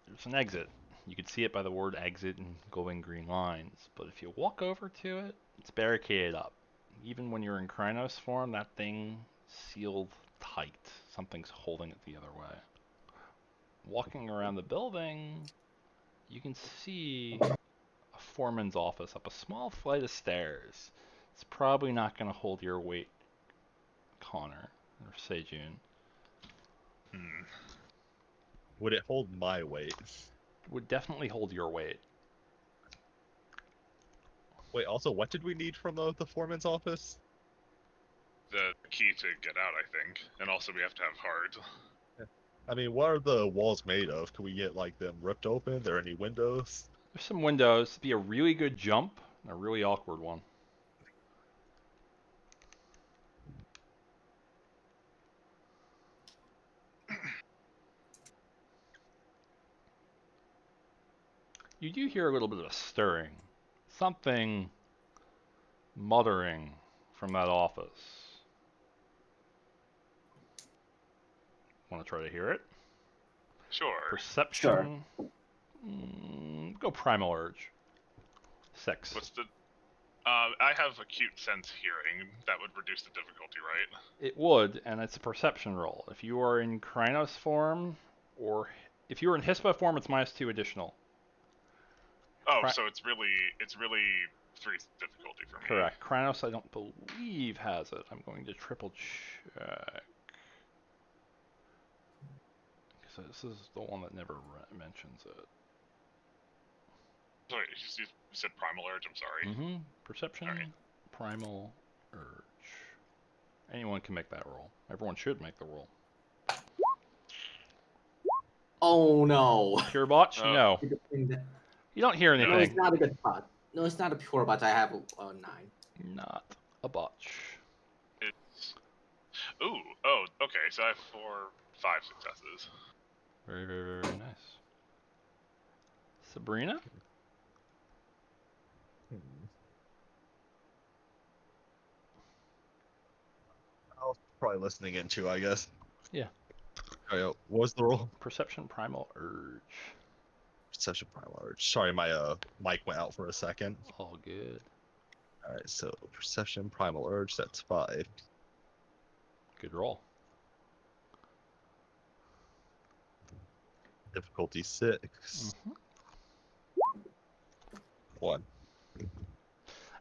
there's an exit. You can see it by the word exit in glowing green lines, but if you walk over to it, it's barricaded up. Even when you're in Krynos form, that thing sealed tight. Something's holding it the other way. Walking around the building, you can see a foreman's office up a small flight of stairs. It's probably not going to hold your weight, Connor or Sejun. Would it hold my weight? Would definitely hold your weight. Wait, also, what did we need from the foreman's office? The key to get out, I think, and also we have to have heart. I mean, what are the walls made of? Can we get, like, them ripped open? Are there any windows? There's some windows. It'd be a really good jump and a really awkward one. You do hear a little bit of a stirring. Something muttering from that office. Want to try to hear it? Sure. Perception. Go primal urge. 6. What's the? I have acute sense hearing. That would reduce the difficulty, right? It would, and it's a perception roll. If you are in Krynos form, or if you are in Hispa form, it's -2 additional. Oh, so it's really 3 difficulty for me. Correct. Krynos, I don't believe has it. I'm going to triple check. So this is the one that never mentions it. Sorry, you said primal urge. I'm sorry. Perception, All right. primal urge. Anyone can make that roll. Everyone should make the roll. Oh no. Pure botch? Oh. No. You don't hear No, it's anything. not a good bot. No, it's not a pure bot. I have a 9. Not a botch. It's oh, okay. So I have 5 successes. Very, very, very, very nice. Sabrina? I was probably listening in too, I guess. Yeah. Alright, what was the roll? Perception Primal Urge. Perception Primal Urge. Sorry, my mic went out for a second. All good. Alright, so Perception Primal Urge, that's 5. Good roll. Difficulty 6. Mhm. 1.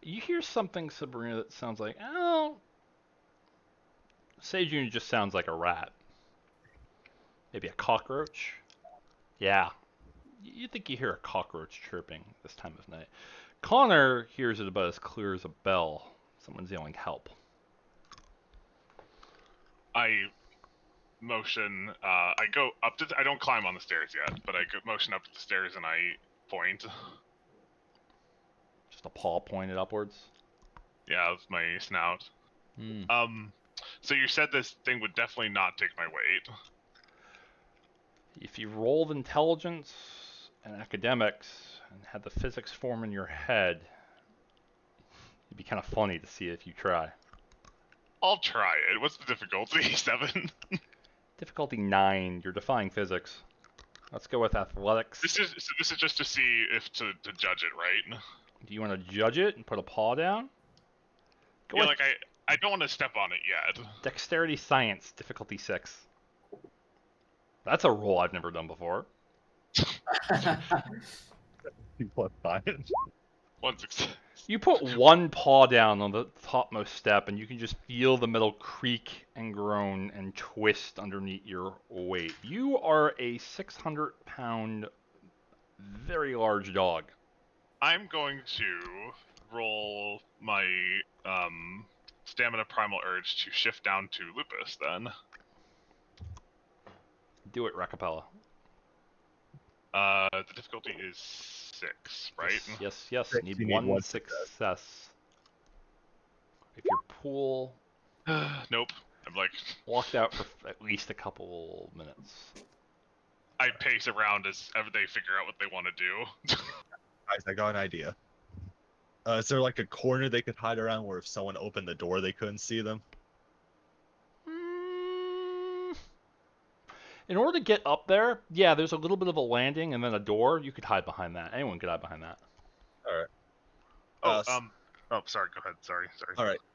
You hear something, Sabrina, that sounds like, oh, Seijun just sounds like a rat. Maybe a cockroach? Yeah. You think you hear a cockroach chirping this time of night. Connor hears it about as clear as a bell. Someone's yelling help. I motion. I go up to. I don't climb on the stairs yet, but I motion up to the stairs and I point. Just a paw pointed upwards. Yeah, with my snout. Hmm. So you said this thing would definitely not take my weight. If you rolled intelligence and academics and had the physics form in your head, it'd be kind of funny to see if you try. I'll try it. What's the difficulty? 7. Difficulty 9. You're defying physics. Let's go with athletics. This is just to see if to judge it, right? Do you want to judge it and put a paw down? Go Yeah, with like I don't want to step on it yet. dexterity science, difficulty 6. That's a roll I've never done before. Plus 5. 1 success. You put one paw down on the topmost step, and you can just feel the metal creak and groan and twist underneath your weight. You are a 600-pound, very large dog. I'm going to roll my stamina primal urge to shift down to lupus then. Do it, Rakapella. The difficulty is 6, right? Yes, yes. Six, Need you need one one success. If your pool Nope. I'm like, walked out for at least a couple minutes. I pace around as ever they figure out what they want to do. Guys, I got an idea. Is there like a corner they could hide around where if someone opened the door they couldn't see them? In order to get up there, yeah, there's a little bit of a landing and then a door. You could hide behind that. Anyone could hide behind that. Alright. Oh, sorry, go ahead. Sorry.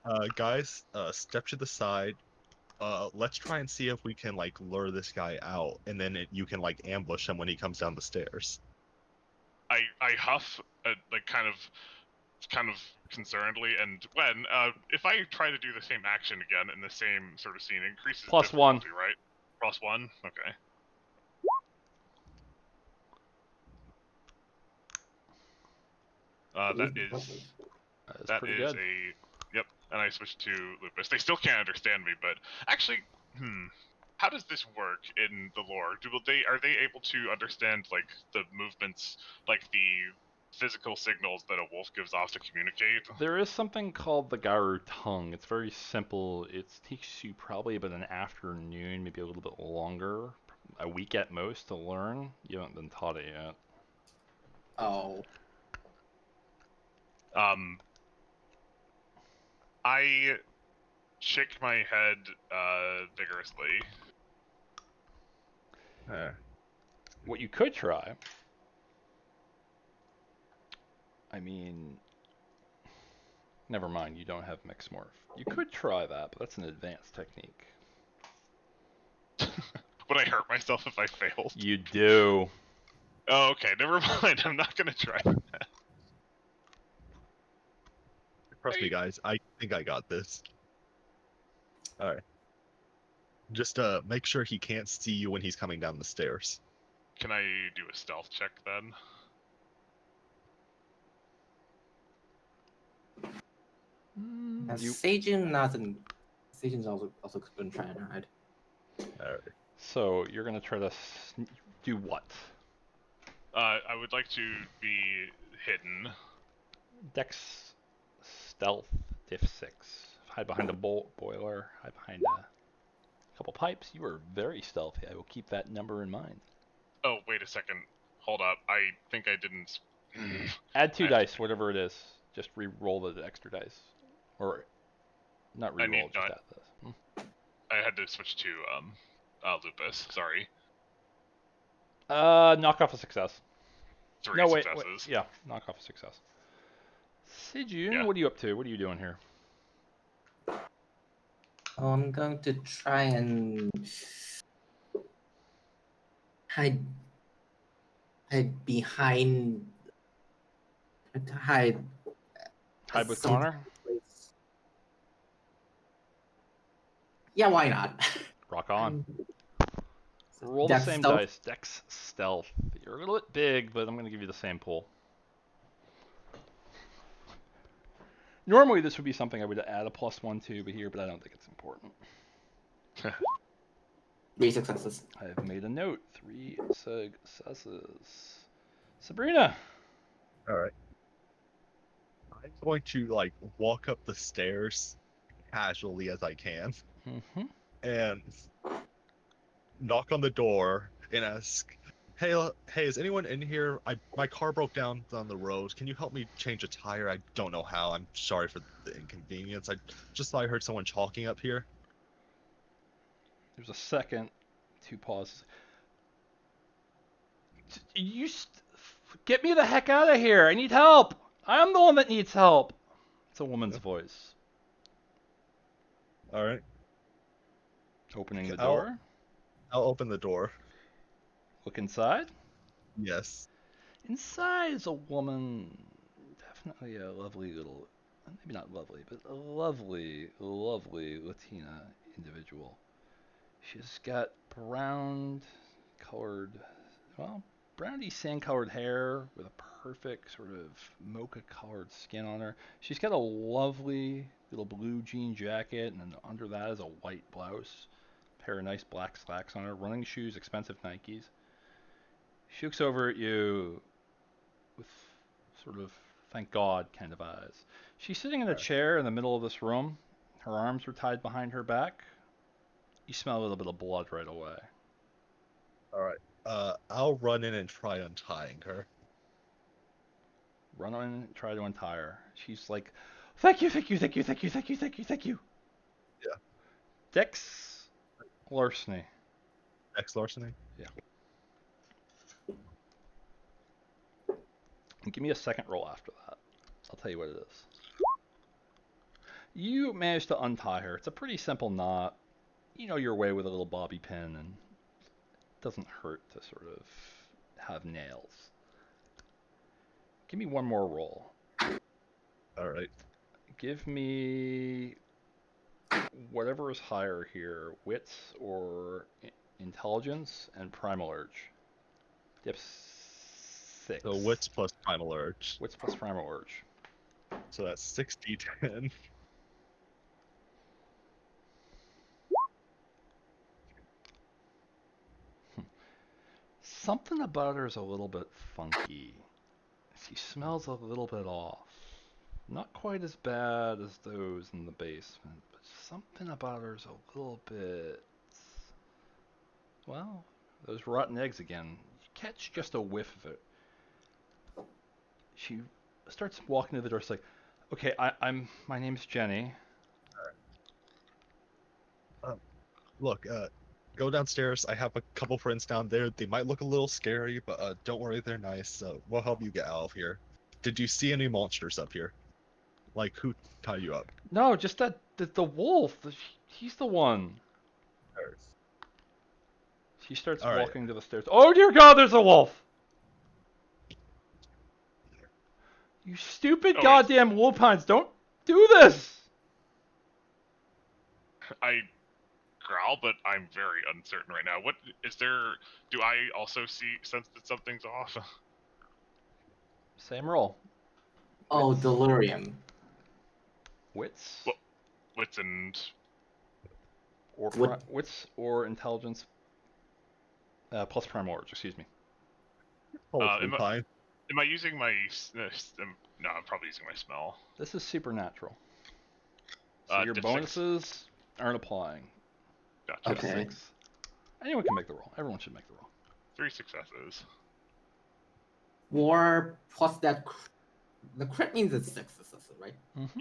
Alright, guys, step to the side. Let's try and see if we can like lure this guy out, and then you can like ambush him when he comes down the stairs. I huff, like kind of concernedly, and when if I try to do the same action again in the same sort of scene, it increases +1. difficulty, right? +1. Okay. That pretty is good. yep. And I switched to lupus. They still can't understand me, but actually, how does this work in the lore? Are they able to understand like the movements, like the physical signals that a wolf gives off to communicate? There is something called the Garou tongue. It's very simple. It takes you probably about an afternoon, maybe a little bit longer, a week at most to learn. You haven't been taught it yet. Oh. I shake my head vigorously. What you could try, I mean, never mind, you don't have Mixed Morph. You could try that, but that's an advanced technique. Would I hurt myself if I failed? You do. Oh, okay, never mind. I'm not gonna try that. Trust me, guys. I think I got this. Alright. Just make sure he can't see you when he's coming down the stairs. Can I do a stealth check then? And Seijun Sejun's also couldn't try and hide. Alright. So you're gonna try to do what? I would like to be hidden. Dex stealth diff 6. Hide behind a boiler. Hide behind a couple pipes. You are very stealthy. I will keep that number in mind. Oh, wait a second. Hold up. I think I didn't. Add 2 I- dice, whatever it is. Just re-roll the extra dice, or not I need re-roll. Just not- add this. I had to switch to lupus. Sorry. Knock off a success. 3 No, wait, successes. yeah, knock off a success. Sejun, Yeah. what are you up to? What are you doing here? I'm going to try and hide behind hide Hide with some Connor? place. Yeah, why not? Rock on. Um, Roll the Dex same stealth? dice. Dex stealth. You're a little bit big, but I'm going to give you the same pool. Normally this would be something I would add a +1 to, but I don't think it's important. 3 successes. I have made a note. 3 successes. Sabrina. All right. I'm going to like walk up the stairs casually as I can Mm-hmm. and knock on the door and ask, "Hey, hey, is anyone in here? My car broke down on the road. Can you help me change a tire? I don't know how. I'm sorry for the inconvenience. I just thought I heard someone talking up here." There's a second. 2 pauses. Get me the heck out of here. I need help. I'm the one that needs help. It's a woman's voice. All right. Opening the I'll- door. I'll open the door. Look inside. Yes. Inside is a woman. Definitely a lovely little, maybe not lovely, but a lovely, lovely Latina individual. She's got brown colored, well, browny sand colored hair with a perfect sort of mocha colored skin on her. She's got a lovely little blue jean jacket, and then under that is a white blouse. Pair of nice black slacks on her. Running shoes, expensive Nikes. She looks over at you with sort of thank God kind of eyes. She's sitting in a chair in the middle of this room. Her arms are tied behind her back. You smell a little bit of blood right away. All right. I'll run in and try untying her. Run on and try to untie her. She's like, thank you, thank you, thank you, thank you, thank you, thank you, thank you. Yeah. Dex larceny. Ex larceny. Yeah. And give me a second roll after that. I'll tell you what it is. You managed to untie her. It's a pretty simple knot. You know your way with a little bobby pin, and it doesn't hurt to sort of have nails. Give me one more roll. All right. Give me whatever is higher here, wits or intelligence and primal urge. Yep, 6. So wits plus primal urge. Wits plus primal urge. So that's 6d10. Something about her is a little bit funky. She smells a little bit off. Not quite as bad as those in the basement, but something about her is a little bit... Well, those rotten eggs again. You catch just a whiff of it. She starts walking to the door. She's like, okay, my name's Jenny. Look, go downstairs. I have a couple friends down there. They might look a little scary, but don't worry, they're nice. We'll help you get out of here. Did you see any monsters up here? Like, who tied you up? No, just the wolf. He's the one. She starts All right. walking to the stairs. Oh dear God, there's a wolf! You stupid goddamn wolfines! Don't do this! I growl, but I'm very uncertain right now. What is there? Do I also sense that something's off? Same roll. Oh, delirium. Wits. Wits and Or What- wits or intelligence plus Primordial, excuse me. Hopefully fine. Am I using my... no, I'm probably using my smell. This is supernatural. So your Diff bonuses aren't applying. Gotcha. Okay. 6. Anyone can make the roll. Everyone should make the roll. 3 successes. 4 plus that. The crit means it's 6 successes, right? Mm-hmm.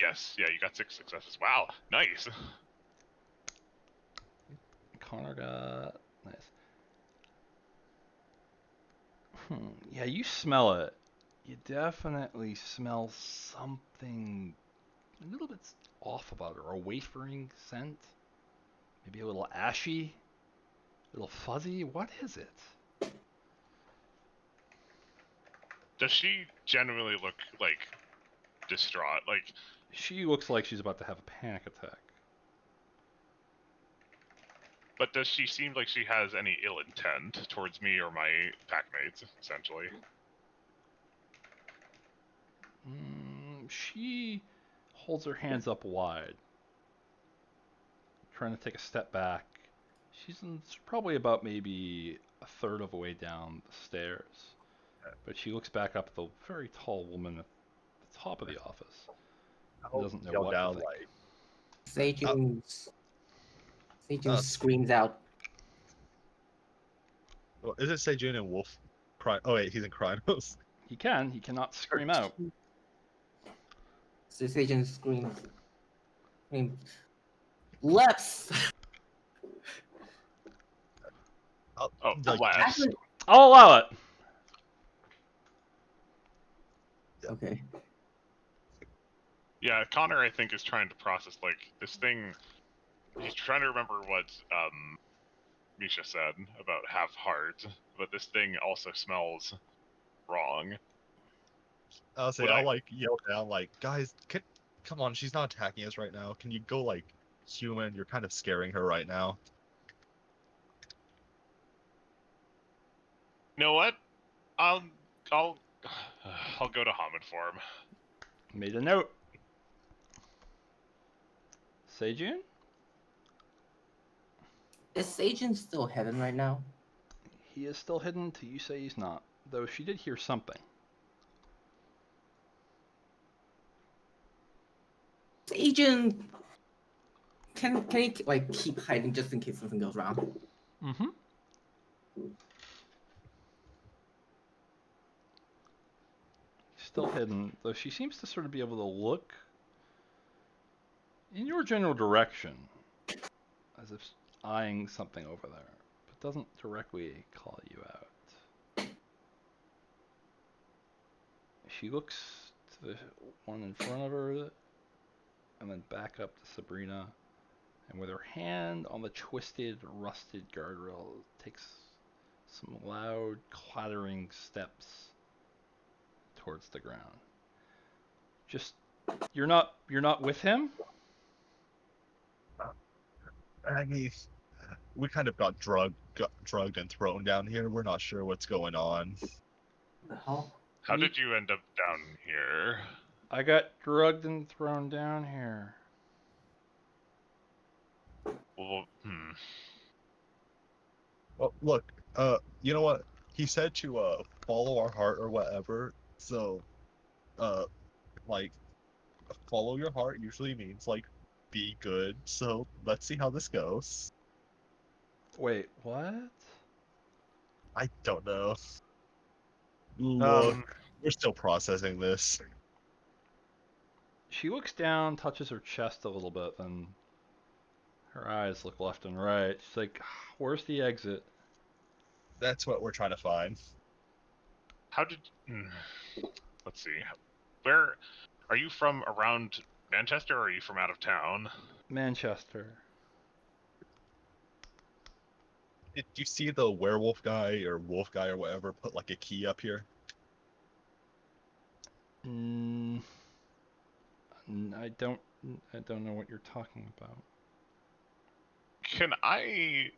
Yes, yeah, you got 6 successes. Wow, nice. Connor got nice. Yeah, you smell it. You definitely smell something a little bit off about it, or a wafering scent. Maybe a little ashy, a little fuzzy. What is it? Does she generally look, like, distraught? Like, She looks like she's about to have a panic attack. but does she seem like she has any ill intent towards me or my packmates, essentially? She holds her hands up wide, trying to take a step back. She's probably about maybe a third of the way down the stairs, but she looks back up at the very tall woman at the top of the office. Who doesn't know what to think. Seijun screams out. Well, is it Seijun and Wolf? Oh wait, he's in Krynos. He cannot scream out. So Seijun screams. Let's. Let's. I'll allow it. Okay. Yeah, Connor, I think, is trying to process, like, this thing. He's trying to remember what Misha said about half heart, but this thing also smells wrong. I'll like yell down, like, guys, come on, she's not attacking us right now. Can you go like human? You're kind of scaring her right now. You know what? I'll go to Hamid form. Made a note. Seijun? Is Seijun still hidden right now? He is still hidden till you say he's not, though she did hear something. Seijun, can he like keep hiding just in case something goes wrong? Mm-hmm. Still hidden, though she seems to sort of be able to look in your general direction, as if eyeing something over there, but doesn't directly call you out. She looks to the one in front of her, and then back up to Sabrina, and with her hand on the twisted, rusted guardrail, takes some loud, clattering steps towards the ground. Just, you're not with him? Aggie, we kind of got drugged and thrown down here. We're not sure what's going on. The hell? How did you end up down here? I got drugged and thrown down here. Well, Well, look, you know what? He said to follow our heart or whatever. So, like, follow your heart usually means like be good. So let's see how this goes. Wait, what? I don't know. Look, we're still processing this. She looks down, touches her chest a little bit, then her eyes look left and right. She's like, where's the exit? That's what we're trying to find. how did? Let's see. Where are you from? Around Manchester, or are you from out of town? Manchester. Did you see the werewolf guy or wolf guy or whatever put like a key up here? I don't know what you're talking about. Can I?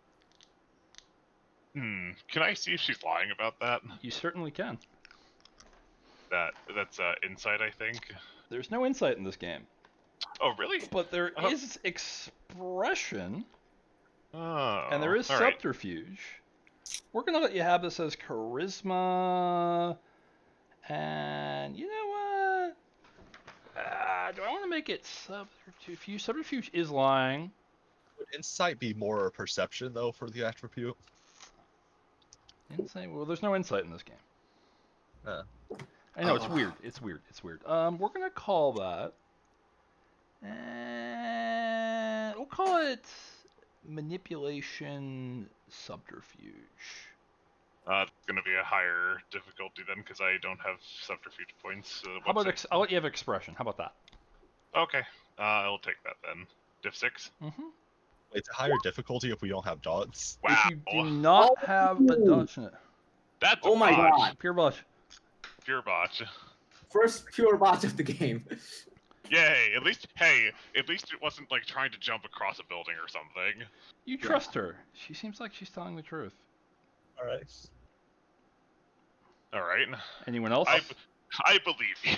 Can I see if she's lying about that? You certainly can. That's insight, I think. There's no insight in this game, Oh, really? but there is expression, Oh, and there is all right. subterfuge. We're gonna let you have this as charisma, and you know what? Do I want to make it subterfuge? Subterfuge is lying. Would insight be more perception though for the attribute? Insight. Well, there's no insight in this game. I know it's Oh. weird. It's weird. It's weird. We're gonna call that, and we'll call it manipulation subterfuge. It's gonna be a higher difficulty then, because I don't have subterfuge points. How about I'll let you have expression? How about that? Okay, I'll take that then. Diff 6. Mm-hmm. It's a higher difficulty if we don't have dots. Wow. If you do not have a dodge in it, That's Oh a my botch. god. pure botch. Pure botch. First pure botch of the game. Yay! At least it wasn't like trying to jump across a building or something. You trust her. She seems like she's telling the truth. All right. All right. Anyone else? I believe you.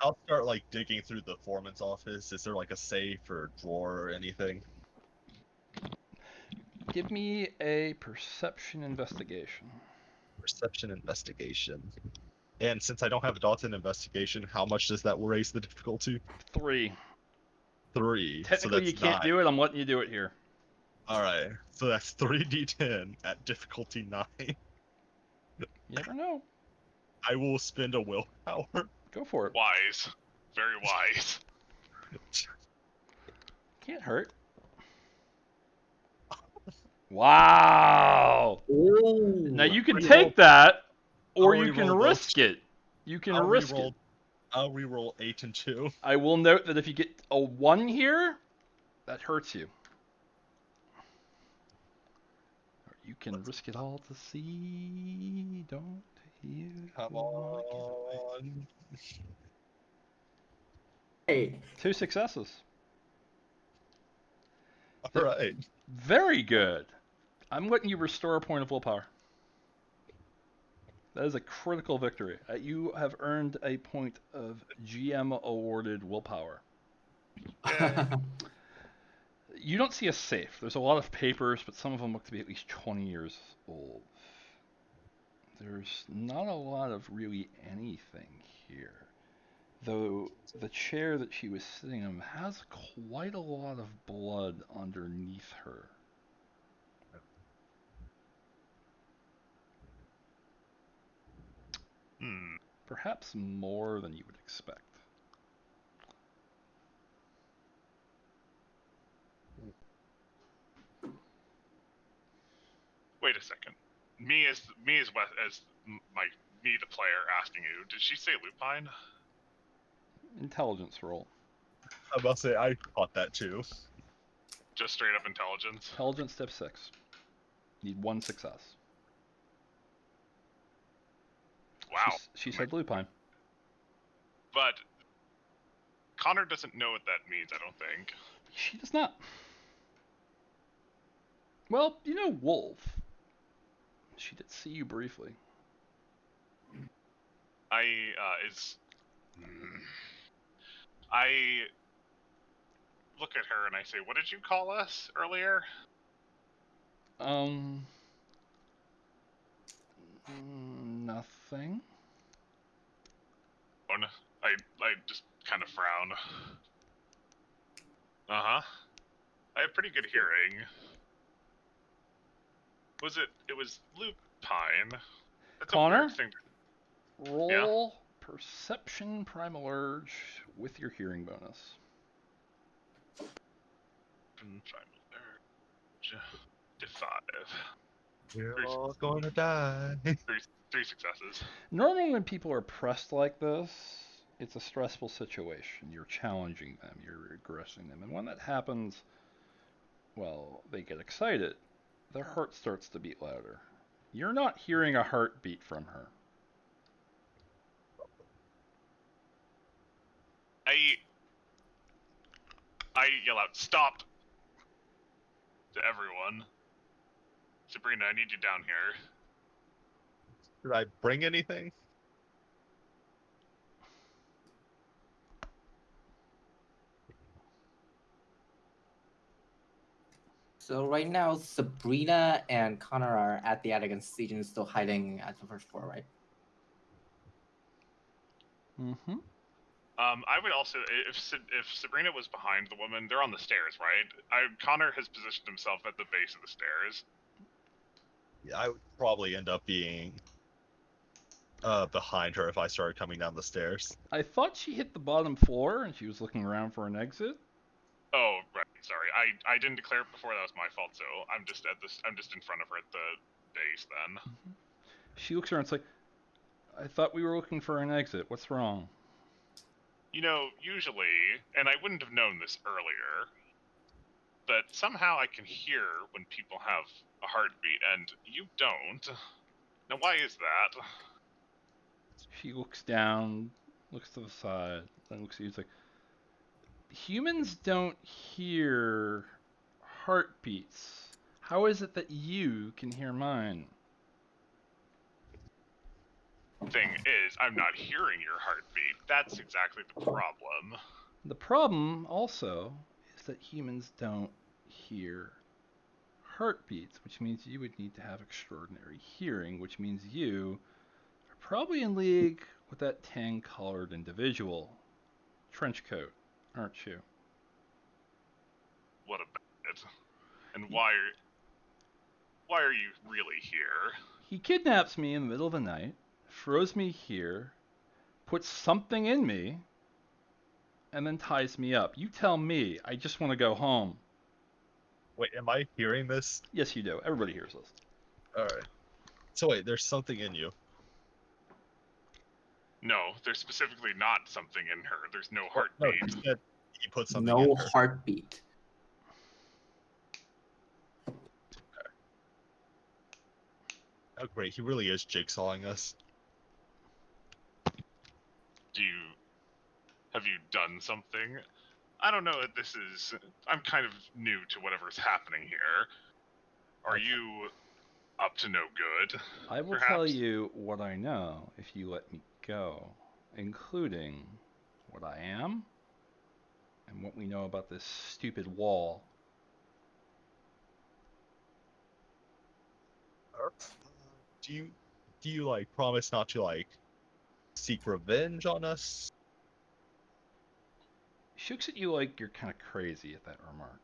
I'll start like digging through the foreman's office. Is there like a safe or drawer or anything? Give me a perception investigation. Perception investigation. And since I don't have a dots in investigation, how much does that raise the difficulty? 3. 3. Technically, you can't do it. I'm letting you do it here. All right. So that's 3d10 at difficulty 9. You never know. I will spend a willpower. Go for it. Wise. Very wise. Can't hurt. Wow. Ooh. Now you can Reroll. take that, or I'll you can reroll both. risk it. You can risk it. I'll reroll 8 and 2. I will note that if you get a 1 here, that hurts you. Or you can risk it all to see. Don't you? Come on. Hey. 2 successes. All right. Very good. I'm letting you restore a point of willpower. That is a critical victory. You have earned a point of GM awarded willpower. You don't see a safe. There's a lot of papers, but some of them look to be at least 20 years old. There's not a lot of really anything here. Though the chair that she was sitting in has quite a lot of blood underneath her. Perhaps more than you would expect. Wait a second. Me as the player asking you. Did she say lupine? Intelligence roll. I must say I caught that too. Just straight up intelligence. Intelligence step 6. Need 1 success. Wow. She said lupine. But Connor doesn't know what that means, I don't think. She does not. Well, you know Wolf. She did see you briefly. I look at her and I say, "What did you call us earlier?" Nothing. Oh, no. I just kind of frown. Uh-huh. I have pretty good hearing. It was lupine. That's Connor? a weird thing. Roll perception primal urge with your hearing bonus. Primal urge. Diff 5. We're all gonna die. 3 successes. Normally when people are pressed like this, it's a stressful situation. You're challenging them, you're aggressing them. And when that happens, well, they get excited. Their heart starts to beat louder. You're not hearing a heartbeat from her. I yell out, "Stop!" to everyone. Sabrina, I need you down here. Did I bring anything? So right now, Sabrina and Connor are at the attic and Sejan is still hiding at the first floor, right? Mm-hmm. I would also, if Sabrina was behind the woman, they're on the stairs, right? Connor has positioned himself at the base of the stairs. Yeah, I would probably end up being behind her if I started coming down the stairs. I thought she hit the bottom floor and she was looking around for an exit. Oh, right. Sorry, I didn't declare it before. That was my fault. So I'm just in front of her at the base then. Mm-hmm. She looks around and's like, I thought we were looking for an exit. What's wrong? You know, usually, and I wouldn't have known this earlier, but somehow I can hear when people have a heartbeat, and you don't. Now, why is that? She looks down, looks to the side, then looks at you. It's like, humans don't hear heartbeats. How is it that you can hear mine? Thing is, I'm not hearing your heartbeat. That's exactly the problem. The problem also is that humans don't hear heartbeats, which means you would need to have extraordinary hearing, which means you are probably in league with that tan-colored individual. Trench coat, aren't you? What about it? And why are you really here? He kidnaps me in the middle of the night, throws me here, puts something in me, and then ties me up. You tell me. I just want to go home. Wait, am I hearing this? Yes, you do. Everybody hears this. Alright. So wait, there's something in you. No, there's specifically not something in her. There's no No, heartbeat. you said he put something No in her. heartbeat. Oh great, he really is jigsawing us. Have you done something? I don't know if this is... I'm kind of new to whatever's happening here. Are you up to no good? I will tell you what I know if you let me go, including what I am and what we know about this stupid wall. Do you like promise not to like seek revenge on us? She looks at you like you're kind of crazy at that remark.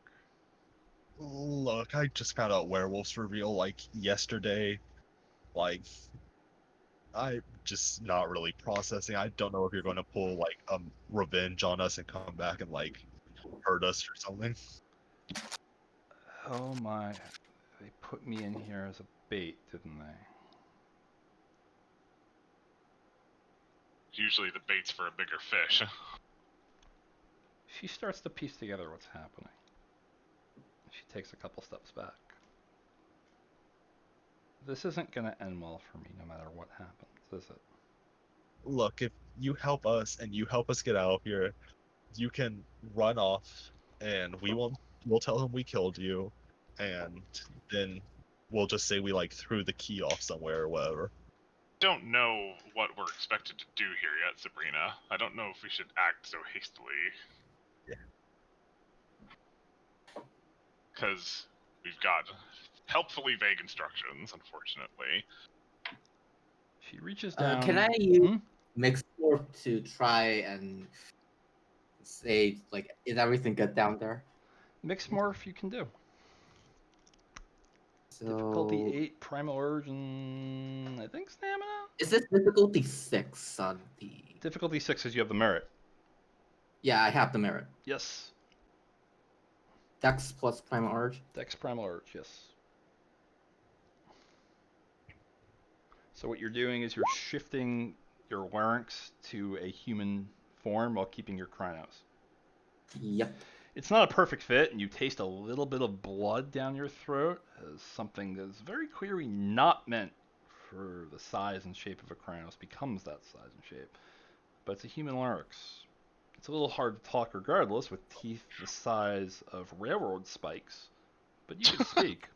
Look, I just found out Werewolf's reveal like yesterday. Like, I'm just not really processing. I don't know if you're going to pull like revenge on us and come back and like hurt us or something. Oh my, they put me in here as a bait, didn't they? Usually the bait's for a bigger fish. She starts to piece together what's happening. She takes a couple steps back. This isn't going to end well for me no matter what happens, is it? Look, if you help us and you help us get out of here, you can run off and we'll tell him we killed you, and then we'll just say we like threw the key off somewhere or whatever. Don't know what we're expected to do here yet, Sabrina. I don't know if we should act so hastily. Yeah. Because we've got helpfully vague instructions, unfortunately. She reaches down. Can I use mixed morph to try and say, like, is everything good down there? Mixed morph you can do. So... Difficulty 8, primal urge, and I think stamina? Is this difficulty 6 on the... Difficulty 6 is you have the merit. Yeah, I have the merit. Yes. Dex plus primal urge? Dex primal urge, yes. So what you're doing is you're shifting your larynx to a human form while keeping your Krynos. Yep. It's not a perfect fit, and you taste a little bit of blood down your throat as something that's very clearly not meant for the size and shape of a Krynos becomes that size and shape. But it's a human larynx. It's a little hard to talk regardless with teeth the size of railroad spikes, but you can speak.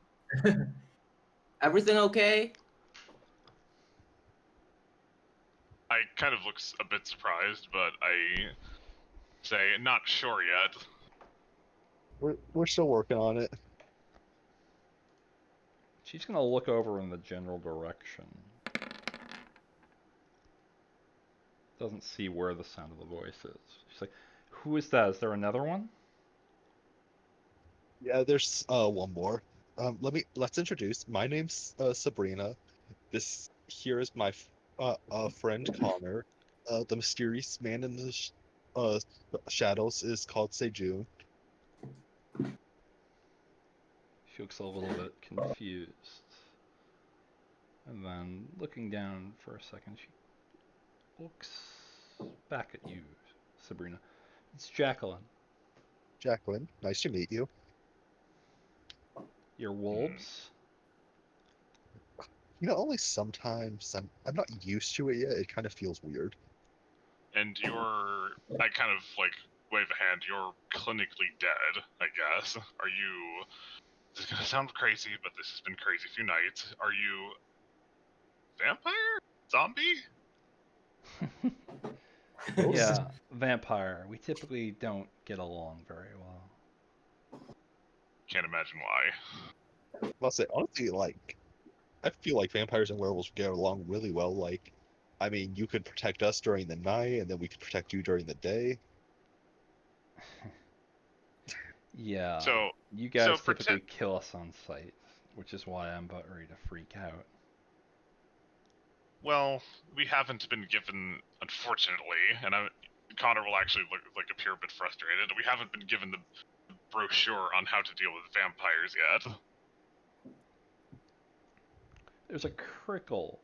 Everything okay? I kind of looks a bit surprised, but I say not sure yet. We're still working on it. She's gonna look over in the general direction. Doesn't see where the sound of the voice is. She's like, "Who is that? Is there another one?" Yeah, there's one more. Let's introduce. My name's Sabrina. This here is my friend Connor. The mysterious man in the shadows is called Sejun. She looks a little bit confused. And then, looking down for a second, she looks back at you, Sabrina. It's Jacqueline. Jacqueline, nice to meet you. Your wolves? You know, only sometimes I'm not used to it yet. It kind of feels weird. And I kind of like wave a hand. You're clinically dead, I guess. Are you? This is gonna sound crazy, but this has been crazy few nights. Are you vampire? Zombie? Yeah, vampire. We typically don't get along very well. Can't imagine why. I'll say honestly, like I feel like vampires and werewolves get along really well. Like, I mean, you could protect us during the night, and then we could protect you during the day. Yeah, So you guys typically pretend. kill us on sight, which is why I'm about ready to freak out. Well, we haven't been given, unfortunately, and Connor will actually appear a bit frustrated. We haven't been given the brochure on how to deal with vampires yet. There's a crickle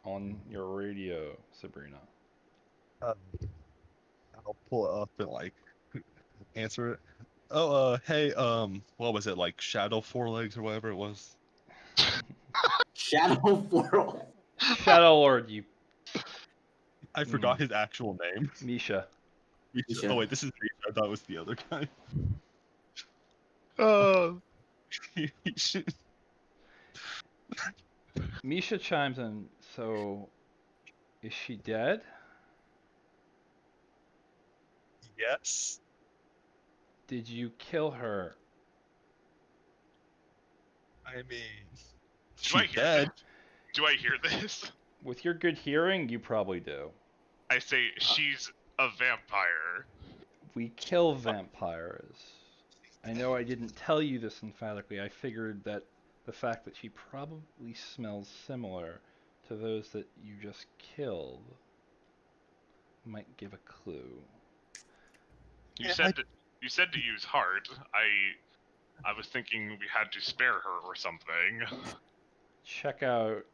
on your radio, Sabrina. Um, I'll pull it up and like answer it. Oh, hey, what was it like? Shadow Forelegs or whatever it was. Shadow World. Shadow Lord, you I forgot his actual name. Misha. Oh wait, this is Misha. I thought it was the other guy. Misha chimes in. So, is she dead? Yes. Did you kill her? I mean, Do I she's hear dead. this? Do I hear this? With your good hearing, you probably do. I say she's a vampire. We kill vampires. I know I didn't tell you this emphatically. I figured that the fact that she probably smells similar to those that you just killed might give a clue. You Yeah, said to use heart. I was thinking we had to spare her or something. Check out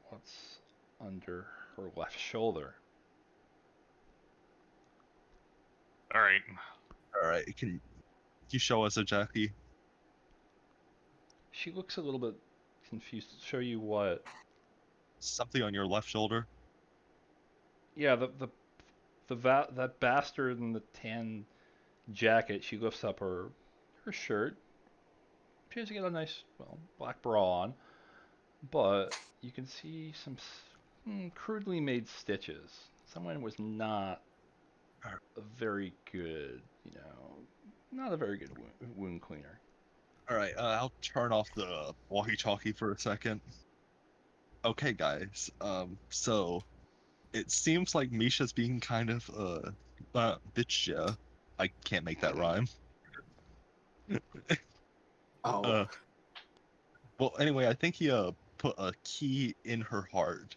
what's under her left shoulder. All right. All right, can you show us a Jackie? She looks a little bit confused. Show you what? Something on your left shoulder. Yeah, that bastard in the tan jacket. She lifts up her shirt. She has got a nice black bra on, but you can see some crudely made stitches. Someone was not a very good, not a very good wound cleaner. All right, I'll turn off the walkie-talkie for a second. Okay, guys. So it seems like Misha's being kind of bitch. Yeah, I can't make that rhyme. Oh. Well, anyway, I think he put a key in her heart.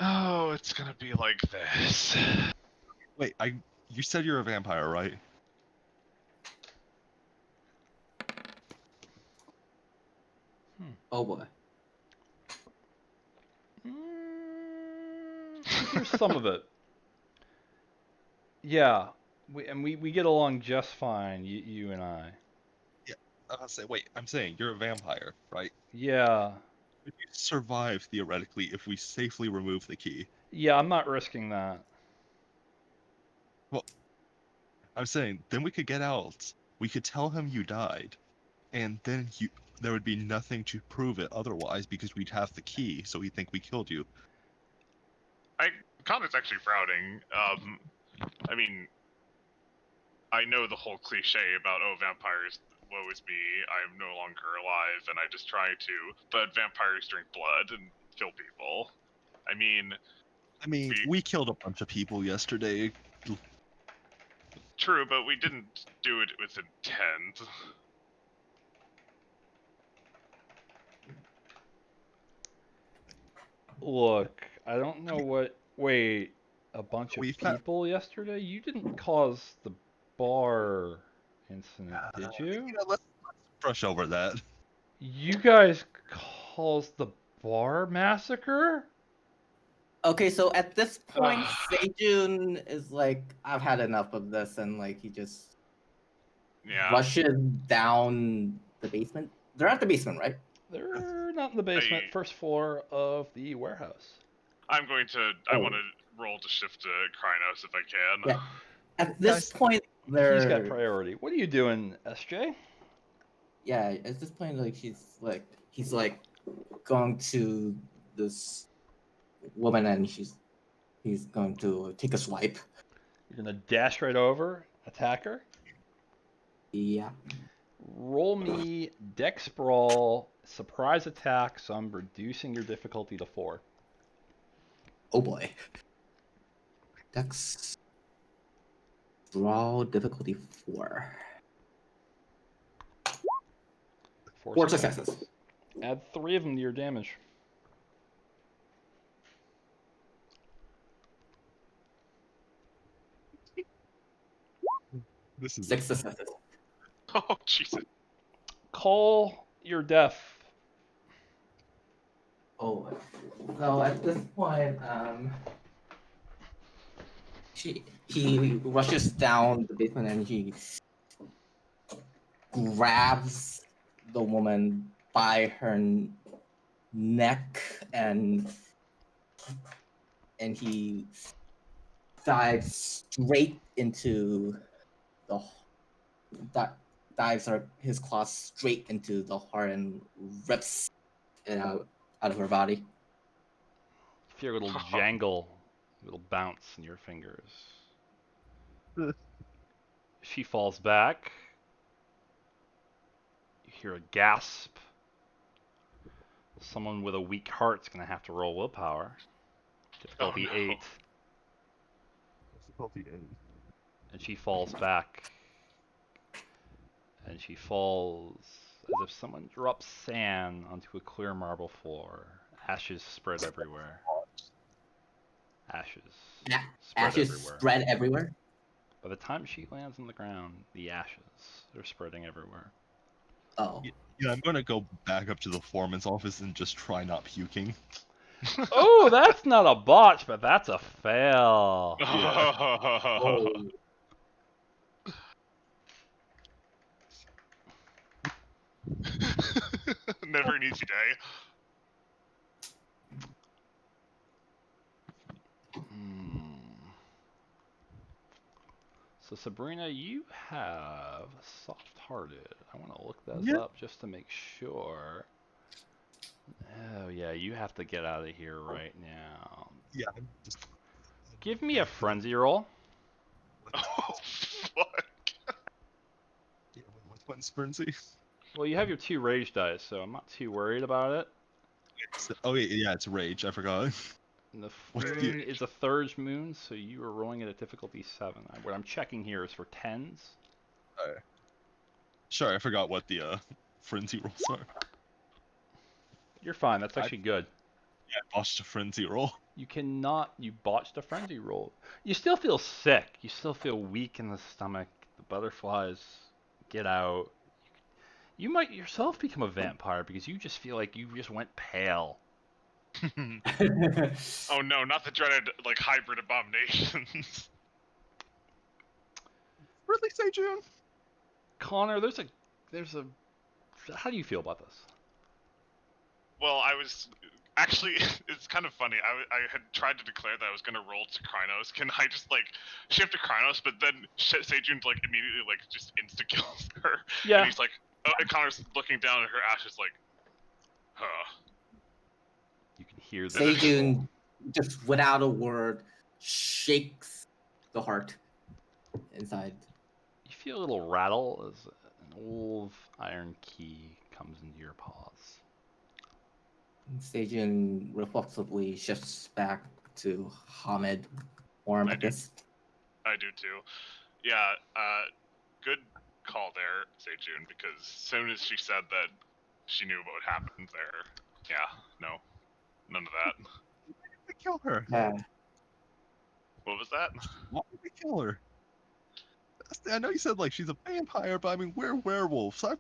Oh, it's gonna be like this. Wait, you said you're a vampire, right? Oh boy. Here's some of it. Yeah, we get along just fine, you and I. Yeah. I'm saying you're a vampire, right? Yeah. Would you survive theoretically if we safely remove the key? Yeah, I'm not risking that. Well, I'm saying then we could get out. We could tell him you died, and then there would be nothing to prove it otherwise because we'd have the key, so he'd think we killed you. Connor's actually frowning. I mean, I know the whole cliche about vampires woe is me, I am no longer alive, and I just try to. But vampires drink blood and kill people. I mean, we killed a bunch of people yesterday. true, but we didn't do it with intent. Look, I don't know what. Wait, a bunch of We found- people yesterday? You didn't cause the bar incident, did you? Let's brush over that. You guys caused the bar massacre? Okay, so at this point, Seijun is like, I've had enough of this, and like he just Yeah. rushes down the basement. They're at the basement, right? They're not in the basement, first floor of the warehouse. I'm going to. I want to roll to shift to Krynos if I can. Yeah. At this point, they're. He's got priority. What are you doing, SJ? Yeah, at this point, like he's like going to this woman, and he's going to take a swipe. You're gonna dash right over, attack her. Yeah. Roll me Dex Brawl, surprise attack, so I'm reducing your difficulty to 4. Oh boy. Dex Brawl difficulty 4. 4 successes. Add 3 of them to your damage. This is 6 successes. Oh Jesus! Call your death. Oh, so at this point, he rushes down the basement and he grabs the woman by her neck and he dives straight into the his claws straight into the heart and rips it out of her body. You feel a little jangle, a little bounce in your fingers. She falls back. You hear a gasp. Someone with a weak heart's gonna have to roll willpower. Difficulty 8. Difficulty 8. And she falls back. And she falls as if someone drops sand onto a clear marble floor. Ashes spread everywhere. Ashes. Spread everywhere. By the time she lands on the ground, the ashes are spreading everywhere. Oh. Yeah, I'm gonna go back up to the foreman's office and just try not puking. Oh, that's not a botch, but that's a fail. Oh. Never an easy day. So Sabrina, you have soft-hearted. I want to look this up just to make sure. Oh yeah, you have to get out of here right now. Yeah, I'm just... Give me a frenzy roll. Oh fuck! Yeah, what's frenzy? Well, you have your 2 rage dice, so I'm not too worried about it. Oh yeah, it's rage. I forgot. And the moon is a third moon, so you are rolling at a difficulty 7. What I'm checking here is for 10s. Sure, I forgot what the frenzy rolls are. You're fine. That's actually good. Yeah, I botched a frenzy roll. You cannot. You botched a frenzy roll. You still feel sick. You still feel weak in the stomach. The butterflies get out. You might yourself become a vampire because you just feel like you just went pale. Oh no, not the dreaded like hybrid abominations. Really, Seijun? Connor, there's a. How do you feel about this? Well, I was actually. It's kind of funny. I had tried to declare that I was gonna roll to Krynos. Can I just like shift to Krynos? But then Seijun like immediately like just insta kills her. Yeah. And he's like, oh, and Connor's looking down at her ashes like, huh. You can hear the. Seijun, just without a word, shakes the heart inside. You feel a little rattle as old iron key comes into your paws. Sejun reflexively shifts back to Hamid form, I I do. guess. I do too. Yeah, good call there, Sejun, because as soon as she said that she knew what happened there, yeah, no, none of that. We kill her. Yeah. What was that? Why did we kill her? I know you said like she's a vampire, but I mean we're werewolves. I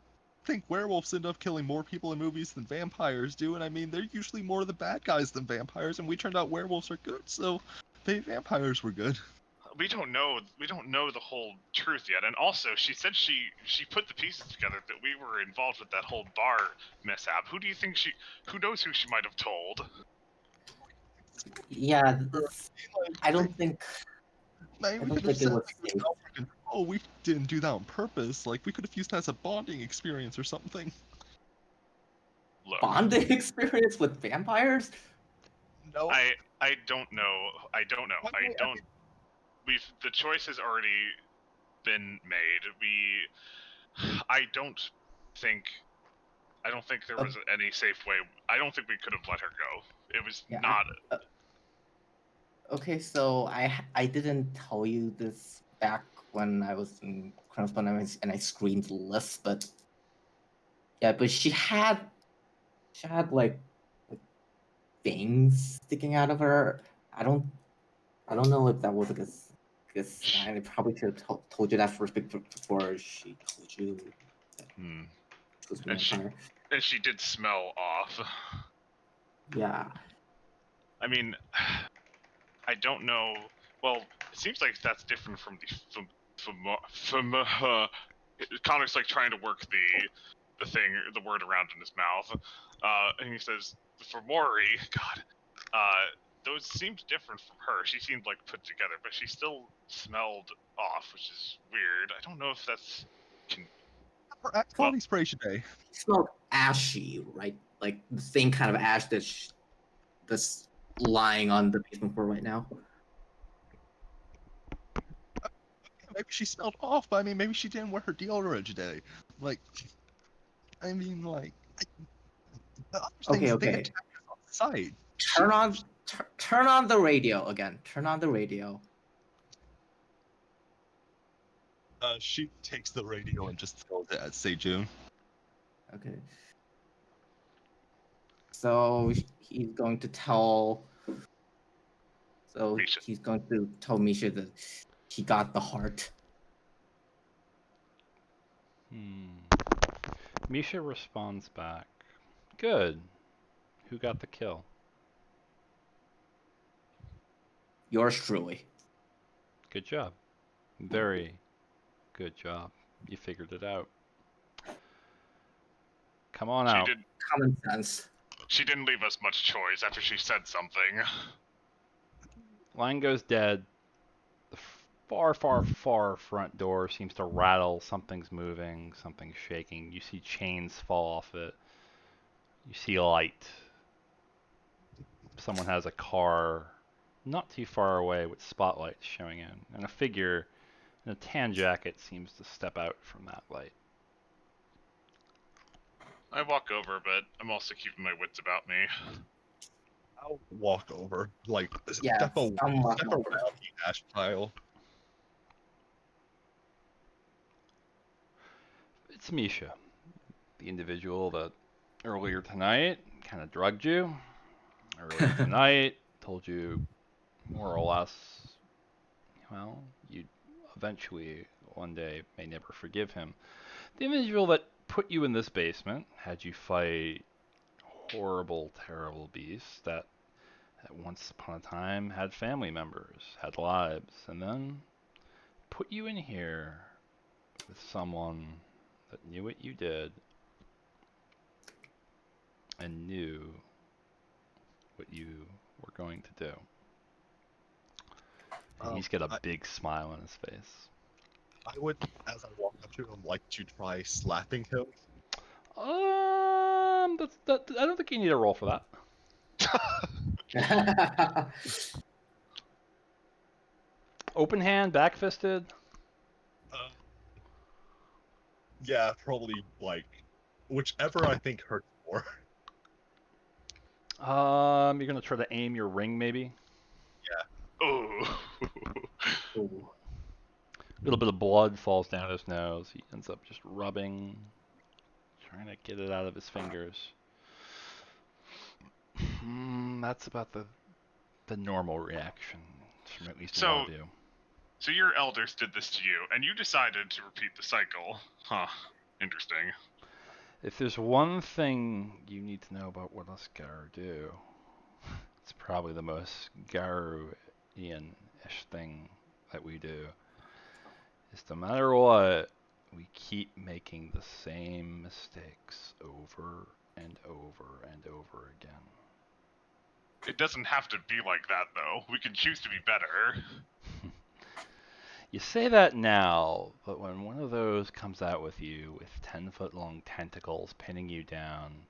think werewolves end up killing more people in movies than vampires do, and I mean they're usually more the bad guys than vampires, and we turned out werewolves are good, so maybe vampires were good. We don't know the whole truth yet. And also, she said she put the pieces together that we were involved with that whole bar mishap. Who knows who she might have told? Yeah, I don't think Like, I we don't could have think it said was it safe. was out of control. We didn't do that on purpose. Like we could have used that as a bonding experience or something. Look, Bonding experience with vampires? No, I don't know. I don't know. I don't. The choice has already been made. I don't think there was any safe way. I don't think we could have let her go. It was Yeah, not. Okay, so I didn't tell you this back when I was in Chronos and I screamed Lisp, but yeah, but she had like things sticking out of her. I don't know if that was like a sign. I probably should have told you that first before she told you that Hmm. she was a And vampire. she did smell off. Yeah. I mean, I don't know. Well, it seems like that's different from the Connor's like trying to work the word around in his mouth, and he says Fomori. God, those seemed different from her. She seemed like put together, but she still smelled off, which is weird. I don't know if that's. for body spray today. It smelled ashy, right? Like the same kind of ash that's lying on the basement floor right now. Maybe she smelled off, but I mean, maybe she didn't wear her deodorant today. Like, I mean, like, the other things, they Okay. attacked us on sight. Turn on the radio again. Turn on the radio. She takes the radio and just throws it at Sejun. Okay. So he's going to tell. So Misha. he's going to tell Misha that he got the heart. Misha responds back. Good. Who got the kill? Yours truly. Good job. Very good job. You figured it out. Come on out. Common sense. She didn't leave us much choice after she said something. Line goes dead. The far front door seems to rattle. Something's moving. Something's shaking. You see chains fall off it. You see light. Someone has a car not too far away with spotlights showing in. And a figure in a tan jacket seems to step out from that light. I walk over, but I'm also keeping my wits about me. I'll walk over, like, Yeah, step I'm walking around over. the ash pile. It's Misha, the individual that earlier tonight kind of drugged you. Earlier tonight told you more or less, well, you eventually one day may never forgive him. The individual that put you in this basement, had you fight horrible, terrible beasts that at once upon a time had family members, had lives, and then put you in here with someone that knew what you did and knew what you were going to do. And he's got a big smile on his face. I would, as I walk up to him, like to try slapping him. I don't think you need a roll for that. Open hand, back fisted. Yeah, probably like whichever I think hurts more. You're gonna try to aim your ring, maybe. Oh. Ooh. A little bit of blood falls down his nose. He ends up just rubbing, trying to get it out of his fingers. That's about the normal reaction from at least one So, of you. so your elders did this to you, and you decided to repeat the cycle. Huh. Interesting. If there's one thing you need to know about what us Garou do, it's probably the most Garou-ian-ish thing that we do. Is no matter what, we keep making the same mistakes over and over and over again. It doesn't have to be like that, though. We can choose to be better. You say that now, but when one of those comes out with you with 10-foot long tentacles pinning you down,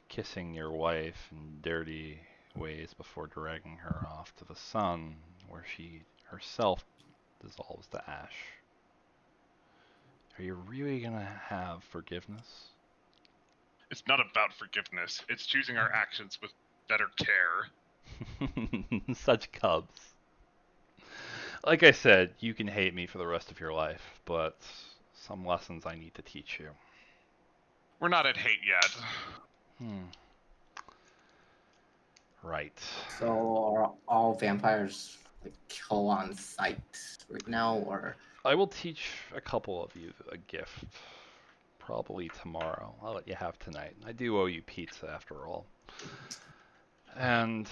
kissing your wife in dirty ways before dragging her off to the sun, where she herself dissolves to ash, are you really gonna have forgiveness? It's not about forgiveness. It's choosing our actions with better care. Such cubs. Like I said, you can hate me for the rest of your life, but some lessons I need to teach you. We're not at hate yet. Right. So are all vampires like kill on sight right now, or I will teach a couple of you a gift. Probably tomorrow. I'll let you have tonight. I do owe you pizza after all. And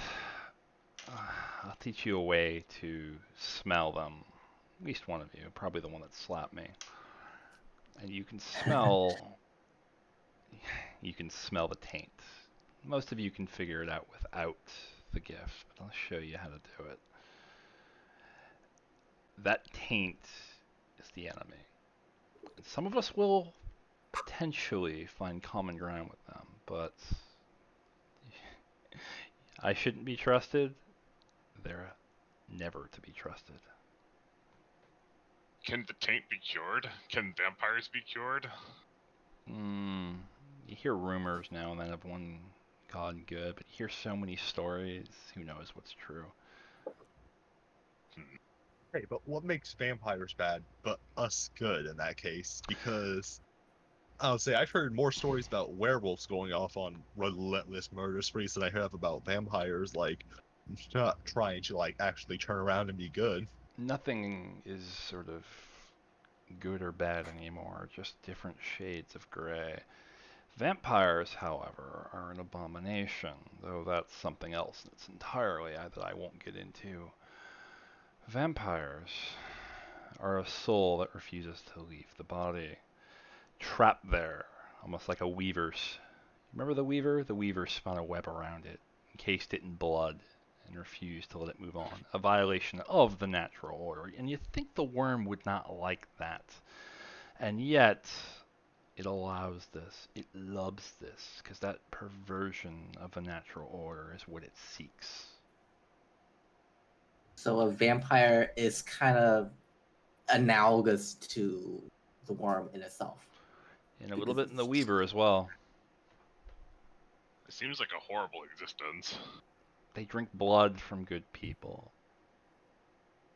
I'll teach you a way to smell them. At least one of you, probably the one that slapped me. And you can smell the taint. Most of you can figure it out without the gift, but I'll show you how to do it. That taint is the enemy. And some of us will potentially find common ground with them, but I shouldn't be trusted. They're never to be trusted. Can the taint be cured? Can vampires be cured? You hear rumors now and then of one gone good, but you hear so many stories, who knows what's true. Hey, but what makes vampires bad, but us good in that case? Because I'll say I've heard more stories about werewolves going off on relentless murder sprees than I have about vampires, like not trying to like actually turn around and be good. Nothing is sort of good or bad anymore, just different shades of gray. Vampires, however, are an abomination, though that's something else that's entirely that I won't get into. Vampires are a soul that refuses to leave the body, trapped there, almost like a weaver's. Remember the weaver? The weaver spun a web around it, encased it in blood, and refused to let it move on. A violation of the natural order. And you'd think the worm would not like that. And yet, it allows this. It loves this, because that perversion of the natural order is what it seeks. so a vampire is kind of analogous to the worm in itself. And a little Because bit in the weaver as well. It seems like a horrible existence. They drink blood from good people.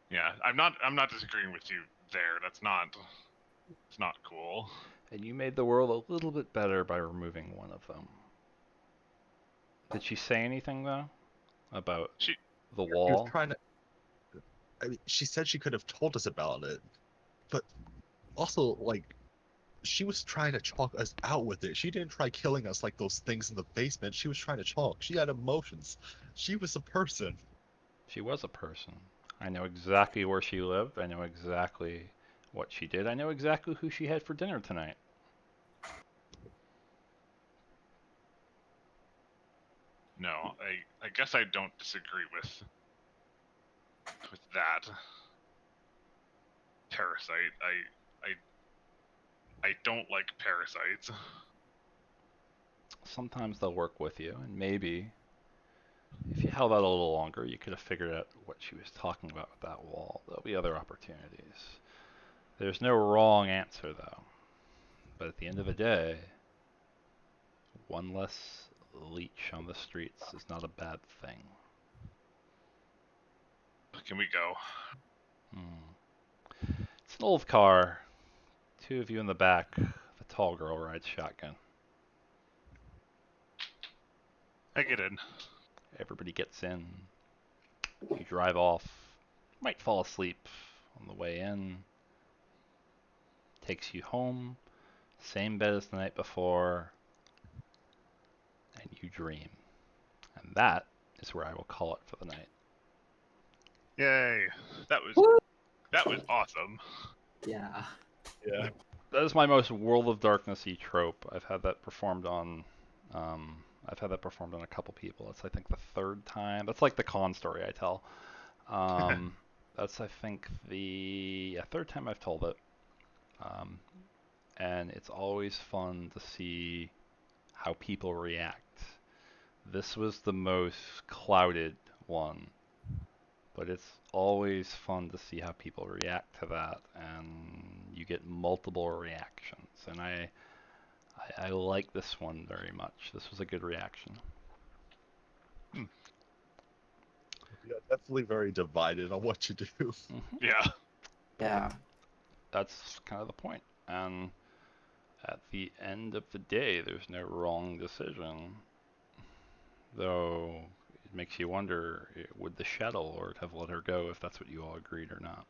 Yeah, I'm not disagreeing with you there. It's not cool. And you made the world a little bit better by removing one of them. Did she say anything, though, about She the She was wall? trying to. I mean, she said she could have told us about it, but also like she was trying to chalk us out with it. She didn't try killing us like those things in the basement. She was trying to chalk. She had emotions. She was a person. She was a person. I know exactly where she lived. I know exactly what she did. I know exactly who she had for dinner tonight. No, I guess I don't disagree with that. Parasite. I don't like parasites. Sometimes they'll work with you, and maybe if you held out a little longer, you could have figured out what she was talking about with that wall. There'll be other opportunities. There's no wrong answer, though. But at the end of the day, one less leech on the streets is not a bad thing. Can we go? It's an old car. Two of you in the back. The tall girl rides shotgun. I get in. Everybody gets in. You drive off. Might fall asleep on the way in. Takes you home. Same bed as the night before. And you dream. And that is where I will call it for the night. Yay! That was awesome. Yeah. Yeah. That is my most World of Darkness-y trope. I've had that performed on a couple people. It's I think the third time. That's like the con story I tell. That's I think the third time I've told it. And it's always fun to see how people react. This was the most clouded one, but it's always fun to see how people react to that, and you get multiple reactions. And I like this one very much. This was a good reaction. Yeah, definitely very divided on what to do. Yeah. Yeah. That's kind of the point. And at the end of the day, there's no wrong decision. Though it makes you wonder, would the Shadow Lord have let her go if that's what you all agreed or not?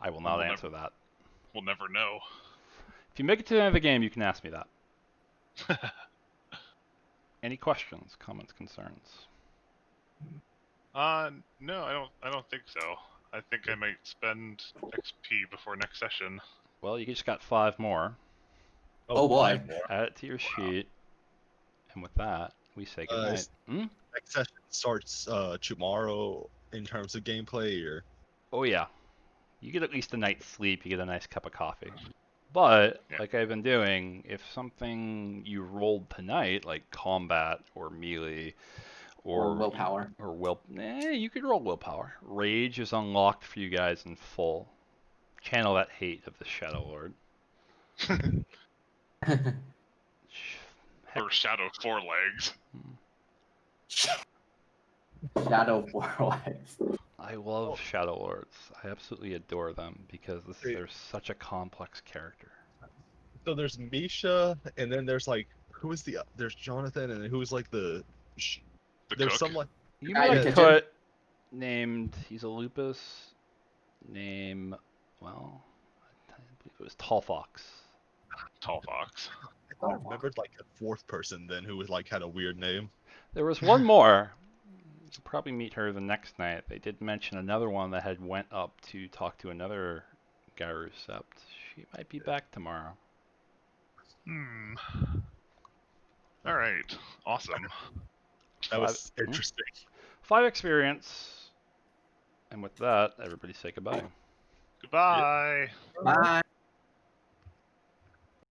I will not answer that. We'll never know. If you make it to the end of the game, you can ask me that. Any questions, comments, concerns? No, I don't think so. I think I might spend XP before next session. Well, you just got 5 more. Oh, boy. 5 more. Add it to your sheet. And with that, we say goodnight. Next session starts tomorrow in terms of gameplay, or Oh yeah. You get at least a night's sleep, you get a nice cup of coffee. But, Yeah. like I've been doing, if something you rolled tonight, like combat or melee, Or willpower. you could roll willpower. Rage is unlocked for you guys in full. Channel that hate of the Shadow Lord. Heck, Or Shadow 4 legs. Shadow 4 lives. I love Shadow Lords. I absolutely adore them because they're such a complex character. so there's Misha, and then there's like there's Jonathan, and who's like The there's cook. some like You Guy in met the a kitchen? cut named, he's a lupus, name, well, I believe it was Tall Fox. Tall Fox. I thought I remembered like a 4th person then who was like had a weird name. There was one more. You'll probably meet her the next night. They did mention another one that had went up to talk to another Garou sept. She might be back tomorrow. Alright. Awesome. That was interesting. 5 experience. And with that, everybody say goodbye. Goodbye. Bye.